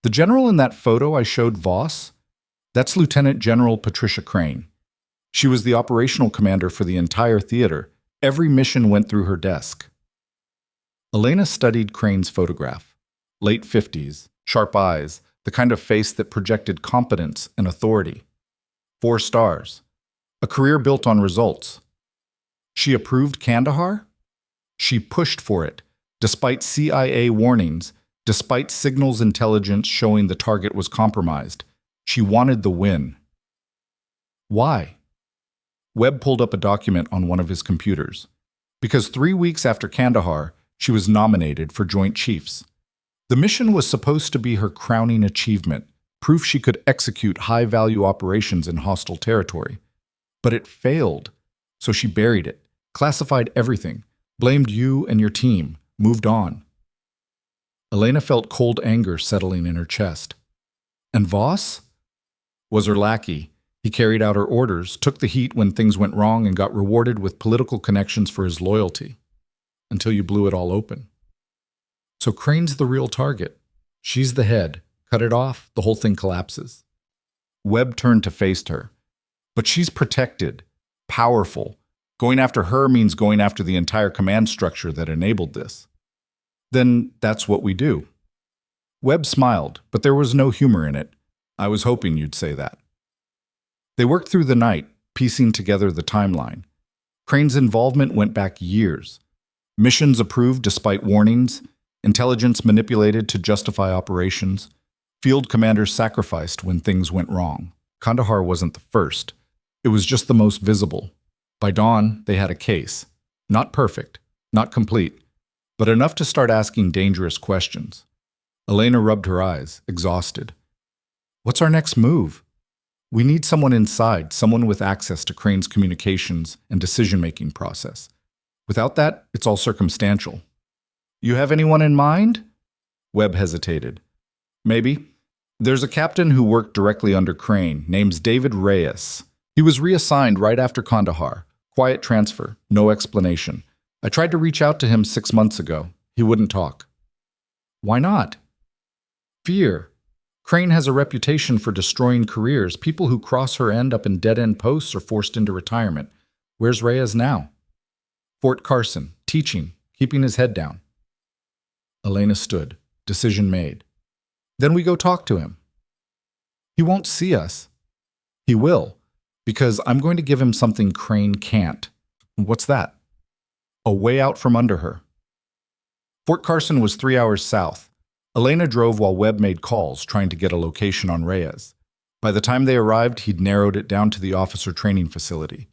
"The general in that photo I showed Voss? That's Lieutenant General Patricia Crane. She was the operational commander for the entire theater. Every mission went through her desk." Elena studied Crane's photograph. Late 50s, sharp eyes, the kind of face that projected competence and authority. 4 stars. A career built on results. She approved Kandahar? She pushed for it, despite CIA warnings, despite signals intelligence showing the target was compromised. She wanted the win. Why? Webb pulled up a document on one of his computers. Because 3 weeks after Kandahar, she was nominated for Joint Chiefs. The mission was supposed to be her crowning achievement, proof she could execute high-value operations in hostile territory. But it failed, so she buried it, classified everything, blamed you and your team, moved on. Elena felt cold anger settling in her chest. And Voss? Was her lackey. He carried out her orders, took the heat when things went wrong, and got rewarded with political connections for his loyalty. Until you blew it all open. So Crane's the real target. She's the head. Cut it off, the whole thing collapses. Webb turned to face her. But she's protected, powerful. Going after her means going after the entire command structure that enabled this. Then that's what we do. Webb smiled, but there was no humor in it. I was hoping you'd say that. They worked through the night, piecing together the timeline. Crane's involvement went back years. Missions approved despite warnings, intelligence manipulated to justify operations, field commanders sacrificed when things went wrong. Kandahar wasn't the first. It was just the most visible. By dawn, they had a case. Not perfect, not complete, but enough to start asking dangerous questions. Elena rubbed her eyes, exhausted. What's our next move? We need someone inside, someone with access to Crane's communications and decision-making process. Without that, it's all circumstantial. You have anyone in mind? Webb hesitated. Maybe. There's a captain who worked directly under Crane, named David Reyes. He was reassigned right after Kandahar. Quiet transfer, no explanation. I tried to reach out to him 6 months ago. He wouldn't talk. Why not? Fear. Crane has a reputation for destroying careers. People who cross her end up in dead-end posts are forced into retirement. Where's Reyes now? Fort Carson, teaching, keeping his head down. Elena stood. Decision made. Then we go talk to him. He won't see us. He will, because I'm going to give him something Crane can't. What's that? A way out from under her. Fort Carson was 3 hours south. Elena drove while Webb made calls, trying to get a location on Reyes. By the time they arrived, he'd narrowed it down to the officer training facility.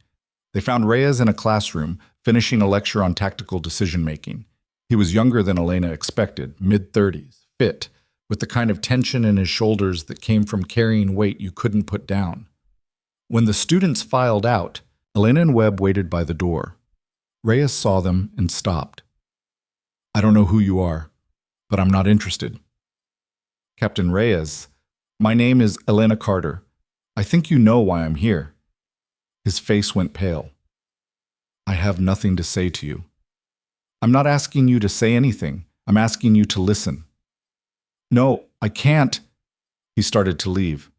They found Reyes in a classroom, finishing a lecture on tactical decision-making. He was younger than Elena expected, mid-30s, fit, with the kind of tension in his shoulders that came from carrying weight you couldn't put down. When the students filed out, Elena and Webb waited by the door. Reyes saw them and stopped. I don't know who you are, but I'm not interested. Captain Reyes, my name is Elena Carter. I think you know why I'm here. His face went pale. I have nothing to say to you. I'm not asking you to say anything. I'm asking you to listen. No, I can't. He started to leave.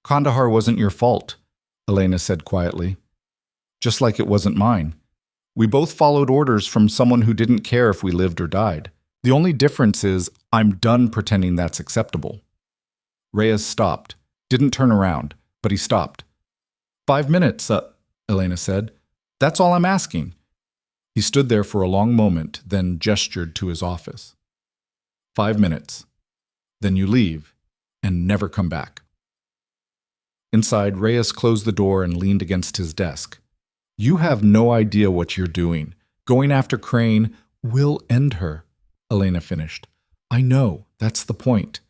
Kandahar wasn't your fault, Elena said quietly. Just like it wasn't mine. We both followed orders from someone who didn't care if we lived or died. The only difference is I'm done pretending that's acceptable. Reyes stopped. Didn't turn around, but he stopped. 5 minutes, Elena said. That's all I'm asking. He stood there for a long moment, then gestured to his office. 5 minutes. Then you leave and never come back. Inside, Reyes closed the door and leaned against his desk. You have no idea what you're doing. Going after Crane will end her, Elena finished. I know, that's the point.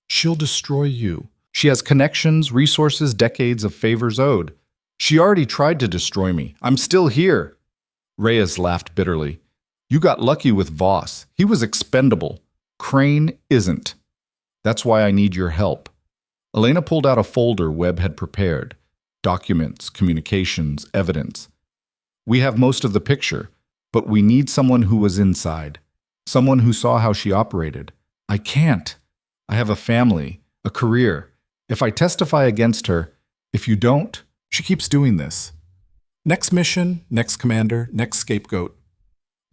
She'll destroy you. She has connections, resources, decades of favors owed. She already tried to destroy me. I'm still here. Reyes laughed bitterly. You got lucky with Voss. He was expendable. Crane isn't. That's why I need your help. Elena pulled out a folder Webb had prepared. Documents, communications, evidence. We have most of the picture, but we need someone who was inside. Someone who saw how she operated. I can't. I have a family, a career. If I testify against her, if you don't, she keeps doing this. Next mission, next commander, next scapegoat.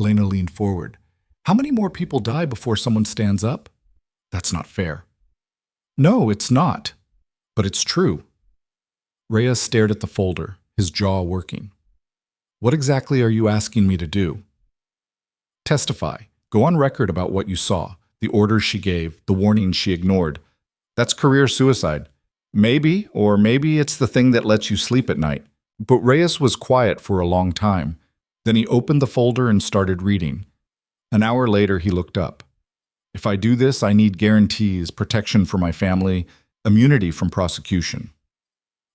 Elena leaned forward. How many more people die before someone stands up? That's not fair. No, it's not. But it's true. Reyes stared at the folder, his jaw working. What exactly are you asking me to do? Testify. Go on record about what you saw, the orders she gave, the warnings she ignored. That's career suicide. Maybe, or maybe it's the thing that lets you sleep at night. But Reyes was quiet for a long time. Then he opened the folder and started reading. An hour later, he looked up. If I do this, I need guarantees, protection for my family, immunity from prosecution.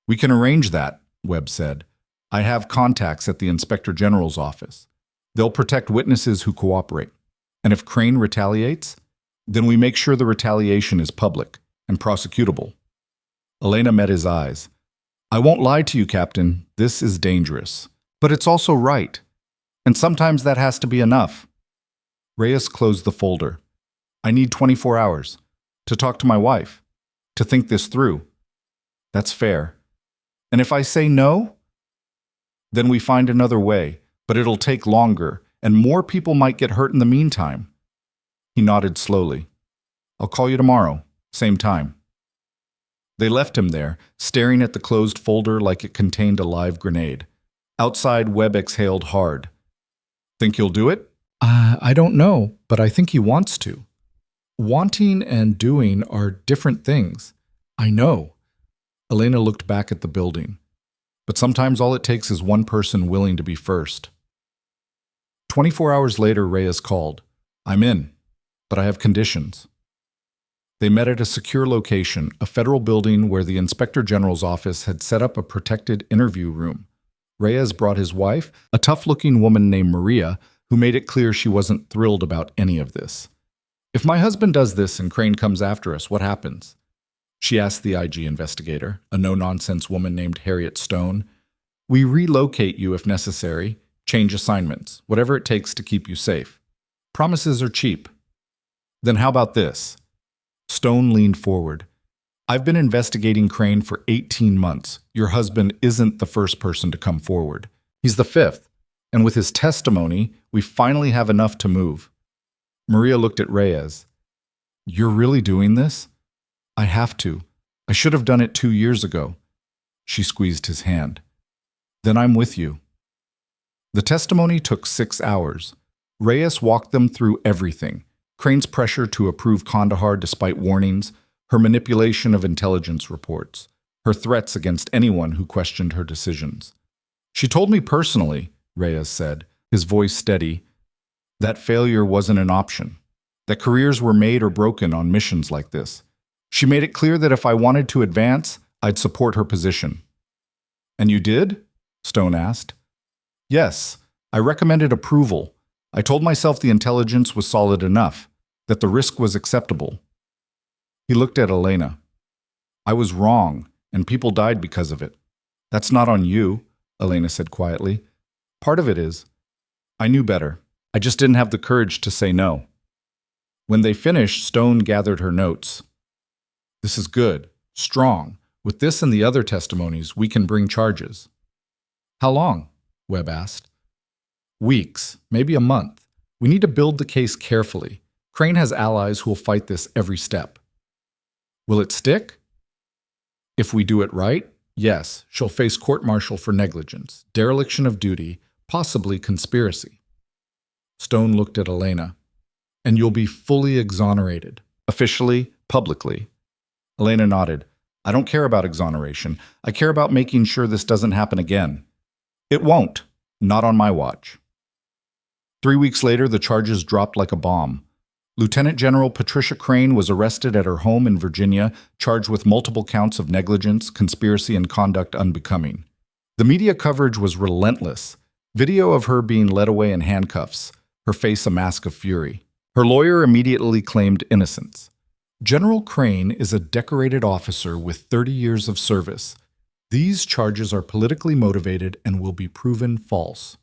We can arrange that, Webb said. I have contacts at the Inspector General's office. They'll protect witnesses who cooperate. And if Crane retaliates, then we make sure the retaliation is public and prosecutable. Elena met his eyes. I won't lie to you, Captain. This is dangerous. But it's also right. And sometimes that has to be enough. Reyes closed the folder. I need 24 hours to talk to my wife, to think this through. That's fair. And if I say no, then we find another way, but it'll take longer, and more people might get hurt in the meantime. He nodded slowly. I'll call you tomorrow, same time. They left him there, staring at the closed folder like it contained a live grenade. Outside, Webb exhaled hard. Think you'll do it? I don't know, but I think he wants to. Wanting and doing are different things. I know. Elena looked back at the building. But sometimes all it takes is one person willing to be first. 24 hours later, Reyes called. I'm in, but I have conditions. They met at a secure location, a federal building where the Inspector General's office had set up a protected interview room. Reyes brought his wife, a tough-looking woman named Maria, who made it clear she wasn't thrilled about any of this. If my husband does this and Crane comes after us, what happens? She asked the IG investigator, a no-nonsense woman named Harriet Stone. We relocate you if necessary, change assignments, whatever it takes to keep you safe. Promises are cheap. Then how about this? Stone leaned forward. I've been investigating Crane for 18 months. Your husband isn't the first person to come forward. He's the fifth. And with his testimony, we finally have enough to move. Maria looked at Reyes. You're really doing this? I have to. I should have done it 2 years ago. She squeezed his hand. Then I'm with you. The testimony took 6 hours. Reyes walked them through everything. Crane's pressure to approve Kandahar despite warnings, her manipulation of intelligence reports, her threats against anyone who questioned her decisions. She told me personally, Reyes said, his voice steady, that failure wasn't an option, that careers were made or broken on missions like this. She made it clear that if I wanted to advance, I'd support her position. And you did? Stone asked. Yes, I recommended approval. I told myself the intelligence was solid enough, that the risk was acceptable. He looked at Elena. I was wrong, and people died because of it. That's not on you, Elena said quietly. Part of it is. I knew better. I just didn't have the courage to say no. When they finished, Stone gathered her notes. This is good, strong. With this and the other testimonies, we can bring charges. How long? Webb asked. Weeks, maybe a month. We need to build the case carefully. Crane has allies who will fight this every step. Will it stick? If we do it right, yes, she'll face court-martial for negligence, dereliction of duty, possibly conspiracy. Stone looked at Elena. And you'll be fully exonerated. Officially, publicly. Elena nodded. I don't care about exoneration. I care about making sure this doesn't happen again. It won't. Not on my watch. 3 weeks later, the charges dropped like a bomb. Lieutenant General Patricia Crane was arrested at her home in Virginia, charged with multiple counts of negligence, conspiracy, and conduct unbecoming. The media coverage was relentless. Video of her being led away in handcuffs, her face a mask of fury. Her lawyer immediately claimed innocence. General Crane is a decorated officer with 30 years of service. These charges are politically motivated and will be proven false.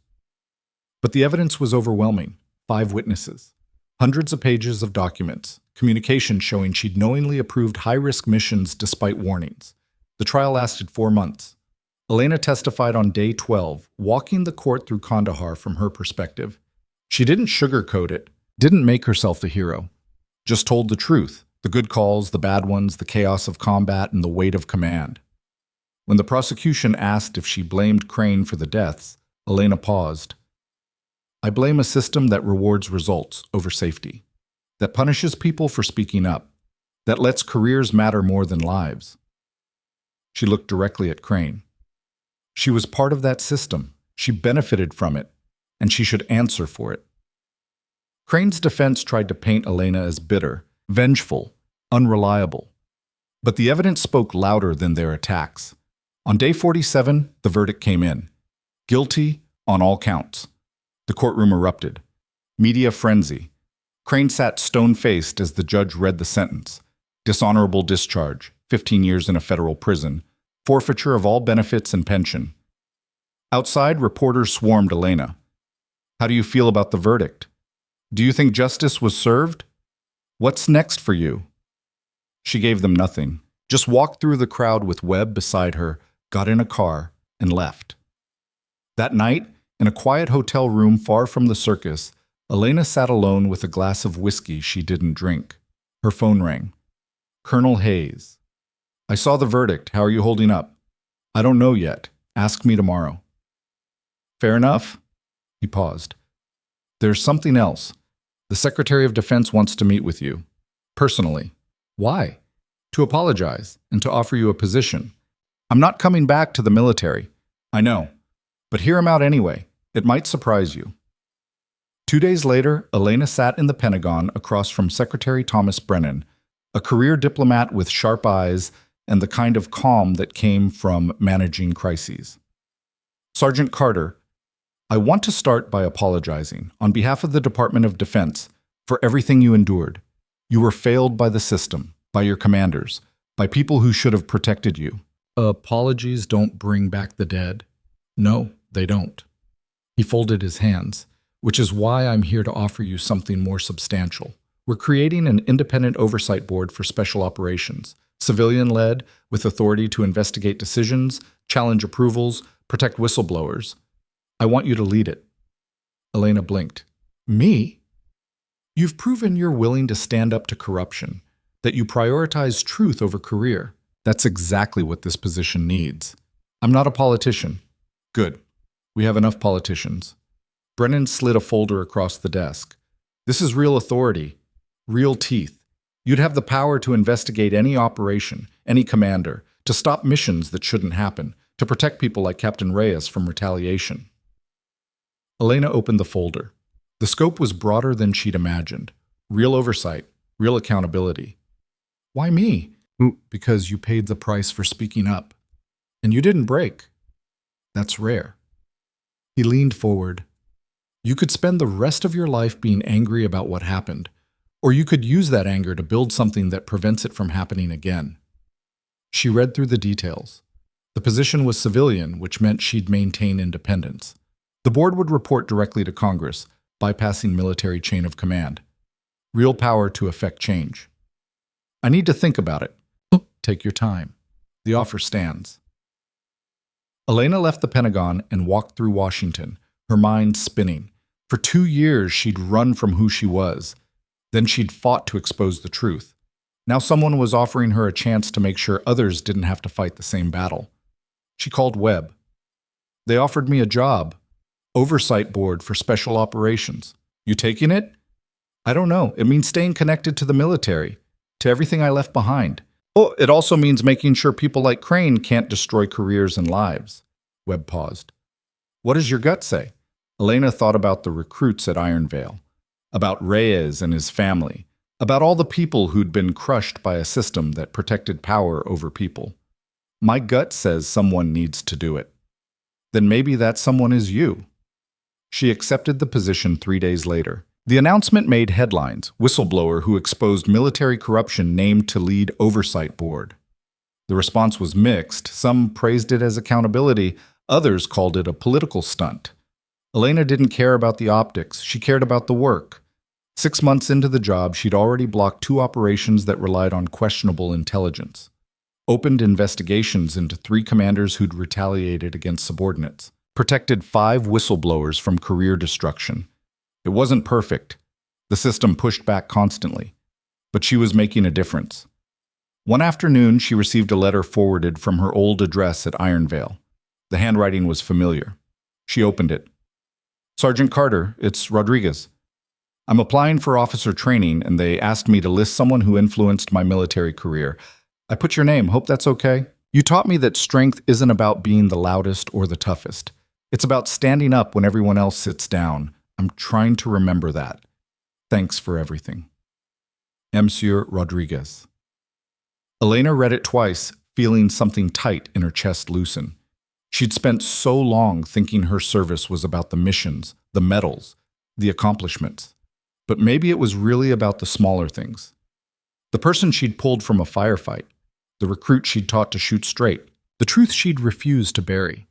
But the evidence was overwhelming. 5 witnesses. Hundreds of pages of documents. Communication showing she'd knowingly approved high-risk missions despite warnings. The trial lasted 4 months. Elena testified on day 12, walking the court through Kandahar from her perspective. She didn't sugarcoat it, didn't make herself the hero. Just told the truth. The good calls, the bad ones, the chaos of combat, and the weight of command. When the prosecution asked if she blamed Crane for the deaths, Elena paused. I blame a system that rewards results over safety, that punishes people for speaking up, that lets careers matter more than lives. She looked directly at Crane. She was part of that system. She benefited from it, and she should answer for it. Crane's defense tried to paint Elena as bitter, vengeful, unreliable. But the evidence spoke louder than their attacks. On day 47, the verdict came in. Guilty on all counts. The courtroom erupted. Media frenzy. Crane sat stone-faced as the judge read the sentence. Dishonorable discharge, 15 years in a federal prison, forfeiture of all benefits and pension. Outside, reporters swarmed Elena. How do you feel about the verdict? Do you think justice was served? What's next for you? She gave them nothing. Just walked through the crowd with Webb beside her, got in a car, and left. That night, in a quiet hotel room far from the circus, Elena sat alone with a glass of whiskey she didn't drink. Her phone rang. Colonel Hayes. I saw the verdict. How are you holding up? I don't know yet. Ask me tomorrow. Fair enough. He paused. There's something else. The Secretary of Defense wants to meet with you. Personally. Why? To apologize and to offer you a position. I'm not coming back to the military. I know. But hear him out anyway. It might surprise you. 2 days later, Elena sat in the Pentagon across from Secretary Thomas Brennan, a career diplomat with sharp eyes and the kind of calm that came from managing crises. Sergeant Carter, I want to start by apologizing on behalf of the Department of Defense for everything you endured. You were failed by the system, by your commanders, by people who should have protected you. Apologies don't bring back the dead. No, they don't. He folded his hands, which is why I'm here to offer you something more substantial. We're creating an independent oversight board for special operations, civilian-led, with authority to investigate decisions, challenge approvals, protect whistleblowers. I want you to lead it. Elena blinked. Me? You've proven you're willing to stand up to corruption, that you prioritize truth over career. That's exactly what this position needs. I'm not a politician. Good. We have enough politicians. Brennan slid a folder across the desk. This is real authority, real teeth. You'd have the power to investigate any operation, any commander, to stop missions that shouldn't happen, to protect people like Captain Reyes from retaliation. Elena opened the folder. The scope was broader than she'd imagined. Real oversight, real accountability. Why me? Because you paid the price for speaking up. And you didn't break. That's rare. He leaned forward. You could spend the rest of your life being angry about what happened, or you could use that anger to build something that prevents it from happening again. She read through the details. The position was civilian, which meant she'd maintain independence. The board would report directly to Congress, bypassing military chain of command. Real power to effect change. I need to think about it. Take your time. The offer stands. Elena left the Pentagon and walked through Washington, her mind spinning. For 2 years, she'd run from who she was. Then she'd fought to expose the truth. Now someone was offering her a chance to make sure others didn't have to fight the same battle. She called Webb. They offered me a job. Oversight board for special operations. You taking it? I don't know. It means staying connected to the military, to everything I left behind. Oh, it also means making sure people like Crane can't destroy careers and lives. Webb paused. What does your gut say? Elena thought about the recruits at Iron Vale, about Reyes and his family, about all the people who'd been crushed by a system that protected power over people. My gut says someone needs to do it. Then maybe that someone is you. She accepted the position 3 days later. The announcement made headlines. Whistleblower who exposed military corruption named to lead oversight board. The response was mixed. Some praised it as accountability. Others called it a political stunt. Elena didn't care about the optics. She cared about the work. 6 months into the job, she'd already blocked 2 operations that relied on questionable intelligence. Opened investigations into 3 commanders who'd retaliated against subordinates. Protected 5 whistleblowers from career destruction. It wasn't perfect. The system pushed back constantly. But she was making a difference. One afternoon, she received a letter forwarded from her old address at Iron Vale. The handwriting was familiar. She opened it. Sergeant Carter, it's Rodriguez. I'm applying for officer training, and they asked me to list someone who influenced my military career. I put your name. Hope that's okay. You taught me that strength isn't about being the loudest or the toughest. It's about standing up when everyone else sits down. I'm trying to remember that. Thanks for everything. Monsieur Rodriguez. Elena read it twice, feeling something tight in her chest loosen. She'd spent so long thinking her service was about the missions, the medals, the accomplishments. But maybe it was really about the smaller things. The person she'd pulled from a firefight, the recruit she'd taught to shoot straight, the truth she'd refused to bury.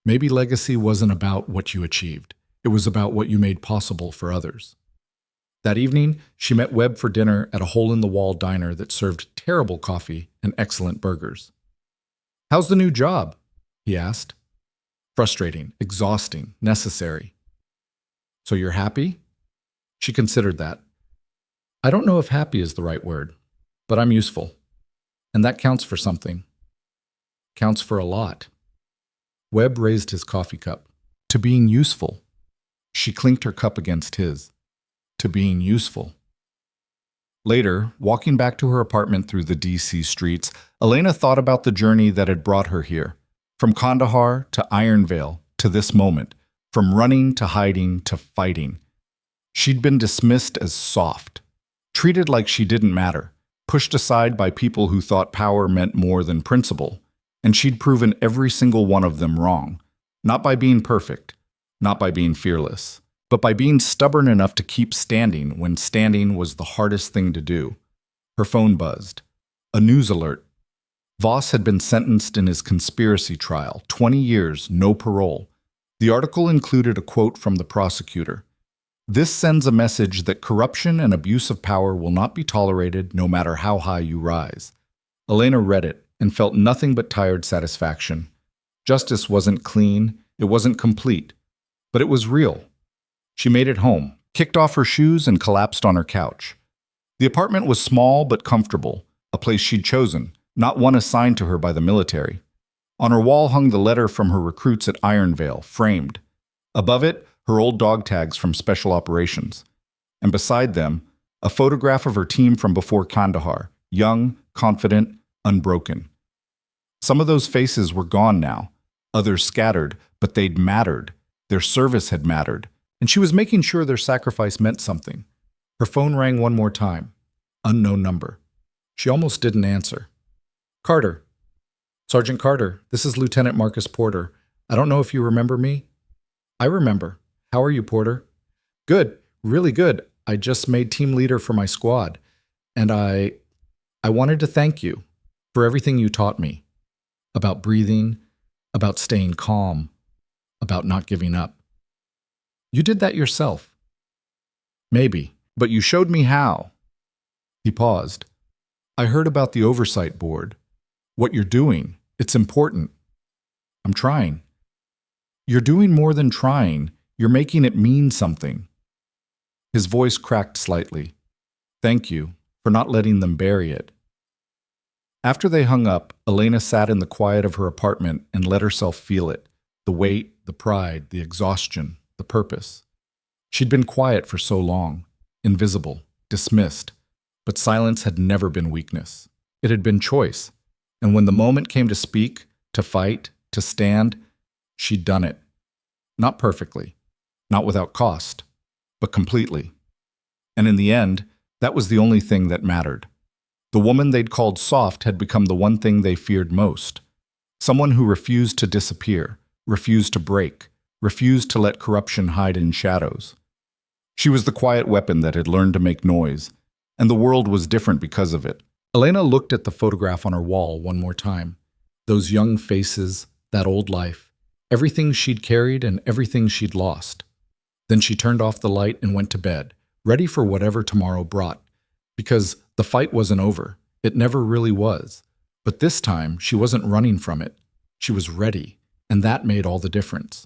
Maybe legacy wasn't about what you achieved. It was about what you made possible for others. That evening, she met Webb for dinner at a hole-in-the-wall diner that served terrible coffee and excellent burgers. How's the new job? He asked. Frustrating, exhausting, necessary. So you're happy? She considered that. I don't know if happy is the right word, but I'm useful. And that counts for something. Counts for a lot. Webb raised his coffee cup. To being useful. She clinked her cup against his. To being useful. Later, walking back to her apartment through the D.C. streets, Elena thought about the journey that had brought her here. From Kandahar to Iron Vale to this moment. From running to hiding to fighting. She'd been dismissed as soft. Treated like she didn't matter. Pushed aside by people who thought power meant more than principle. And she'd proven every single one of them wrong. Not by being perfect. Not by being fearless, but by being stubborn enough to keep standing when standing was the hardest thing to do. Her phone buzzed. A news alert. Voss had been sentenced in his conspiracy trial, 20 years, no parole. The article included a quote from the prosecutor. This sends a message that corruption and abuse of power will not be tolerated no matter how high you rise. Elena read it and felt nothing but tired satisfaction. Justice wasn't clean, it wasn't complete. But it was real. She made it home, kicked off her shoes, and collapsed on her couch. The apartment was small but comfortable, a place she'd chosen, not one assigned to her by the military. On her wall hung the letter from her recruits at Ironvale, framed. Above it, her old dog tags from Special Operations. And beside them, a photograph of her team from before Kandahar, young, confident, unbroken. Some of those faces were gone now, others scattered, but they'd mattered. Their service had mattered, and she was making sure their sacrifice meant something. Her phone rang one more time. Unknown number. She almost didn't answer. Carter. Sergeant Carter, this is Lieutenant Marcus Porter. I don't know if you remember me. I remember. How are you, Porter? Good, really good. I just made team leader for my squad, and I wanted to thank you for everything you taught me about breathing, about staying calm, about not giving up. You did that yourself. Maybe, but you showed me how. He paused. I heard about the oversight board. What you're doing, it's important. I'm trying. You're doing more than trying. You're making it mean something. His voice cracked slightly. Thank you for not letting them bury it. After they hung up, Elena sat in the quiet of her apartment and let herself feel it, the weight, the pride, the exhaustion, the purpose. She'd been quiet for so long, invisible, dismissed, but silence had never been weakness. It had been choice, and when the moment came to speak, to fight, to stand, she'd done it. Not perfectly, not without cost, but completely. And in the end, that was the only thing that mattered. The woman they'd called soft had become the one thing they feared most. Someone who refused to disappear, refused to break, refused to let corruption hide in shadows. She was the quiet weapon that had learned to make noise, and the world was different because of it. Elena looked at the photograph on her wall one more time. Those young faces, that old life, everything she'd carried and everything she'd lost. Then she turned off the light and went to bed, ready for whatever tomorrow brought. Because the fight wasn't over. It never really was. But this time, she wasn't running from it. She was ready, and that made all the difference.